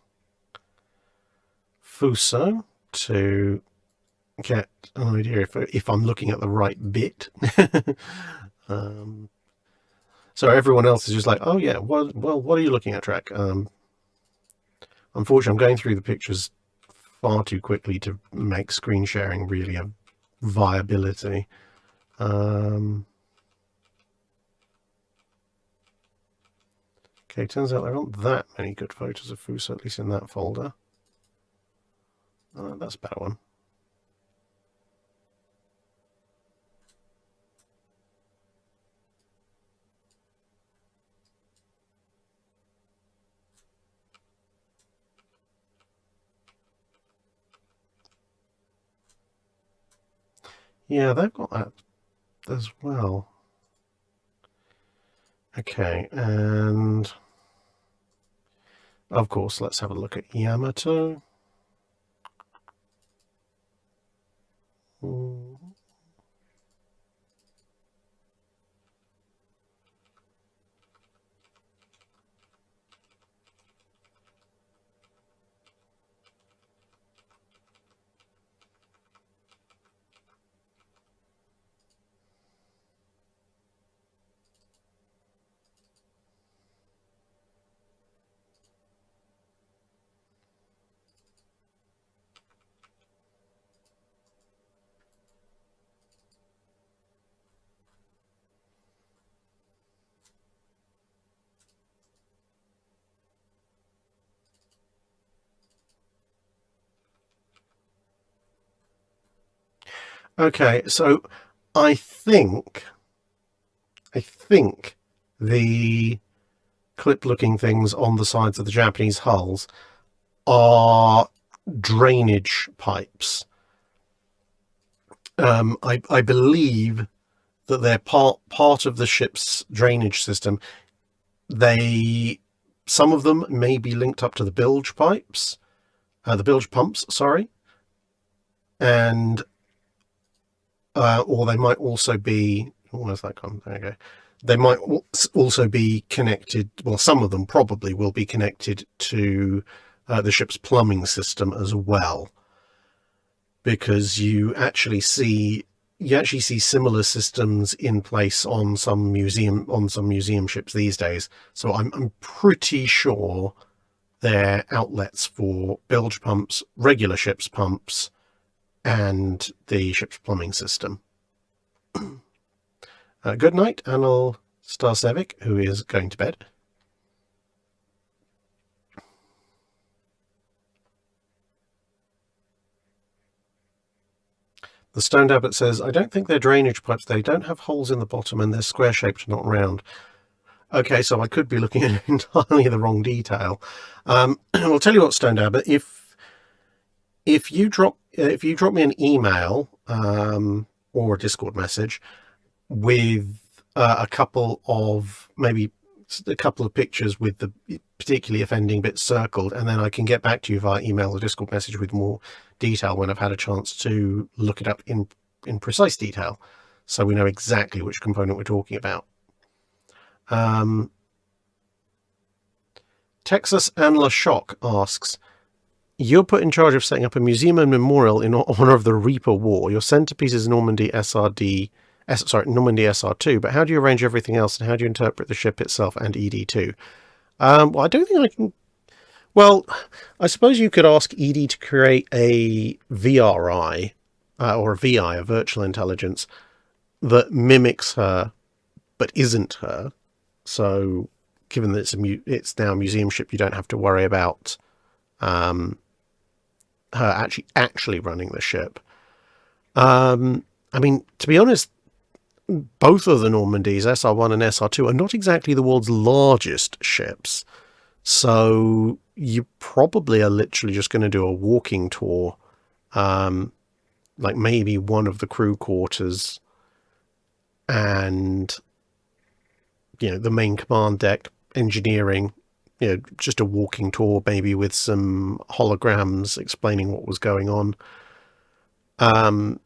Fuso to get an idea if I'm looking at the right bit. So everyone else is just like, oh yeah, well, what are you looking at, Trek? Unfortunately, I'm going through the pictures far too quickly to make screen sharing really a viability. Okay, turns out there aren't that many good photos of Fuso, at least in that folder. That's a better one. Yeah, they've got that as well. Okay, and of course, let's have a look at Yamato. Okay, so I think the clip-looking things on the sides of the Japanese hulls are drainage pipes. I believe that they're part of the ship's drainage system. Some of them may be linked up to the bilge pipes, the bilge pumps, sorry, and or they might also be. Where's that gone? There you go. They might also be connected. Well, some of them probably will be connected to the ship's plumbing system as well, because you actually see similar systems in place on some museum ships these days. So I'm pretty sure they're outlets for bilge pumps, regular ship's pumps, and the ship's plumbing system. Good night, Anil Starsevic, who is going to bed. The Stoned Abbot says, I don't think they're drainage pipes. They don't have holes in the bottom and they're square-shaped, not round. Okay, so I could be looking at entirely the wrong detail. I'll tell you what, Stoned Abbot, if you drop me an email or a Discord message with a couple of pictures with the particularly offending bits circled, and then I can get back to you via email or Discord message with more detail when I've had a chance to look it up in precise detail, so we know exactly which component we're talking about. Texas Anla Shock asks, you're put in charge of setting up a museum and memorial in honor of the Reaper War. Your centerpiece is Normandy SR2, but how do you arrange everything else, and how do you interpret the ship itself and ED2? Well, I don't think I can. Well, I suppose you could ask ED to create a VRI, or a VI, a virtual intelligence, that mimics her, but isn't her. So, given that it's now a museum ship, you don't have to worry about her actually running the ship. I mean, to be honest, both of the Normandies, SR1 and SR2, are not exactly the world's largest ships. So you probably are literally just going to do a walking tour, like maybe one of the crew quarters and, the main command deck, engineering, just a walking tour, maybe with some holograms explaining what was going on. And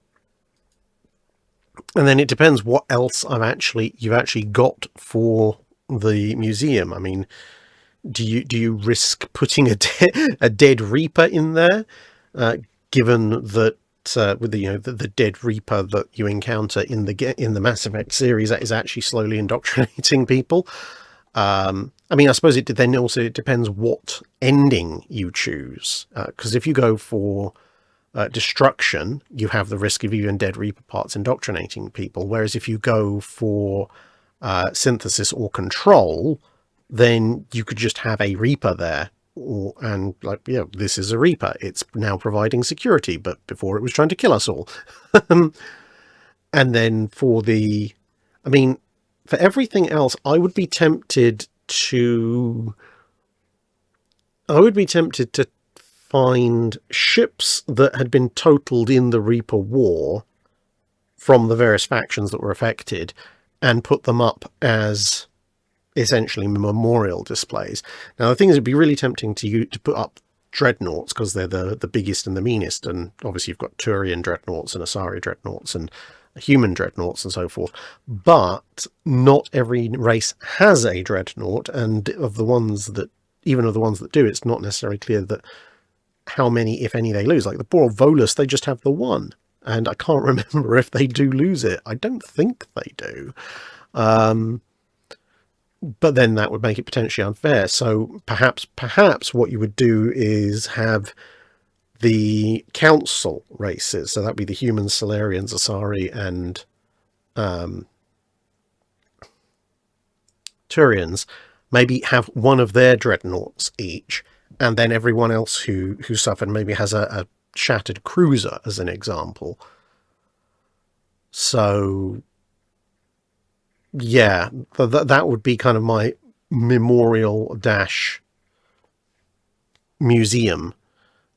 then it depends what else you've actually got for the museum. I mean, do you risk putting a dead Reaper in there, given that with the dead Reaper that you encounter in the Mass Effect series that is actually slowly indoctrinating people? I mean, I suppose it depends what ending you choose, because if you go for destruction, you have the risk of even dead Reaper parts indoctrinating people, whereas if you go for synthesis or control, then you could just have a Reaper there, this is a Reaper. It's now providing security, but before it was trying to kill us all. And then for everything else, I would be tempted to find ships that had been totaled in the Reaper War from the various factions that were affected and put them up as essentially memorial displays. Now, the thing is, it'd be really tempting to put up dreadnoughts because they're the biggest and the meanest, and obviously you've got Turian dreadnoughts and Asari dreadnoughts and human dreadnoughts and so forth, but not every race has a dreadnought, and of the ones that do, it's not necessarily clear that how many, if any, they lose. Like the poor Volus, they just have the one, and I can't remember if they do lose it. I don't think they do. But then that would make it potentially unfair. So perhaps what you would do is have the council races. So that'd be the humans, Solarians, Asari, and Turians. Maybe have one of their dreadnoughts each, and then everyone else who suffered maybe has a shattered cruiser as an example. So yeah, that would be kind of my memorial dash museum.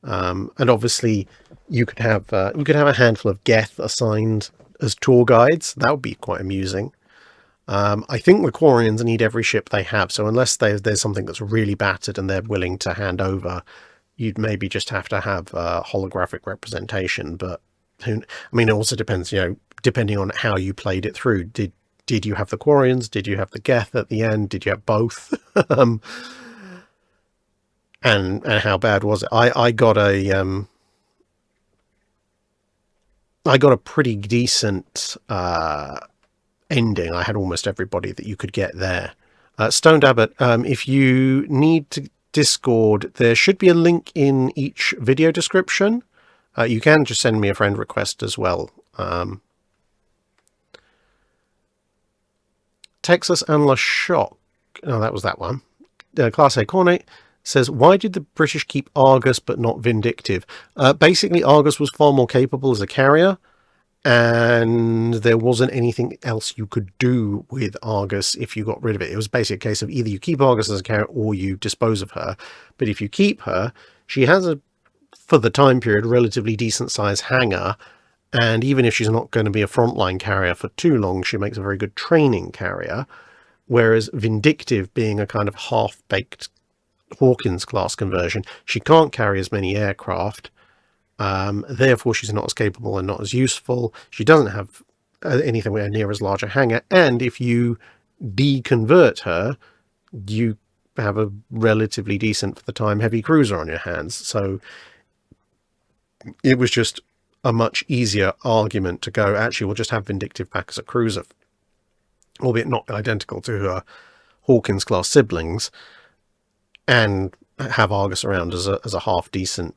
And obviously you could have a handful of Geth assigned as tour guides. That would be quite amusing. I think the Quarians need every ship they have, so unless there's something that's really battered and they're willing to hand over, you'd maybe just have to have a holographic representation. But I mean, it also depends, depending on how you played it through. Did you have the Quarians? Did you have the Geth at the end? Did you have both? And how bad was it? I got a pretty decent ending. I had almost everybody that you could get there. Stoned Abbott, if you need to Discord, there should be a link in each video description. You can just send me a friend request as well. Texas and La Shock. Oh, that was that one. Class A Cornet says, why did the British keep Argus but not Vindictive? Basically, Argus was far more capable as a carrier, and there wasn't anything else you could do with Argus if you got rid of it. It was basically a case of either you keep Argus as a carrier or you dispose of her. But if you keep her, she has for the time period, relatively decent sized hangar, and even if she's not going to be a frontline carrier for too long, she makes a very good training carrier. Whereas Vindictive, being a kind of half-baked Hawkins class conversion, she can't carry as many aircraft. Therefore, she's not as capable and not as useful. She doesn't have anything near as large a hangar. And if you deconvert her, you have a relatively decent, for the time, heavy cruiser on your hands. So it was just a much easier argument to go, actually, we'll just have Vindictive back as a cruiser, albeit not identical to her Hawkins class siblings, and have Argus around as a half decent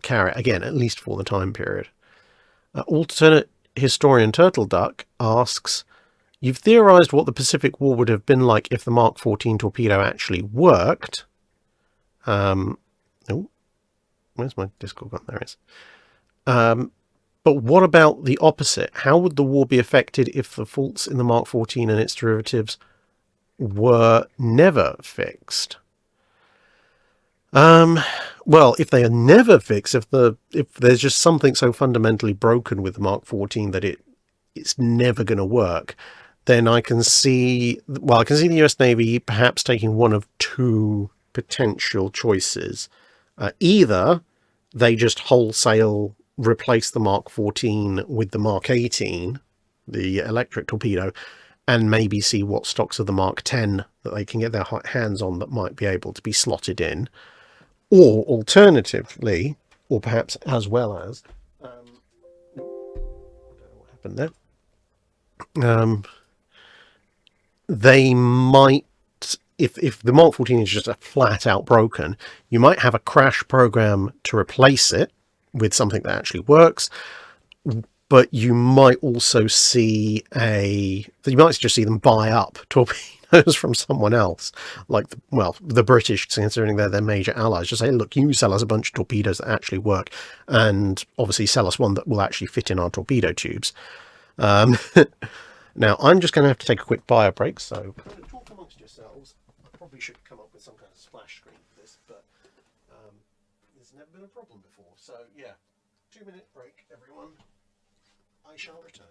carrier, again, at least for the time period. Alternate historian Turtle Duck asks, you've theorized what the Pacific War would have been like if the Mark 14 torpedo actually worked. Oh, where's my Discord gone? There it is. But what about the opposite? How would the war be affected if the faults in the Mark 14 and its derivatives were never fixed? Well, if they are never fixed, if there's just something so fundamentally broken with the Mark 14 that it's never going to work, then I can see the US Navy perhaps taking one of two potential choices. Either they just wholesale replace the Mark 14 with the Mark 18, the electric torpedo, and maybe see what stocks of the Mark 10 that they can get their hands on that might be able to be slotted in. Or alternatively, or perhaps as well as, I don't know what happened there. They might, if the Mark 14 is just a flat out broken, you might have a crash program to replace it with something that actually works. But you might also see just see them buy up torpedoes from someone else, like the British, considering they're their major allies. Just say, look, you sell us a bunch of torpedoes that actually work, and obviously sell us one that will actually fit in our torpedo tubes. Now I'm just going to have to take a quick bio break, so talk amongst yourselves. I probably should come up with some kind of splash screen for this, but there's never been a problem before. So yeah, 2-minute break, everyone. I shall return.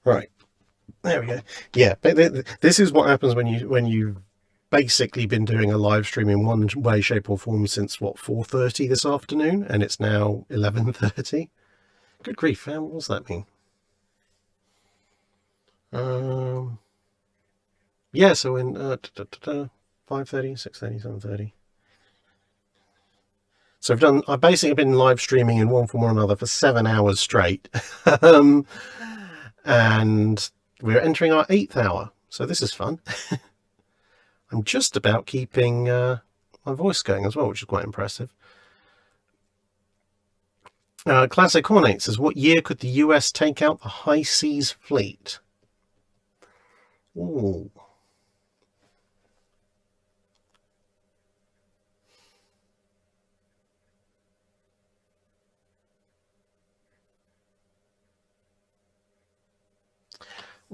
Right. There we go. Yeah, but this is what happens when you've basically been doing a live stream in one way, shape, or form since what 4:30 this afternoon, and it's now 11:30. Good grief, what does that mean? Yeah, so in 5:30, 6:30, 7:30. So I've basically been live streaming in one form or another for 7 hours straight. And we're entering our 8th hour, so this is fun. I'm just about keeping my voice going as well, which is quite impressive. Classic Hornate says, what year could the US take out the High Seas Fleet? Ooh.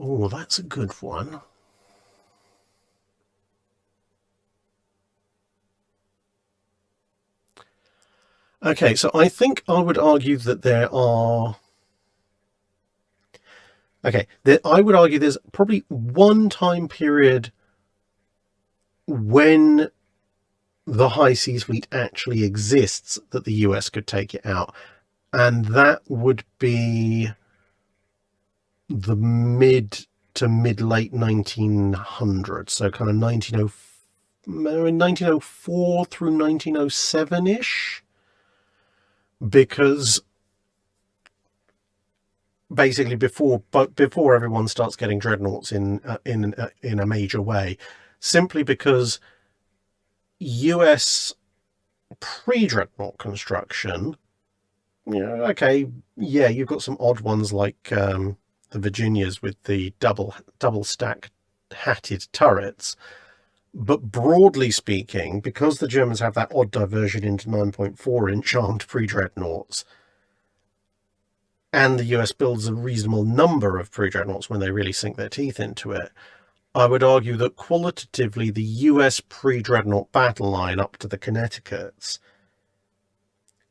Oh, that's a good one. Okay, so I think I would argue that there are... Okay, I would argue there's probably one time period when the High Seas Fleet actually exists that the US could take it out, and that would be the mid to mid-late 1900s, so kind of 1904 through 1907-ish, because basically before everyone starts getting dreadnoughts in a major way, simply because US pre-dreadnought construction, okay, yeah, you've got some odd ones like the Virginias with the double stack hatted turrets, but broadly speaking, because the Germans have that odd diversion into 9.4-inch armed pre-dreadnoughts, and the US builds a reasonable number of pre-dreadnoughts when they really sink their teeth into it, I would argue that qualitatively the US pre-dreadnought battle line up to the Connecticuts,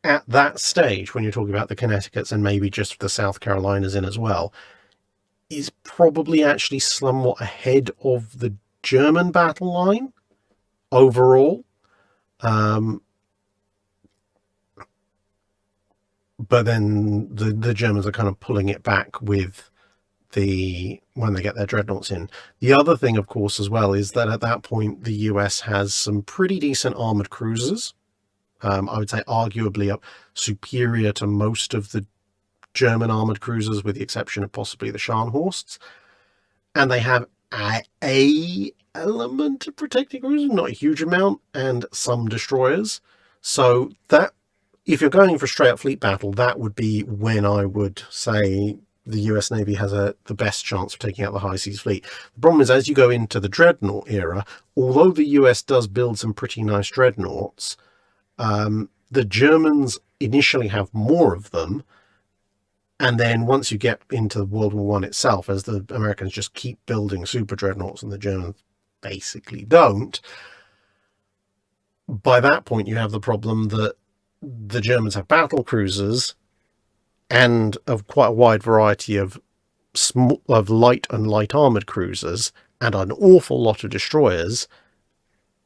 at that stage, when you're talking about the Connecticuts and maybe just the South Carolinas in as well, is probably actually somewhat ahead of the German battle line overall. But then the Germans are kind of pulling it back with when they get their dreadnoughts in. The other thing, of course, as well, is that at that point the US has some pretty decent armored cruisers. I would say arguably superior to most of the German armored cruisers, with the exception of possibly the Scharnhorsts. And they have a element of protecting cruisers, not a huge amount, and some destroyers. So that, if you're going for straight up fleet battle, that would be when I would say the US Navy has the best chance of taking out the High Seas Fleet. The problem is, as you go into the dreadnought era, although the US does build some pretty nice dreadnoughts, the Germans initially have more of them, and then once you get into World War I itself, as the Americans just keep building super dreadnoughts and the Germans basically don't, by that point you have the problem that the Germans have battle cruisers and of quite a wide variety of light and light armored cruisers and an awful lot of destroyers,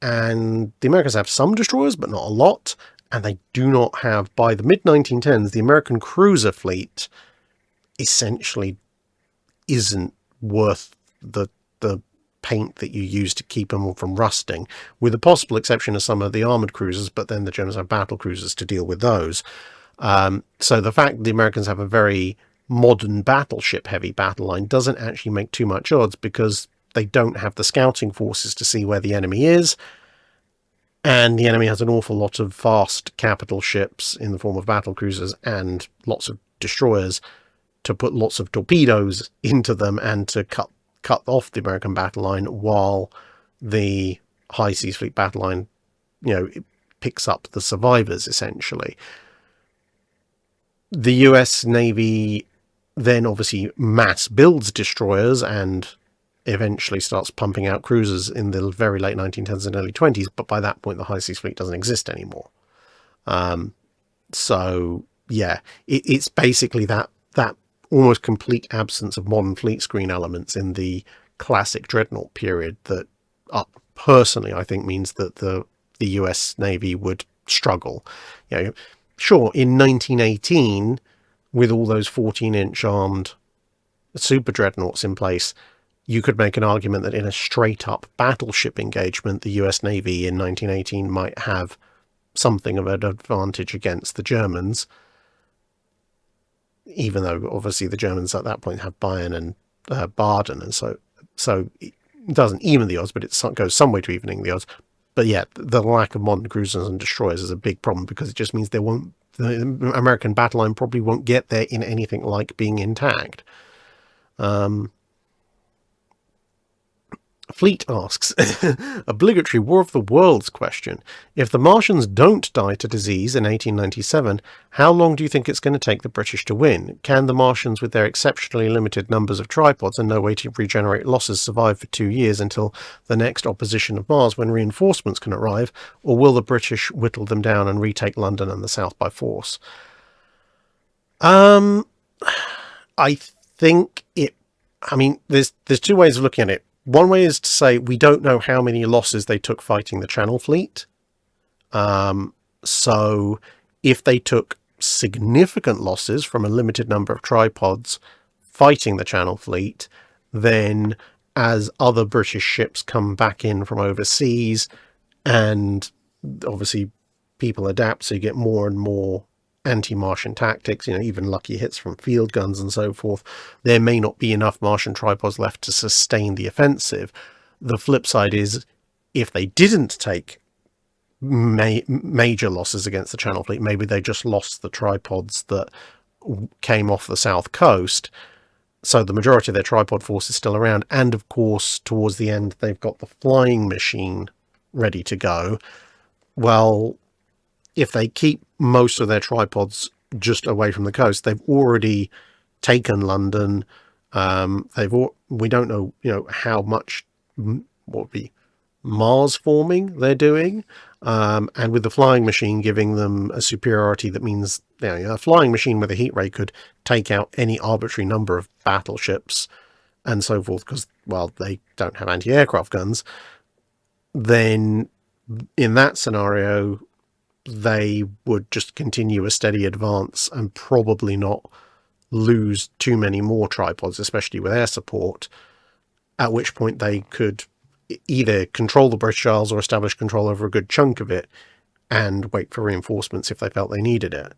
and the Americans have some destroyers but not a lot, and they do not have, by the mid-1910s, the American cruiser fleet essentially isn't worth the paint that you use to keep them from rusting, with the possible exception of some of the armored cruisers, but then the Germans have battle cruisers to deal with those. So the fact that the Americans have a very modern battleship heavy battle line doesn't actually make too much odds, because they don't have the scouting forces to see where the enemy is, and the enemy has an awful lot of fast capital ships in the form of battle cruisers and lots of destroyers to put lots of torpedoes into them and to cut off the American battle line, while the High Seas Fleet battle line, it picks up the survivors essentially. The US Navy then obviously mass builds destroyers and eventually starts pumping out cruisers in the very late 1910s and early 20s, but by that point the High Seas Fleet doesn't exist anymore. So yeah, it's basically that almost complete absence of modern fleet screen elements in the classic dreadnought period that, personally, I think means that the US Navy would struggle. Sure, in 1918, with all those 14-inch armed super dreadnoughts in place, you could make an argument that in a straight-up battleship engagement, the US Navy in 1918 might have something of an advantage against the Germans, even though obviously the Germans at that point have Bayern and Baden, and so it doesn't even the odds, but it goes some way to evening the odds. But yeah, the lack of modern cruisers and destroyers is a big problem, because it just means the American battle line probably won't get there in anything like being intact. Fleet asks, obligatory War of the Worlds question. If the Martians don't die to disease in 1897, how long do you think it's going to take the British to win? Can the Martians, with their exceptionally limited numbers of tripods and no way to regenerate losses, survive for 2 years until the next opposition of Mars, when reinforcements can arrive? Or will the British whittle them down and retake London and the South by force? I think there's two ways of looking at it. One way is to say we don't know how many losses they took fighting the Channel Fleet. So if they took significant losses from a limited number of tripods fighting the Channel Fleet, then as other British ships come back in from overseas, and obviously people adapt, so you get more and more anti-Martian tactics, even lucky hits from field guns and so forth, there may not be enough Martian tripods left to sustain the offensive. The flip side is, if they didn't take major losses against the Channel Fleet, maybe they just lost the tripods that came off the south coast, so the majority of their tripod force is still around, and of course towards the end they've got the flying machine ready to go. Well, if they keep most of their tripods just away from the coast, they've already taken London. We don't know, how much, what would be Mars forming they're doing, and with the flying machine giving them a superiority, that means a flying machine with a heat ray could take out any arbitrary number of battleships and so forth, because, well, they don't have anti-aircraft guns. Then in that scenario, they would just continue a steady advance and probably not lose too many more tripods, especially with air support, at which point they could either control the British Isles or establish control over a good chunk of it and wait for reinforcements if they felt they needed it.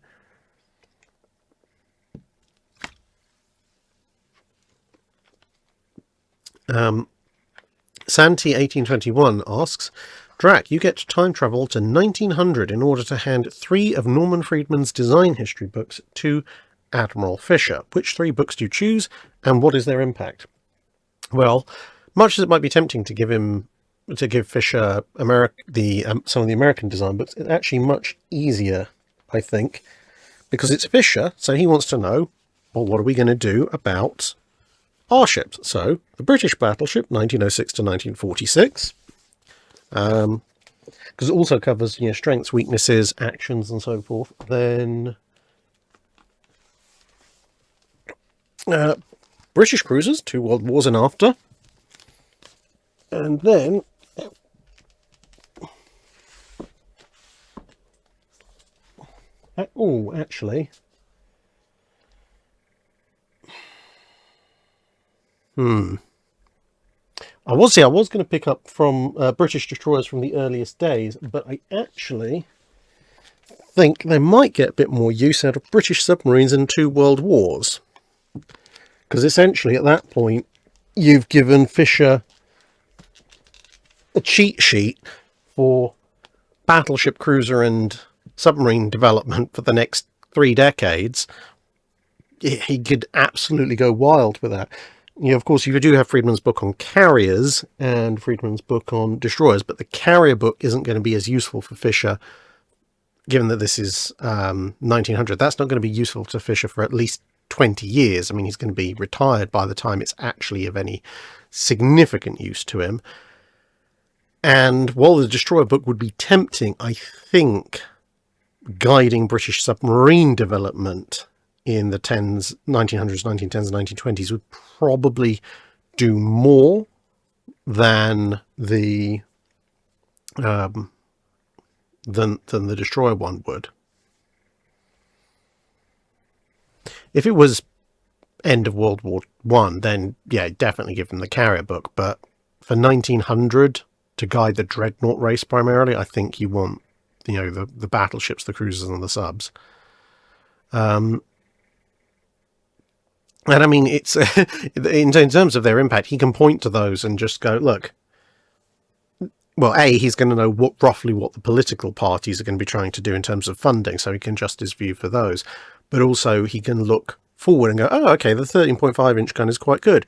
Santi 1821 asks, Drac, you get time travel to 1900 in order to hand 3 of Norman Friedman's design history books to Admiral Fisher. Which 3 books do you choose, and what is their impact? Well, much as it might be tempting to give Fisher some of the American design books, it's actually much easier, I think, because it's Fisher, so he wants to know, well, what are we going to do about our ships? So, the British battleship, 1906 to 1946. Because it also covers strengths, weaknesses, actions, and so forth. Then British cruisers, 2 world wars and after, and then actually, I was going to pick up from British destroyers from the earliest days, but I actually think they might get a bit more use out of British submarines in 2 world wars. Because essentially at that point, you've given Fisher a cheat sheet for battleship, cruiser and submarine development for the next 3 decades. He could absolutely go wild with that. Of course, you do have Friedman's book on carriers and Friedman's book on destroyers, but the carrier book isn't going to be as useful for Fisher, given that this is 1900. That's not going to be useful to Fisher for at least 20 years. I mean, he's going to be retired by the time it's actually of any significant use to him. And while the destroyer book would be tempting, I think guiding British submarine development in the 1900s, 1910s, and 1920s would probably do more than the than the destroyer one would. If it was end of World War One, then yeah, definitely give them the carrier book. But for 1900 to guide the dreadnought race primarily, I think you want the battleships, the cruisers, and the subs. And I mean, it's in terms of their impact, he can point to those and just go, look. Well, he's going to know roughly what the political parties are going to be trying to do in terms of funding, so he can adjust his view for those. But also he can look forward and go, oh, okay, the 13.5-inch gun is quite good.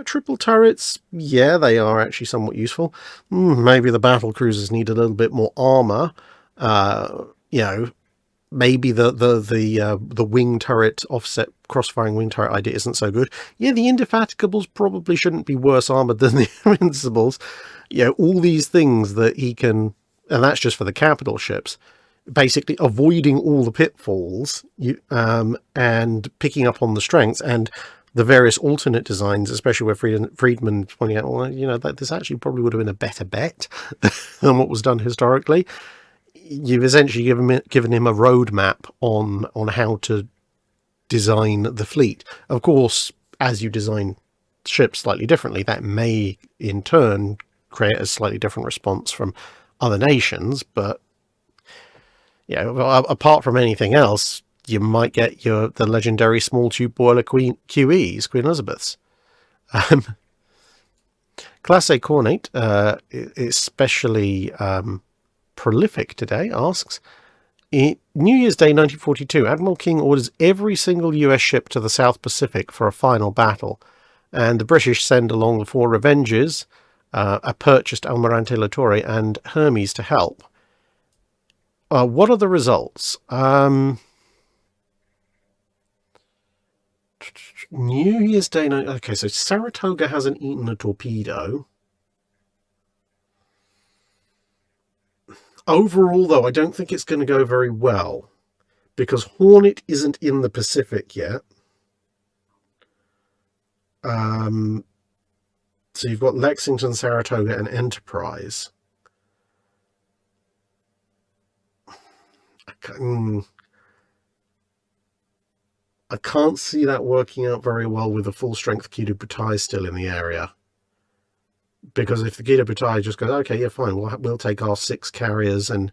Triple turrets, yeah, they are actually somewhat useful. Maybe the battle cruisers need a little bit more armour. Maybe the wing turret, offset cross-firing wing turret idea isn't so good. Yeah, the Indefatigables probably shouldn't be worse armoured than the Invincibles. All these things that he can, and that's just for the capital ships, basically avoiding all the pitfalls and picking up on the strengths and the various alternate designs, especially where Friedman pointing out, well, that this actually probably would have been a better bet than what was done historically. You've essentially given him a roadmap on how to design the fleet. Of course, as you design ships slightly differently, that may in turn create a slightly different response from other nations. But apart from anything else, you might get the legendary small tube boiler QEs, Queen Elizabeths. Class A Cornate, especially prolific today, asks, New Year's Day 1942, Admiral King orders every single US ship to the South Pacific for a final battle, and the British send along the 4 Revengers, a purchased Almirante Latorre, and Hermes to help. What are the results? New Year's Day... Okay, so Saratoga hasn't eaten a torpedo. Overall, though, I don't think it's going to go very well, because Hornet isn't in the Pacific yet. So you've got Lexington, Saratoga, and Enterprise. I can't see that working out very well with a full-strength Kido Butai still in the area. Because if the Kido Butai just goes, okay, yeah, fine, we'll take our 6 carriers and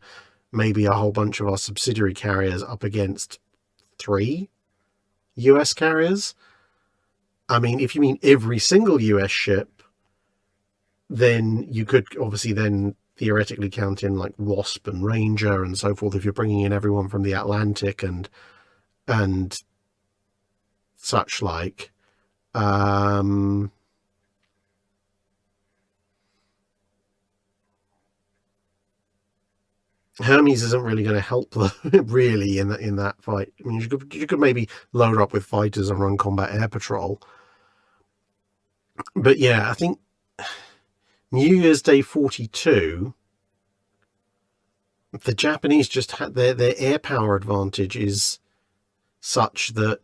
maybe a whole bunch of our subsidiary carriers up against 3 US carriers. I mean, if you mean every single US ship, then you could obviously then theoretically count in like Wasp and Ranger and so forth if you're bringing in everyone from the Atlantic and such like. Hermes isn't really going to help really in that fight. I mean, you could maybe load up with fighters and run combat air patrol. But yeah, I think New Year's Day 42, the Japanese just had their air power advantage is such that,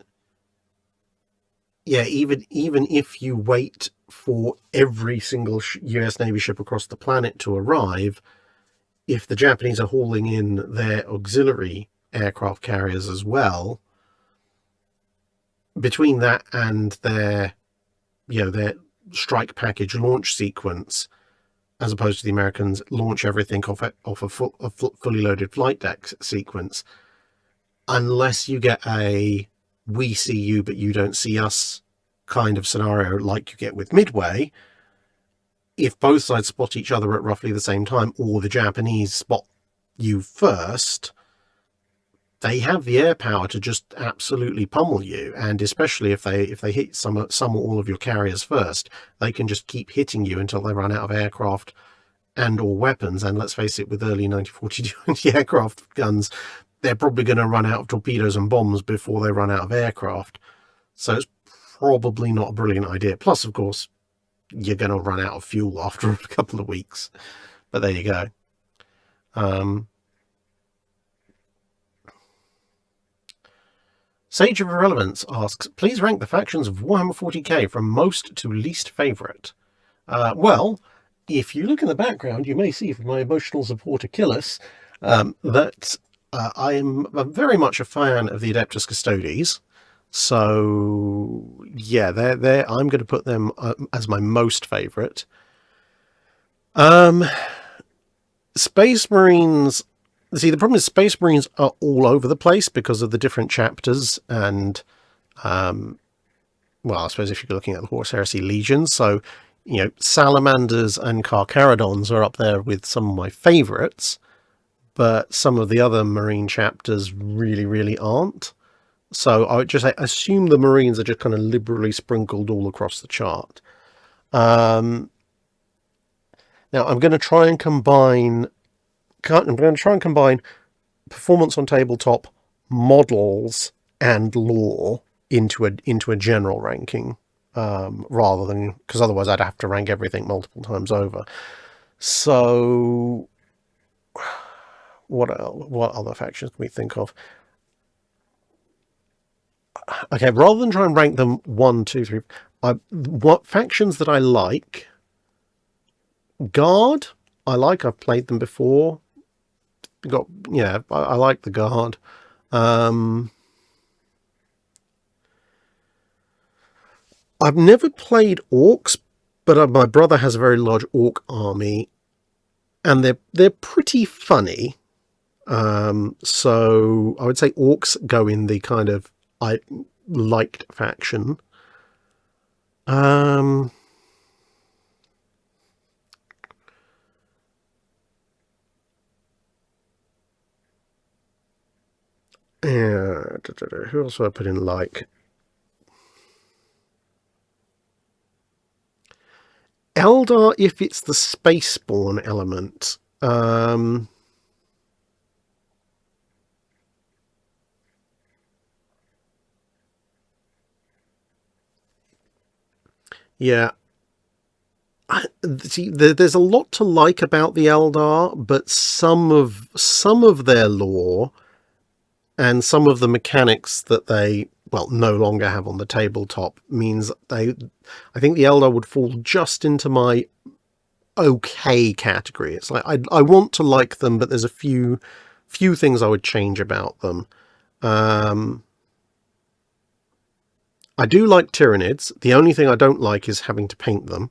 yeah, even if you wait for every single US Navy ship across the planet to arrive, if the Japanese are hauling in their auxiliary aircraft carriers as well, between that and their strike package launch sequence, as opposed to the Americans launch everything off a fully loaded flight deck sequence, unless you get a we see you but you don't see us kind of scenario like you get with Midway, if both sides spot each other at roughly the same time, or the Japanese spot you first, they have the air power to just absolutely pummel you. And especially if they hit some or all of your carriers first, they can just keep hitting you until they run out of aircraft and or weapons. And let's face it, with early 1942 aircraft guns, they're probably going to run out of torpedoes and bombs before they run out of aircraft. So it's probably not a brilliant idea. Plus, of course, you're going to run out of fuel after a couple of weeks. But there you go. Sage of Irrelevance asks, please rank the factions of Warhammer 40k from most to least favourite. Well, if you look in the background, you may see from my emotional support Achilles that I am very much a fan of the Adeptus Custodes. So, yeah, I'm going to put them as my most favourite. Space Marines... See, the problem is Space Marines are all over the place because of the different chapters and... well, I suppose if you're looking at the Horus Heresy Legions, so, you know, Salamanders and Carcharodons are up there with some of my favourites, but some of the other Marine chapters really, really aren't. So I would just assume the Marines are just kind of liberally sprinkled all across the chart. Now I'm going to try and combine performance on tabletop, models, and lore into a general ranking, rather than, because otherwise I'd have to rank everything multiple times over. So what other factions can we think of? Okay, rather than try and rank them 1, 2, 3, what factions that I like? Guard, I've played them before. I like the Guard. I've never played Orcs, but my brother has a very large Orc army, and they're pretty funny. So I would say Orcs go in the kind of I liked faction. Yeah, who else would I put in like? Eldar, if it's the Spaceborne element. Yeah. See, there's a lot to like about the Eldar, but some of their lore and some of the mechanics that they, well, no longer have on the tabletop means I think the Eldar would fall just into my okay category. It's like I want to like them, but there's a few things I would change about them. I do like Tyranids. The only thing I don't like is having to paint them.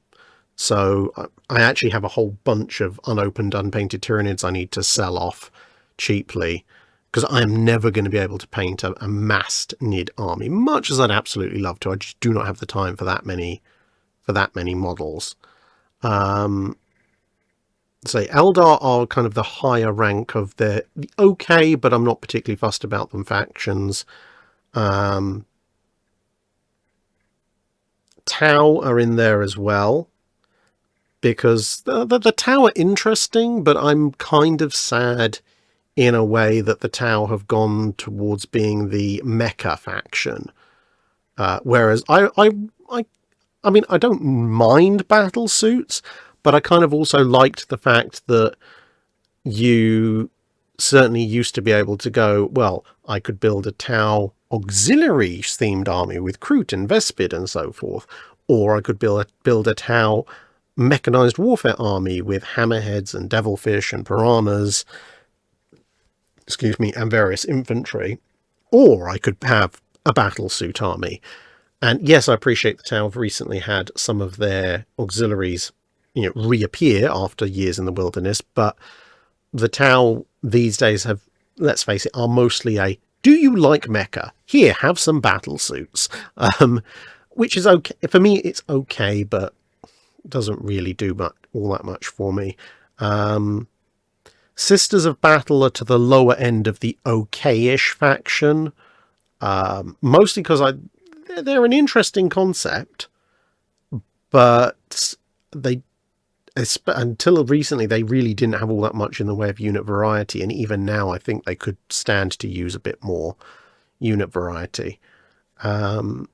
So I actually have a whole bunch of unopened, unpainted Tyranids I need to sell off cheaply, because I am never going to be able to paint a massed Nid army, much as I'd absolutely love to. I just do not have the time for that many models. So Eldar are kind of the higher rank of the okay, but I'm not particularly fussed about them factions. Tau are in there as well, because the Tau are interesting, but I'm kind of sad in a way that the Tau have gone towards being the mecha faction. Whereas I mean, I don't mind battle suits, but I kind of also liked the fact that you certainly used to be able to go, well, I could build a Tau auxiliary themed army with Kroot and Vespid and so forth, or I could build a Tau mechanized warfare army with hammerheads and devilfish and piranhas, and various infantry, or I could have a battlesuit army. And yes, I appreciate the Tau have recently had some of their auxiliaries, reappear after years in the wilderness, but the Tau these days have, let's face it, are mostly a, do you like mecha? Here, have some battlesuits. Which is okay. For me, it's okay, but doesn't really do all that much for me. Sisters of Battle are to the lower end of the okay-ish faction, mostly because they're an interesting concept, but until recently they really didn't have all that much in the way of unit variety, and even now I think they could stand to use a bit more unit variety. Dark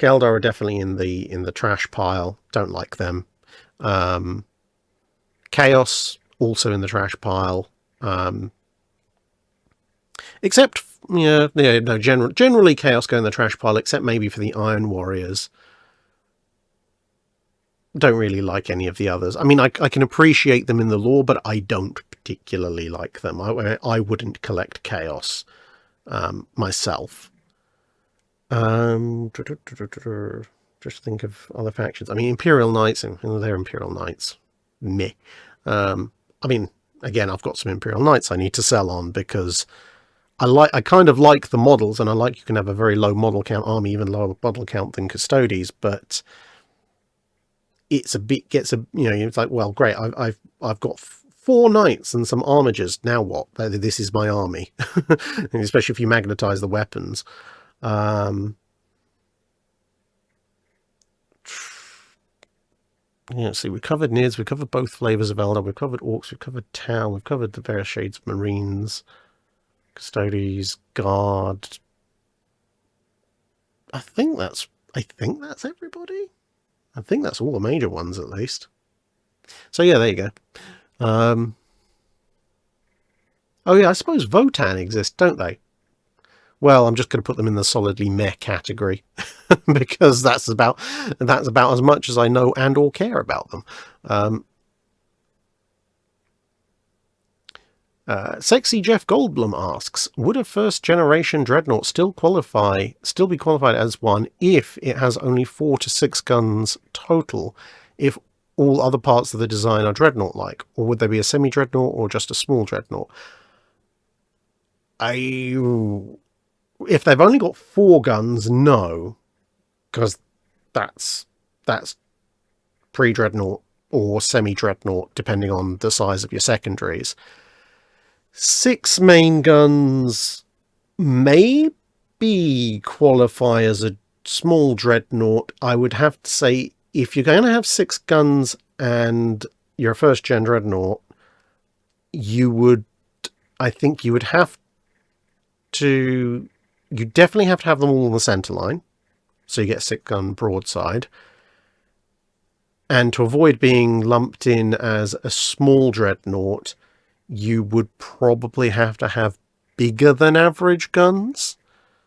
Eldar are definitely in the trash pile. Don't like them. Chaos also in the trash pile. Except, yeah, no, generally Chaos go in the trash pile, except maybe for the Iron Warriors. Don't really like any of the others. I mean, I can appreciate them in the lore, but I don't particularly like them. I wouldn't collect Chaos myself. Just think of other factions. I mean, Imperial Knights, they're Imperial Knights. Meh. I mean, again, I've got some Imperial Knights I need to sell on because I kind of like the models, and I like you can have a very low model count army, even lower model count than Custodes, but it's it's like, well, great, I've got 4 knights and some armigers. Now what? This is my army, especially if you magnetize the weapons. Yeah, see, we covered Nids, we covered both flavors of Eldar, we've covered Orcs, we've covered Tau, we've covered the various shades of Marines, Custodes, Guard. I think that's everybody. I think that's all the major ones, at least. So yeah, there you go. Oh yeah, I suppose Votan exist, don't they? Well, I'm just going to put them in the solidly meh category because that's about as much as I know and or care about them. Sexy Jeff Goldblum asks, would a first generation dreadnought still be qualified as one if it has only 4 to 6 guns total, if all other parts of the design are dreadnought like, or would there be a semi dreadnought or just a small dreadnought? If they've only got 4 guns, no, because that's pre-dreadnought or semi-dreadnought, depending on the size of your secondaries. 6 main guns maybe qualify as a small dreadnought. I would have to say, if you're going to have 6 guns and you're a first-gen dreadnought, I think you would have to... You definitely have to have them all on the center line, so you get 6-gun broadside. And to avoid being lumped in as a small dreadnought, you would probably have to have bigger than average guns.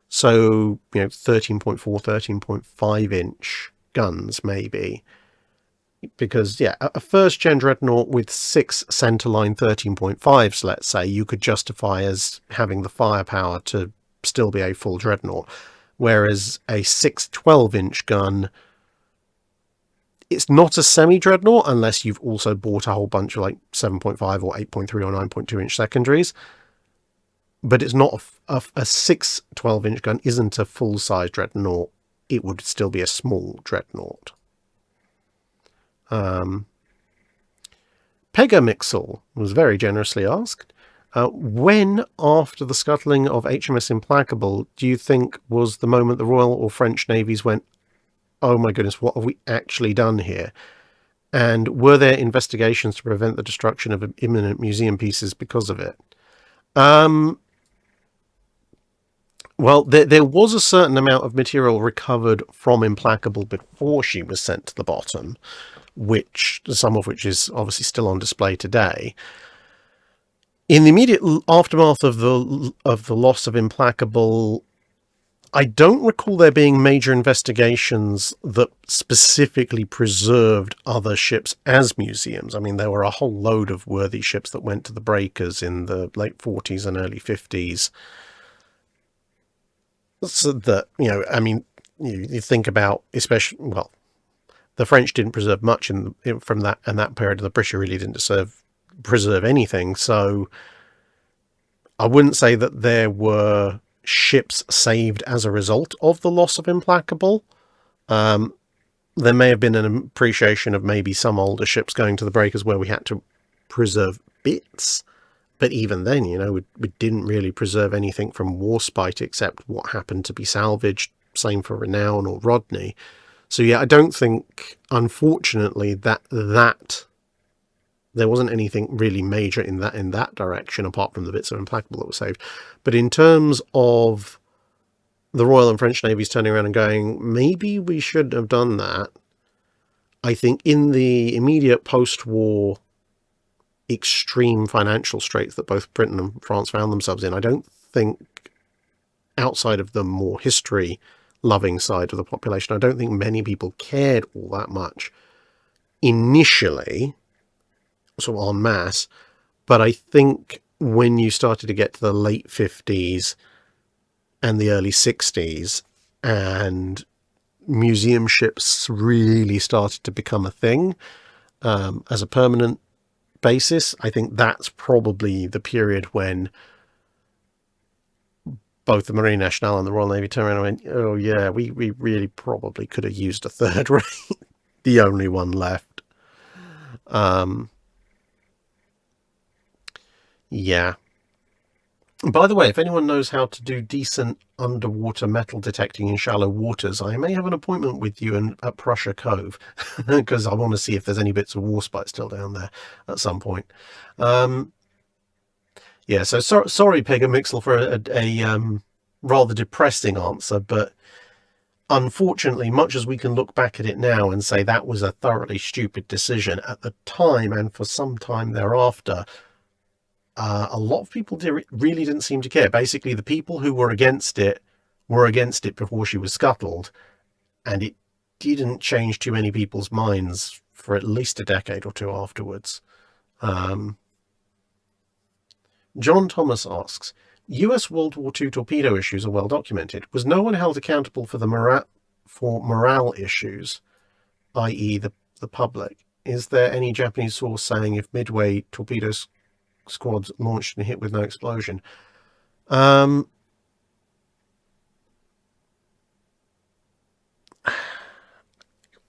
So, 13.4, 13.5 inch guns, maybe. Because, yeah, a first-gen dreadnought with 6 centerline 13.5s, let's say, you could justify as having the firepower to still be a full dreadnought, whereas a 6 12-inch gun, it's not a semi-dreadnought unless you've also bought a whole bunch of like 7.5 or 8.3 or 9.2 inch secondaries, but it's not a 6 12-inch gun isn't a full-size dreadnought. It would still be a small dreadnought. Pegamixel was very generously asked, when, after the scuttling of HMS Implacable, do you think was the moment the Royal or French navies went, oh my goodness, what have we actually done here? And were there investigations to prevent the destruction of imminent museum pieces because of it? Well, there was a certain amount of material recovered from Implacable before she was sent to the bottom, some of which is obviously still on display today. In the immediate aftermath of the loss of Implacable, I don't recall there being major investigations that specifically preserved other ships as museums. I mean, there were a whole load of worthy ships that went to the breakers in the late 40s and early 50s. So that, I mean, you think about, especially, well, the French didn't preserve much from that period, and the British really didn't preserve anything. So I wouldn't say that there were ships saved as a result of the loss of Implacable. There may have been an appreciation of maybe some older ships going to the breakers where we had to preserve bits. But even then, we didn't really preserve anything from Warspite except what happened to be salvaged. Same for Renown or Rodney. So yeah, I don't think, unfortunately, that there wasn't anything really major in that direction, apart from the bits of Implacable that were saved. But in terms of the Royal and French navies turning around and going, maybe we should have done that, I think in the immediate post-war extreme financial straits that both Britain and France found themselves in, I don't think, outside of the more history-loving side of the population, I don't think many people cared all that much initially, sort of en masse. But I think when you started to get to the late 50s and the early 60s, and museum ships really started to become a thing as a permanent basis, I think that's probably the period when both the Marine Nationale and the Royal Navy turned around and went, oh yeah, we really probably could have used a third rate, the only one left. Yeah. By the way, if anyone knows how to do decent underwater metal detecting in shallow waters, I may have an appointment with you at Prussia Cove, because I want to see if there's any bits of warspite still down there at some point. Yeah, so sorry, Peg and Mixel, for a rather depressing answer, but unfortunately, much as we can look back at it now and say that was a thoroughly stupid decision, at the time and for some time thereafter, a lot of people really didn't seem to care. Basically, the people who were against it before she was scuttled, and it didn't change too many people's minds for at least a decade or two afterwards. John Thomas asks, US World War II torpedo issues are well documented. Was no one held accountable for the morale issues, i.e. the public? Is there any Japanese source saying if Midway torpedoes squads launched and hit with no explosion?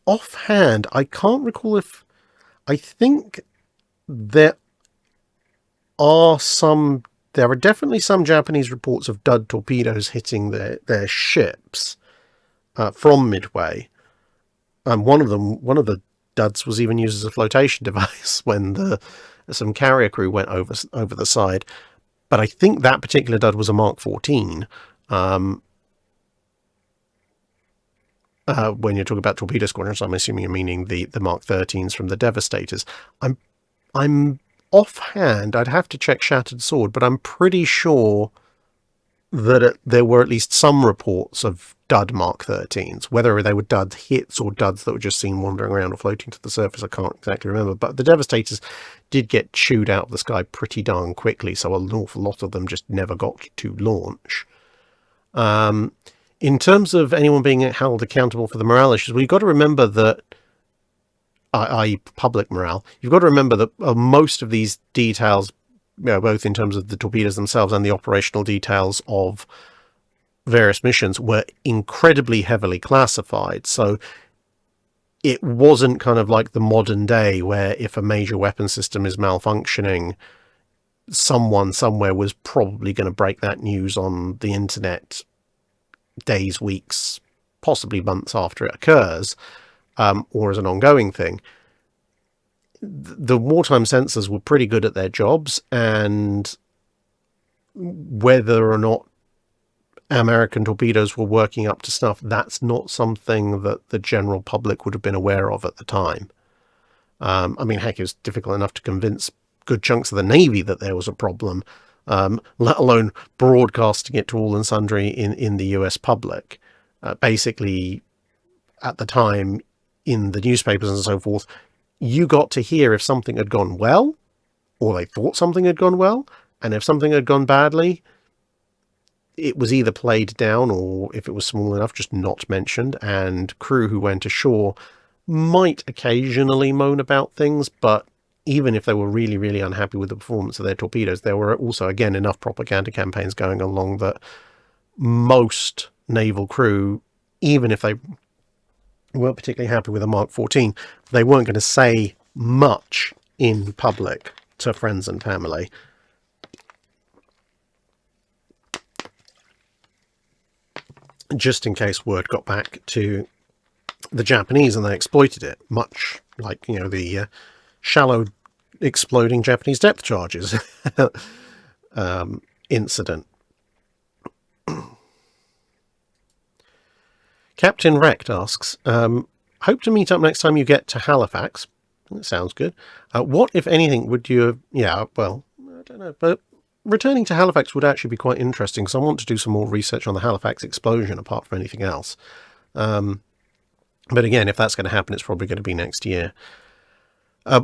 Offhand, I can't recall if... I think there are definitely some Japanese reports of dud torpedoes hitting their ships from Midway. One of the duds was even used as a flotation device when some carrier crew went over the side. But I think that particular dud was a Mark 14. When you're talking about torpedo squadrons, I'm assuming you're meaning the Mark 13s from the Devastators. I'm offhand, I'd have to check Shattered Sword, but I'm pretty sure that there were at least some reports of dud Mark 13s. Whether they were dud hits or duds that were just seen wandering around or floating to the surface, I can't exactly remember. But the Devastators did get chewed out of the sky pretty darn quickly, so an awful lot of them just never got to launch. In terms of anyone being held accountable for the morale issues, well, you've got to remember that, i.e. public morale, you've got to remember that most of these details, both in terms of the torpedoes themselves and the operational details of various missions, were incredibly heavily classified. So it wasn't kind of like the modern day where if a major weapon system is malfunctioning, someone somewhere was probably going to break that news on the internet days, weeks, possibly months after it occurs, or as an ongoing thing. The wartime censors were pretty good at their jobs, and whether or not American torpedoes were working up to snuff, that's not something that the general public would have been aware of at the time. I mean, heck, it was difficult enough to convince good chunks of the Navy that there was a problem, let alone broadcasting it to all and sundry in the US public. Basically, at the time, in the newspapers and so forth, you got to hear if something had gone well, or they thought something had gone well, and if something had gone badly, it was either played down, or if it was small enough, just not mentioned, and crew who went ashore might occasionally moan about things, but even if they were really, really unhappy with the performance of their torpedoes, there were also, again, enough propaganda campaigns going along that most naval crew, even if they weren't particularly happy with a Mark 14, they weren't going to say much in public to friends and family. Just in case word got back to the Japanese and they exploited it, much like, the shallow exploding Japanese depth charges incident. Captain Wrecked asks, hope to meet up next time you get to Halifax. That sounds good. What, if anything, would you have... Yeah, well, I don't know. But returning to Halifax would actually be quite interesting, because I want to do some more research on the Halifax explosion apart from anything else. But again, if that's going to happen, it's probably going to be next year.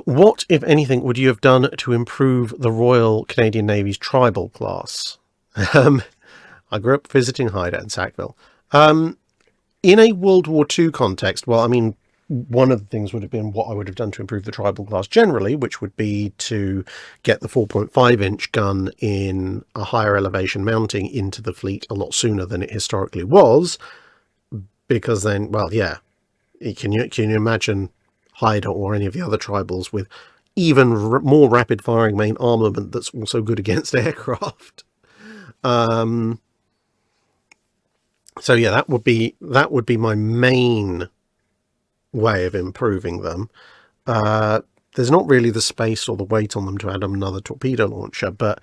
What, if anything, would you have done to improve the Royal Canadian Navy's tribal class? I grew up visiting Hyder and Sackville. In a World War II context, well, I mean, one of the things would have been what I would have done to improve the tribal class generally, which would be to get the 4.5-inch gun in a higher elevation mounting into the fleet a lot sooner than it historically was, because then, well, yeah, can you imagine Hyder or any of the other tribals with even more rapid firing main armament that's also good against aircraft? So yeah, that would be my main way of improving them. There's not really the space or the weight on them to add another torpedo launcher, but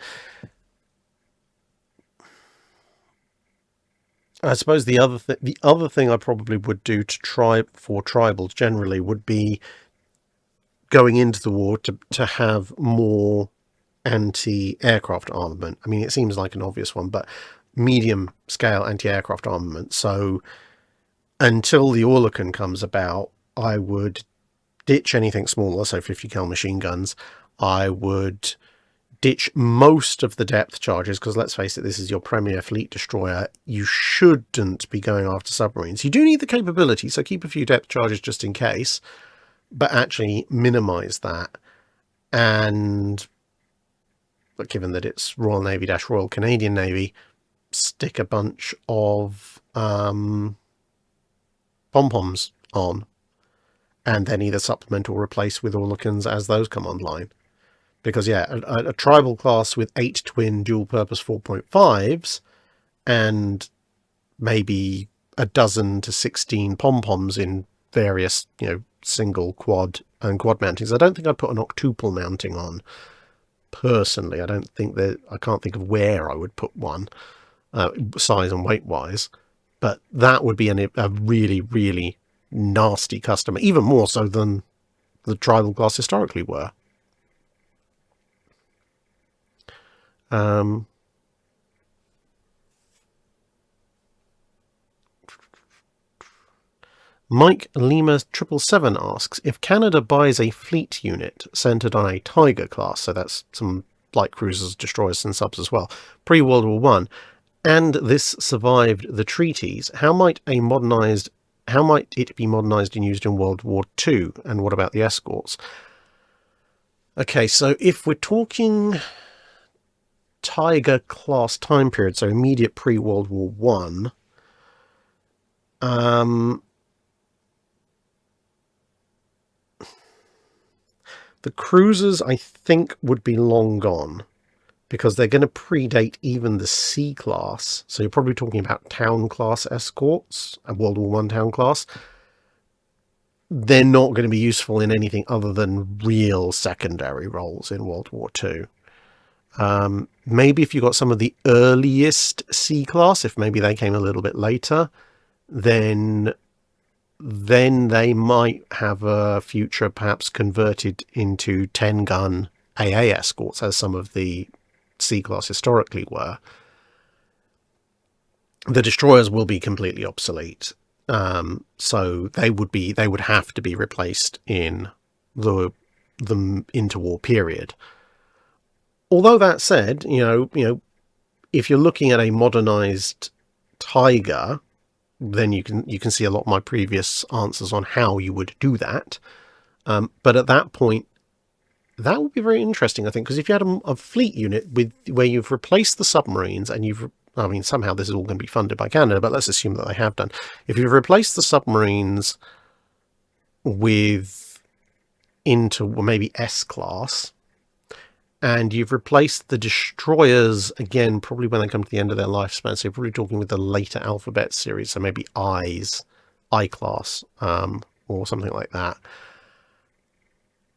I suppose the other thing I probably would do to try for tribals generally would be going into the war to have more anti-aircraft armament. I mean, it seems like an obvious one, but medium scale anti-aircraft armament. So until the Oerlikon comes about, I would ditch anything smaller, so 50 cal machine guns. I would ditch most of the depth charges, because let's face it, this is your premier fleet destroyer. You shouldn't be going after submarines. You do need the capability, so keep a few depth charges just in case, but actually minimize that. And but given that it's Royal Navy - Royal Canadian Navy, stick a bunch of pom-poms on, and then either supplement or replace with Oerlikons as those come online. Because yeah, a tribal class with 8 twin dual-purpose 4.5s and maybe a dozen to 16 pom-poms in various, single, quad, and quad mountings. I don't think I'd put an octuple mounting on. Personally, I can't think of where I would put one, size and weight-wise. But that would be a really, really nasty customer, even more so than the tribal class historically were. Mike Lima 777 asks, if Canada buys a fleet unit centered on a Tiger class, so that's some light cruisers, destroyers and subs as well, pre-World War One, and this survived the treaties, how might it be modernized and used in World War II? And what about the escorts? Okay, so if we're talking Tiger class time period, so immediate pre-World War One, the cruisers, I think, would be long gone, because they're going to predate even the C class. So you're probably talking about town class escorts, a World War One town class. They're not going to be useful in anything other than real secondary roles in World War II. Maybe if you got some of the earliest C class, if maybe they came a little bit later, then they might have a future perhaps converted into 10-gun AA escorts, as some of the C class historically were. The destroyers will be completely obsolete, so they would have to be replaced in the interwar period. Although that said, if you're looking at a modernized Tiger, then you can see a lot of my previous answers on how you would do that. But at that point, that would be very interesting, I think, because if you had a fleet unit where you've replaced the submarines and somehow this is all going to be funded by Canada, but let's assume that they have done. If you've replaced the submarines into maybe S-class, and you've replaced the destroyers, again, probably when they come to the end of their lifespan, so you're probably talking with the later alphabet series, so maybe I-class, or something like that.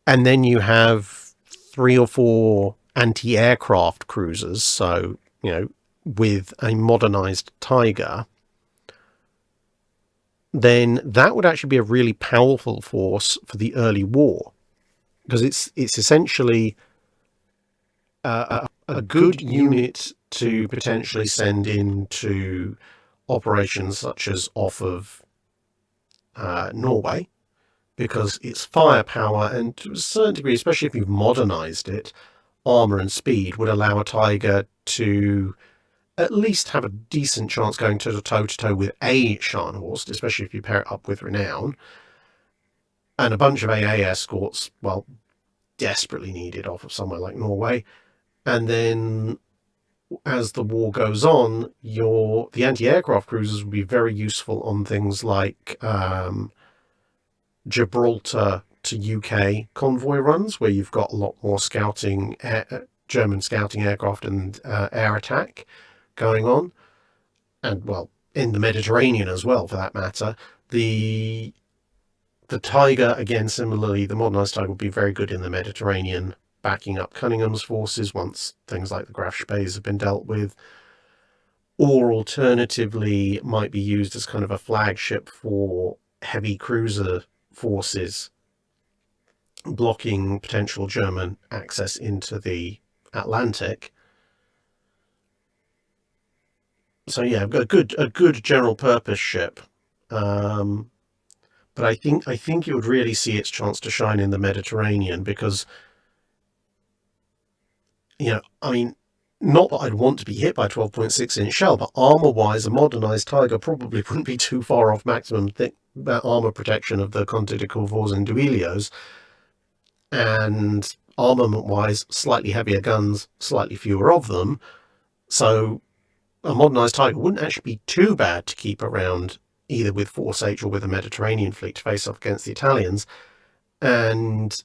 And then you have 3 or 4 anti-aircraft cruisers, so, with a modernized Tiger, then that would actually be a really powerful force for the early war, because it's essentially a good unit to potentially send into operations such as off of Norway, because its firepower and to a certain degree, especially if you've modernized it, armor and speed would allow a Tiger to at least have a decent chance going toe to toe with a Scharnhorst, especially if you pair it up with Renown, and a bunch of AA escorts, well, desperately needed off of somewhere like Norway. And then as the war goes on, the anti-aircraft cruisers would be very useful on things like Gibraltar to UK convoy runs, where you've got a lot more German scouting aircraft and air attack going on, and well, in the Mediterranean as well, for that matter. The Tiger, again, similarly, the modernised Tiger would be very good in the Mediterranean, backing up Cunningham's forces once things like the Graf Spee have been dealt with, or alternatively might be used as kind of a flagship for heavy cruiser forces, blocking potential German access into the Atlantic. So yeah, a good general purpose ship. But I think it would really see its chance to shine in the Mediterranean, because, I mean, not that I'd want to be hit by a 12.6-inch shell, but armor-wise, a modernised Tiger probably wouldn't be too far off maximum armor protection of the Conte de Corvors and Duilios, and armament-wise, slightly heavier guns, slightly fewer of them. So a modernised Tiger wouldn't actually be too bad to keep around, either with Force H or with a Mediterranean fleet, to face off against the Italians. And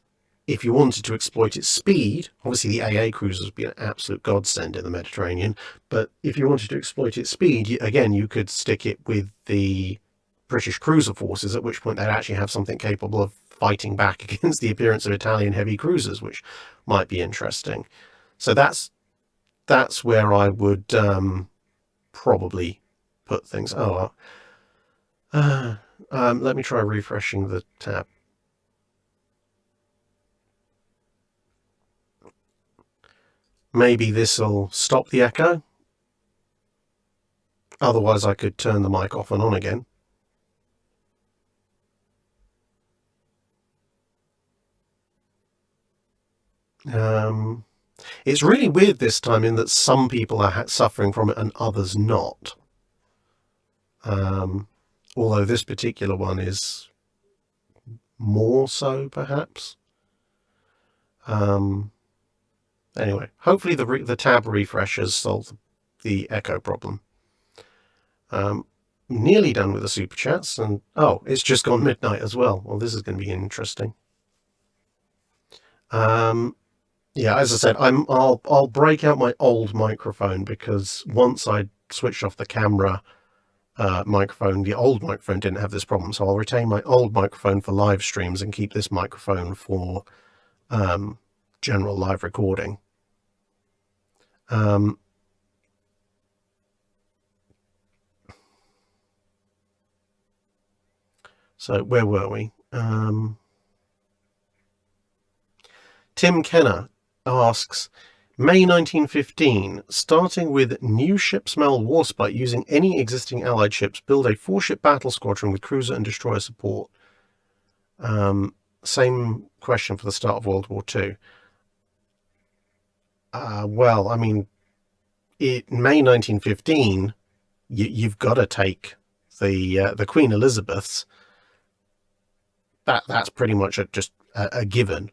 if you wanted to exploit its speed, obviously the AA cruisers would be an absolute godsend in the Mediterranean, but if you wanted to exploit its speed, again, you could stick it with the British cruiser forces, at which point they'd actually have something capable of fighting back against the appearance of Italian heavy cruisers, which might be interesting. So that's where I would probably put things. Let me try refreshing the tab. Maybe this will stop the echo. Otherwise, I could turn the mic off and on again. It's really weird this time, in that some people are suffering from it and others not. Although this particular one is more so, perhaps. Anyway, hopefully the tab refreshers solve the echo problem. Nearly done with the super chats, and it's just gone midnight as well. Well, this is going to be interesting. Yeah, as I said, I'll break out my old microphone, because once I switched off the camera microphone, the old microphone didn't have this problem. So I'll retain my old microphone for live streams and keep this microphone for general live recording. So where were we? Tim Kenner asks, May 1915, starting with new ship smell warspite, using any existing Allied ships, build a 4-ship battle squadron with cruiser and destroyer support. Same question for the start of World War II. Well, I mean, May 1915, you've got to take the Queen Elizabeths. That's pretty much just a given.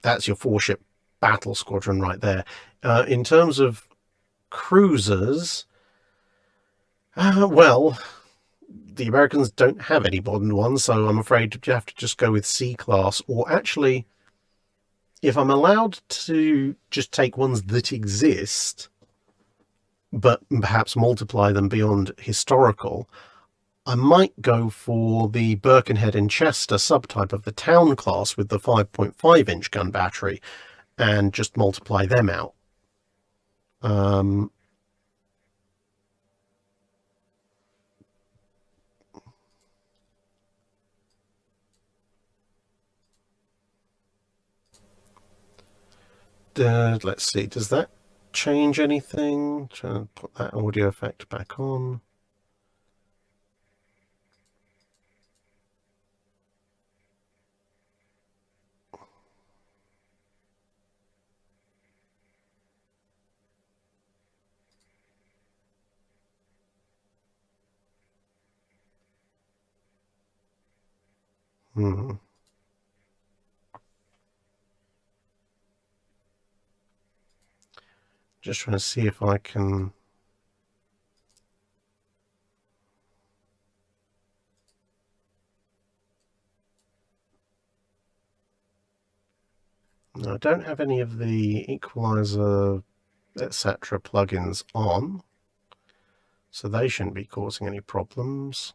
That's your 4-ship battle squadron right there. In terms of cruisers, well, the Americans don't have any modern ones, so I'm afraid you have to just go with C-class, or actually, if I'm allowed to just take ones that exist, but perhaps multiply them beyond historical, I might go for the Birkenhead and Chester subtype of the Town class with the 5.5-inch gun battery, and just multiply them out. let's see, does that change anything? Try to put that audio effect back on. Just trying to see if I can... No, I don't have any of the equalizer, etc. plugins on, so they shouldn't be causing any problems.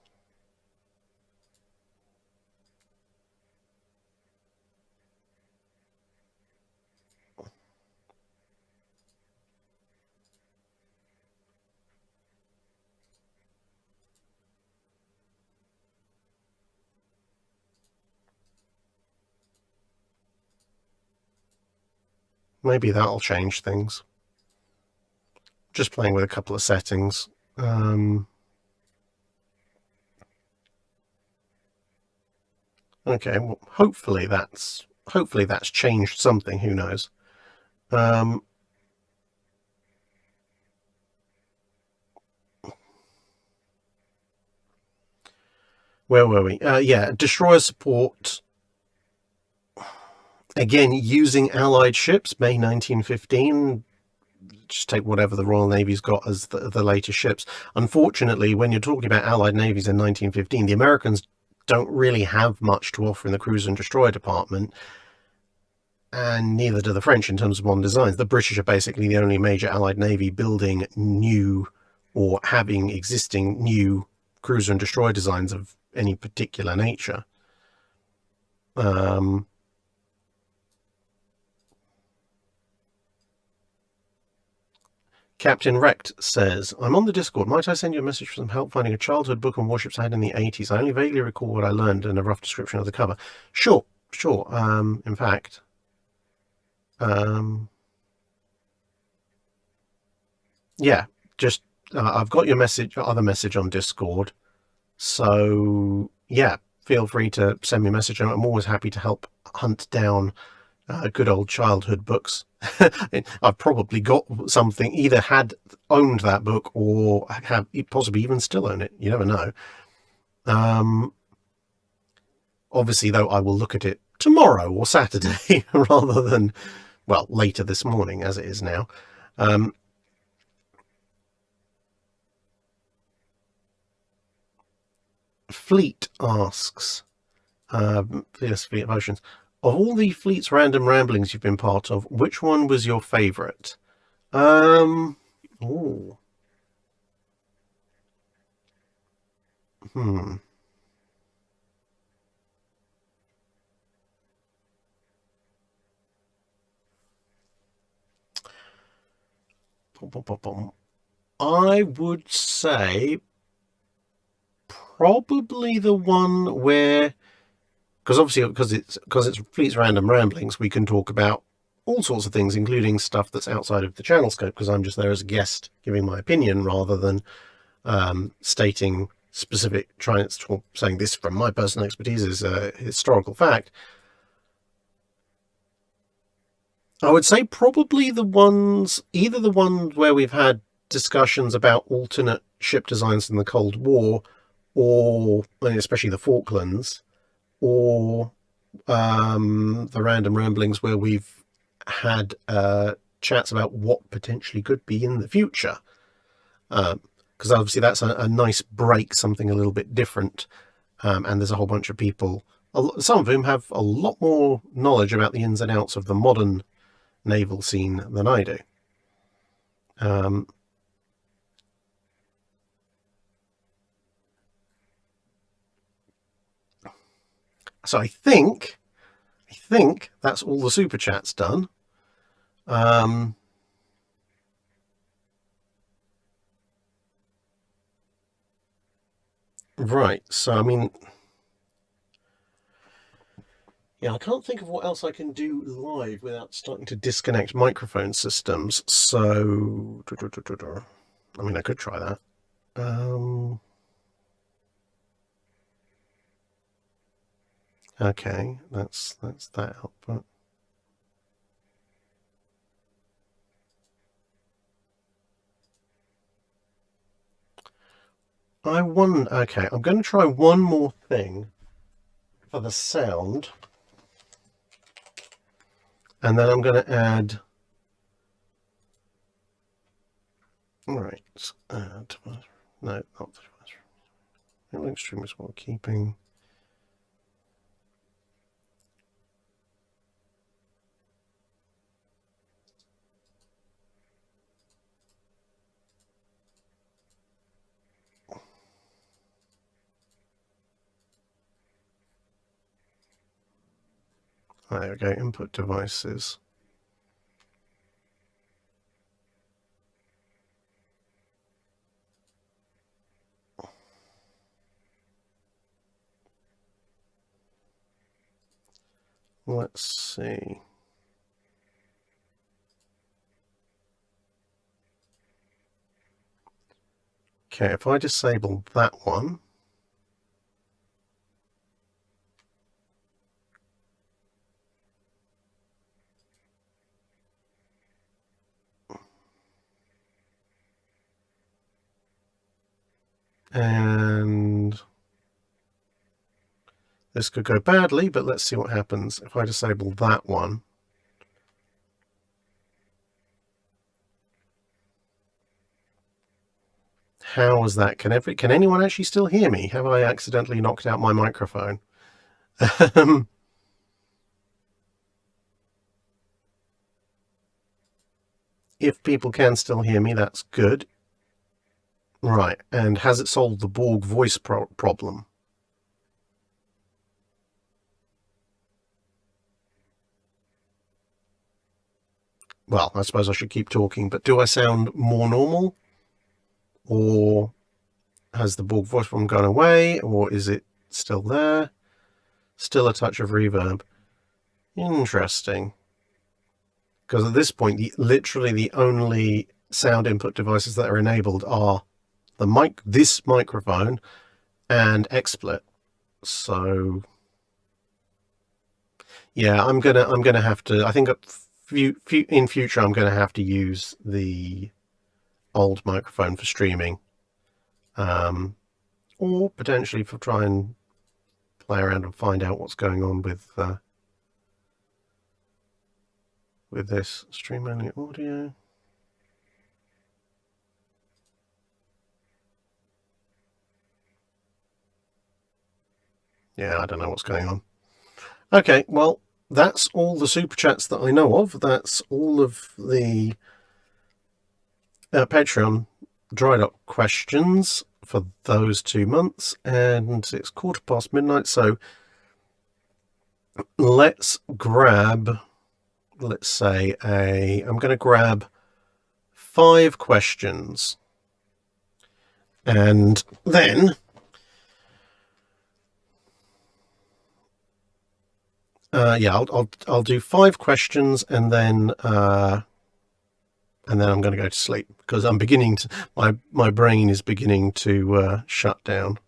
Maybe that'll change things. Just playing with a couple of settings. Okay, well, hopefully that's changed something. Who knows? Where were we? Yeah, destroyer support. Again, using Allied ships, May 1915. Just take whatever the Royal Navy's got as the latest ships. Unfortunately, when you're talking about Allied navies in 1915, the Americans don't really have much to offer in the cruiser and destroyer department, and neither do the French in terms of modern designs. The British are basically the only major Allied navy building new or having existing new cruiser and destroyer designs of any particular nature. Captain Wrecked says, I'm on the Discord. Might I send you a message for some help finding a childhood book on warships I had in the 80s? I only vaguely recall what I learned and a rough description of the cover. Sure. In fact, yeah, just I've got your other message on Discord. So, yeah, feel free to send me a message. I'm always happy to help hunt down good old childhood books. I've probably got something, either owned that book or have possibly even still own it. You never know. Obviously, though, I will look at it tomorrow or Saturday rather than, well, later this morning as it is now. Fleet asks, Fierce Fleet Emotions, of all the Fleet's random ramblings you've been part of, which one was your favourite? Oh. I would say probably the one where, because obviously because it's Fleet's Random Ramblings, we can talk about all sorts of things, including stuff that's outside of the channel scope, because I'm just there as a guest giving my opinion rather than stating specific, saying this from my personal expertise is a historical fact. I would say probably either the ones where we've had discussions about alternate ship designs in the Cold War, or especially the Falklands, or the Random Ramblings where we've had chats about what potentially could be in the future. Because obviously that's a nice break, something a little bit different. And there's a whole bunch of people, some of whom have a lot more knowledge about the ins and outs of the modern naval scene than I do. So I think that's all the super chats done. Right, so I mean, Yeah, I can't think of what else I can do live without starting to disconnect microphone systems. So, I mean, I could try that. Okay, that's that output. Okay, I'm going to try one more thing for the sound, and then I'm going to add. All right, no, not the link stream is what keeping. There we go, input devices. Let's see. Okay, if I disable that one, and this could go badly, but let's see what happens if I disable that one. How is that? Can anyone actually still hear me? Have I accidentally knocked out my microphone? If people can still hear me, that's good. Right, and has it solved the Borg voice problem? Well, I suppose I should keep talking, but do I sound more normal? Or has the Borg voice problem gone away? Or is it still there? Still a touch of reverb. Interesting. Because at this point, literally the only sound input devices that are enabled are this microphone and XSplit. So yeah, I'm gonna have to. I think in future I'm gonna have to use the old microphone for streaming, or potentially for try and play around and find out what's going on with this stream only audio. Yeah, I don't know what's going on. Okay, well, that's all the super chats that I know of. That's all of the Patreon Drydock questions for those 2 months, and it's midnight, so let's grab, let's say I'm going to grab 5 questions, and then yeah, I'll do 5 questions, and then I'm going to go to sleep because I'm beginning to my brain is beginning to shut down.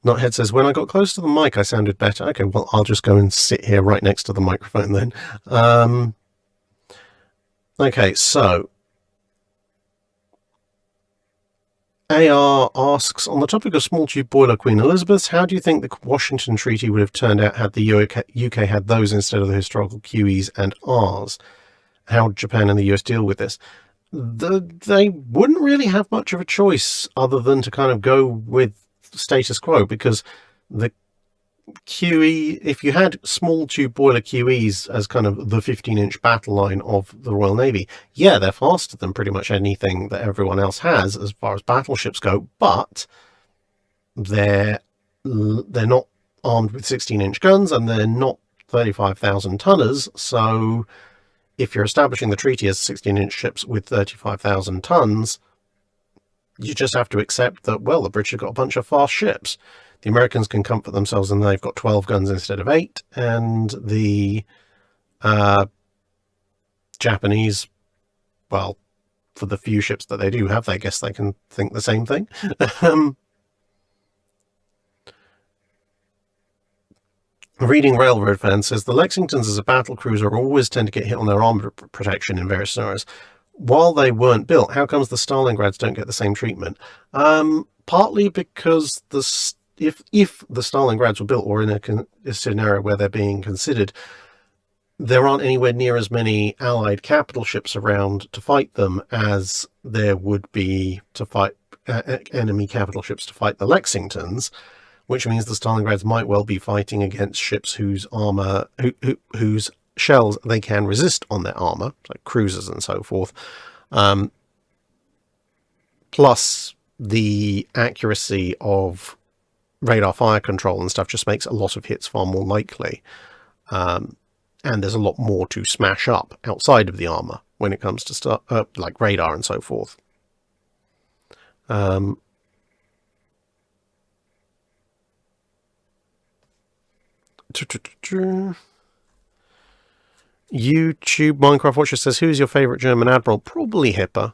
Nothead says, when I got close to the mic, I sounded better. Okay, well, I'll just go and sit here right next to the microphone then. Okay, so AR asks, on the topic of small tube boiler Queen Elizabeths, how do you think the Washington Treaty would have turned out had the UK had those instead of the historical QEs and Rs? How would Japan and the US deal with this? They wouldn't really have much of a choice other than to kind of go with status quo, because the QE, if you had small tube boiler QEs as kind of the 15-inch battle line of the Royal Navy, yeah, they're faster than pretty much anything that everyone else has as far as battleships go, but they're not armed with 16-inch guns, and they're not 35,000 tonners. So if you're establishing the treaty as 16-inch ships with 35,000 tons, you just have to accept that, well, the British have got a bunch of fast ships. The Americans can comfort themselves and they've got 12 guns instead of 8, and the Japanese, well, for the few ships that they do have, I guess they can think the same thing. Reading Railroad Fan says the Lexingtons as a battle cruiser always tend to get hit on their armor protection in various scenarios. While they weren't built, how comes the Stalingrads don't get the same treatment? Partly because if the Stalingrads were built, or in a scenario where they're being considered, there aren't anywhere near as many Allied capital ships around to fight them as there would be to fight enemy capital ships to fight the Lexingtons, which means the Stalingrads might well be fighting against ships whose armor, whose shells they can resist on their armor, like cruisers and so forth. Plus, the accuracy of radar fire control and stuff just makes a lot of hits far more likely. And there's a lot more to smash up outside of the armor when it comes to like radar and so forth. YouTube Minecraft Watcher says, who's your favourite German admiral? Probably Hipper.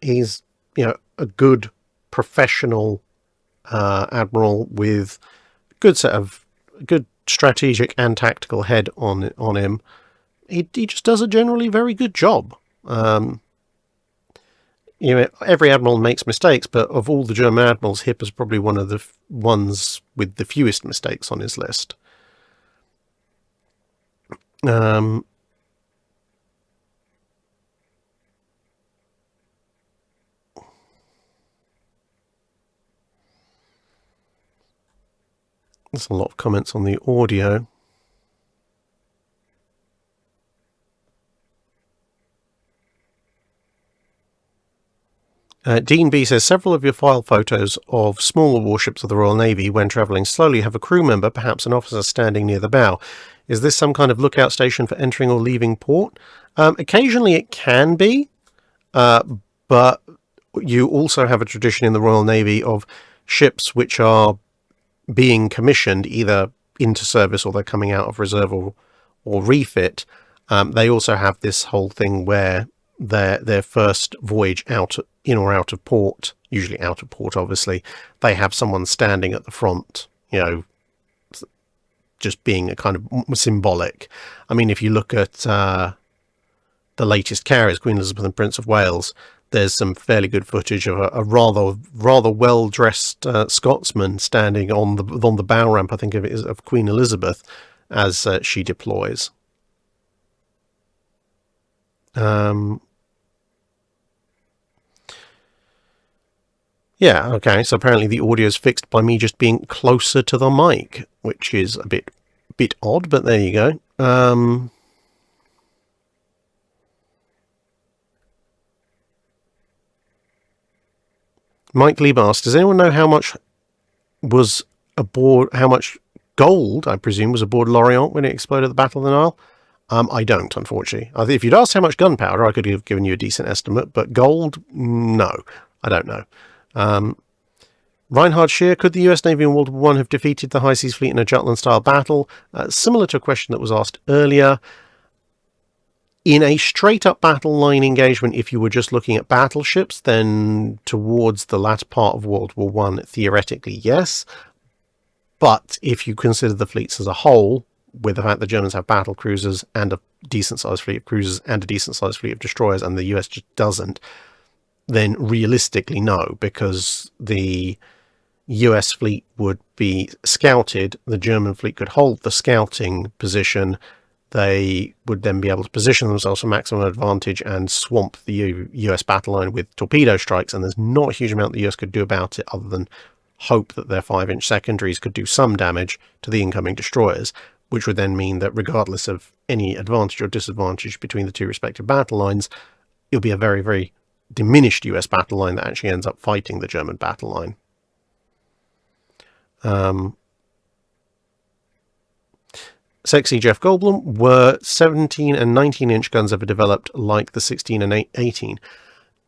He's, a good professional admiral with good strategic and tactical head on him. He just does a generally very good job. Every admiral makes mistakes, but of all the German admirals, Hipper's probably one of the ones with the fewest mistakes on his list. There's a lot of comments on the audio. Dean B says, several of your file photos of smaller warships of the Royal Navy when travelling slowly have a crew member, perhaps an officer, standing near the bow. Is this some kind of lookout station for entering or leaving port? Occasionally it can be, but you also have a tradition in the Royal Navy of ships which are being commissioned either into service or they're coming out of reserve or refit. They also have this whole thing where their first voyage in or out of port, usually out of port obviously, they have someone standing at the front, just being a kind of symbolic. I mean, if you look at the latest carriers, Queen Elizabeth and Prince of Wales, there's some fairly good footage of a rather well-dressed Scotsman standing on the bow ramp, I think of Queen Elizabeth, as she deploys. Yeah, okay, so apparently the audio is fixed by me just being closer to the mic, which is a bit odd, but there you go. Mike Lieb asked, does anyone know how much gold, I presume, was aboard Lorient when it exploded at the Battle of the Nile? I don't, unfortunately. If you'd asked how much gunpowder, I could have given you a decent estimate, but gold, no, I don't know. Reinhard Scheer, could the US Navy in World War I have defeated the High Seas Fleet in a Jutland-style battle? Similar to a question that was asked earlier. In a straight-up battle line engagement, if you were just looking at battleships, then towards the latter part of World War I, theoretically, yes. But if you consider the fleets as a whole, with the fact the Germans have battle cruisers and a decent-sized fleet of cruisers and a decent-sized fleet of destroyers, and the US just doesn't, then realistically no, because the US fleet would be scouted, the German fleet could hold the scouting position, they would then be able to position themselves for maximum advantage and swamp the US battle line with torpedo strikes, and there's not a huge amount the US could do about it other than hope that their 5-inch secondaries could do some damage to the incoming destroyers, which would then mean that regardless of any advantage or disadvantage between the two respective battle lines, it'll be a very, very diminished US battle line that actually ends up fighting the German battle line. Sexy Jeff Goldblum, were 17 and 19-inch guns ever developed like the 16 and 18?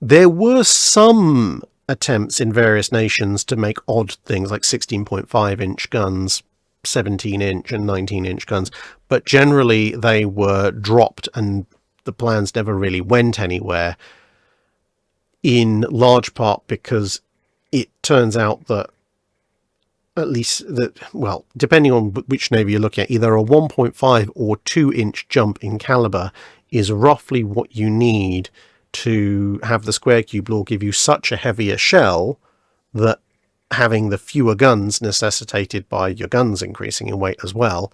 There were some attempts in various nations to make odd things like 16.5-inch guns, 17-inch and 19-inch guns, but generally they were dropped and the plans never really went anywhere, in large part because it turns out that, at least that, well, depending on which navy you're looking at, either a 1.5 or 2-inch jump in caliber is roughly what you need to have the square cube law give you such a heavier shell that having the fewer guns necessitated by your guns increasing in weight as well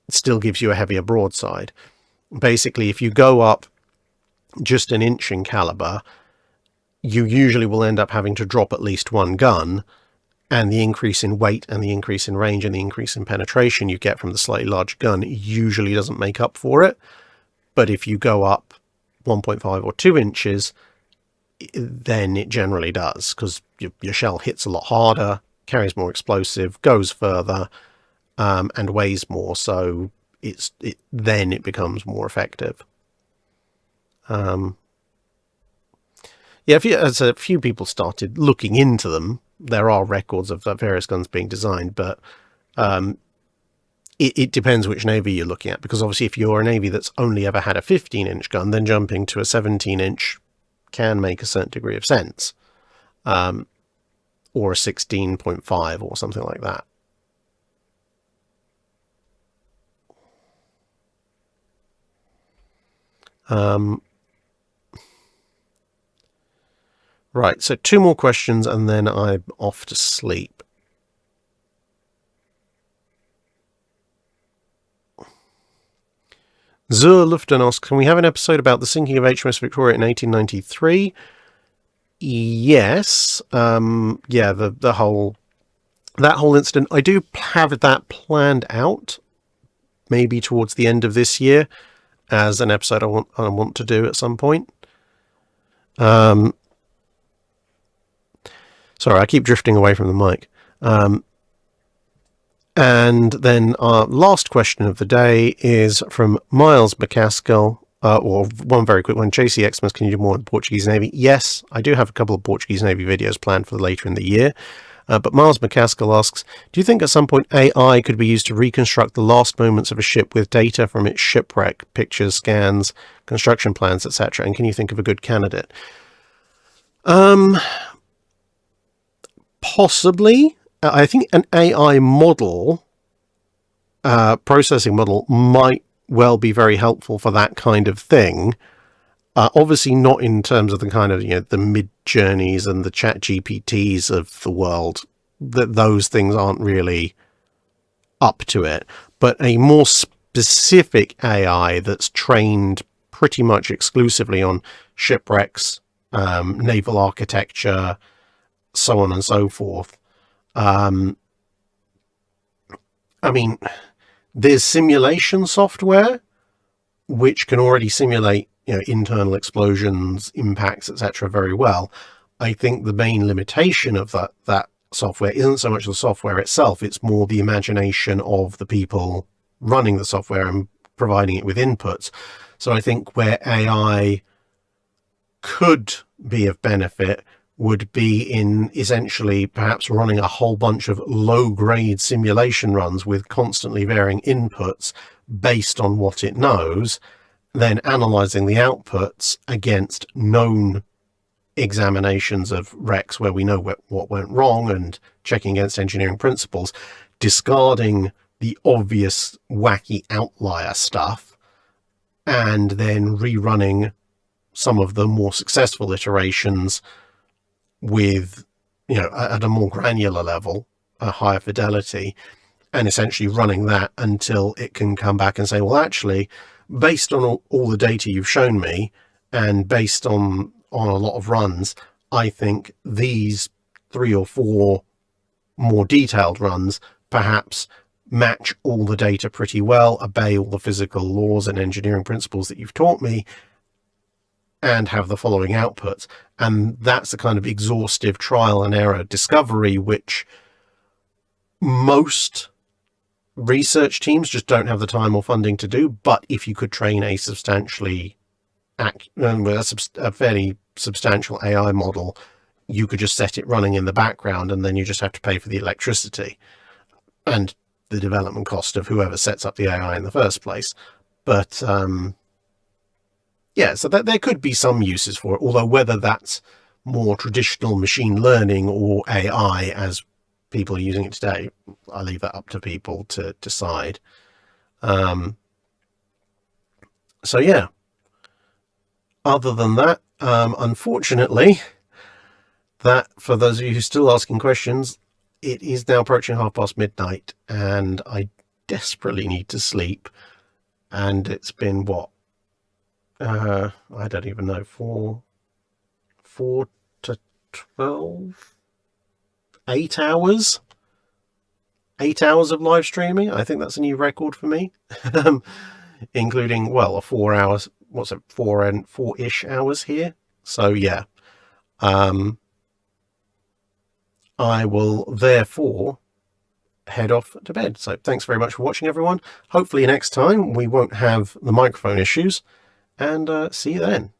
still gives you a heavier broadside. Basically, if you go up just an inch in caliber, you usually will end up having to drop at least one gun, and the increase in weight and the increase in range and the increase in penetration you get from the slightly larger gun usually doesn't make up for it. But if you go up 1.5 or 2 inches, then it generally does, because your shell hits a lot harder, carries more explosive, goes further, and weighs more, so then it becomes more effective. As a few people started looking into them, there are records of various guns being designed, but it depends which navy you're looking at, because obviously if you're a navy that's only ever had a 15-inch gun, then jumping to a 17-inch can make a certain degree of sense, or a 16.5 or something like that. Right, so 2 more questions and then I'm off to sleep. Zur Luften asks, can we have an episode about the sinking of HMS Victoria in 1893? Yes. Yeah, that whole incident. I do have that planned out, maybe towards the end of this year, as an episode I want to do at some point. Sorry, I keep drifting away from the mic. And then our last question of the day is from Miles McCaskill, or one very quick one. JC Xmas, can you do more on the Portuguese Navy? Yes, I do have a couple of Portuguese Navy videos planned for later in the year. But Miles McCaskill asks, do you think at some point AI could be used to reconstruct the last moments of a ship with data from its shipwreck, pictures, scans, construction plans, etc.? And can you think of a good candidate? Possibly. I think an AI model, processing model, might well be very helpful for that kind of thing. Obviously not in terms of the kind of, the Mid-Journeys and the Chat GPTs of the world. Those things aren't really up to it. But a more specific AI that's trained pretty much exclusively on shipwrecks, naval architecture, so on and so forth. I mean, there's simulation software which can already simulate, internal explosions, impacts, etc. very well. I think the main limitation of that software isn't so much the software itself, it's more the imagination of the people running the software and providing it with inputs. So I think where AI could be of benefit would be in essentially perhaps running a whole bunch of low-grade simulation runs with constantly varying inputs based on what it knows, then analysing the outputs against known examinations of wrecks where we know what went wrong and checking against engineering principles, discarding the obvious wacky outlier stuff, and then rerunning some of the more successful iterations with, at a more granular level, a higher fidelity, and essentially running that until it can come back and say, well, actually, based on all the data you've shown me and based on a lot of runs, I think these 3 or 4 more detailed runs perhaps match all the data pretty well, obey all the physical laws and engineering principles that you've taught me, and have the following outputs. And that's the kind of exhaustive trial and error discovery which most research teams just don't have the time or funding to do. But if you could train a substantially with a fairly substantial AI model, you could just set it running in the background, and then you just have to pay for the electricity and the development cost of whoever sets up the AI in the first place. But yeah, so that there could be some uses for it, although whether that's more traditional machine learning or AI as people are using it today, I leave that up to people to decide. So yeah, other than that, unfortunately, that for those of you who are still asking questions, it is now approaching midnight, and I desperately need to sleep. And it's been what? I don't even know, 4 to 12, 8 hours. 8 hours of live streaming. I think that's a new record for me. Including, well, a 4 hours, what's it, 4-ish hours here. So yeah, I will therefore head off to bed. So thanks very much for watching, everyone. Hopefully next time we won't have the microphone issues, and see you then.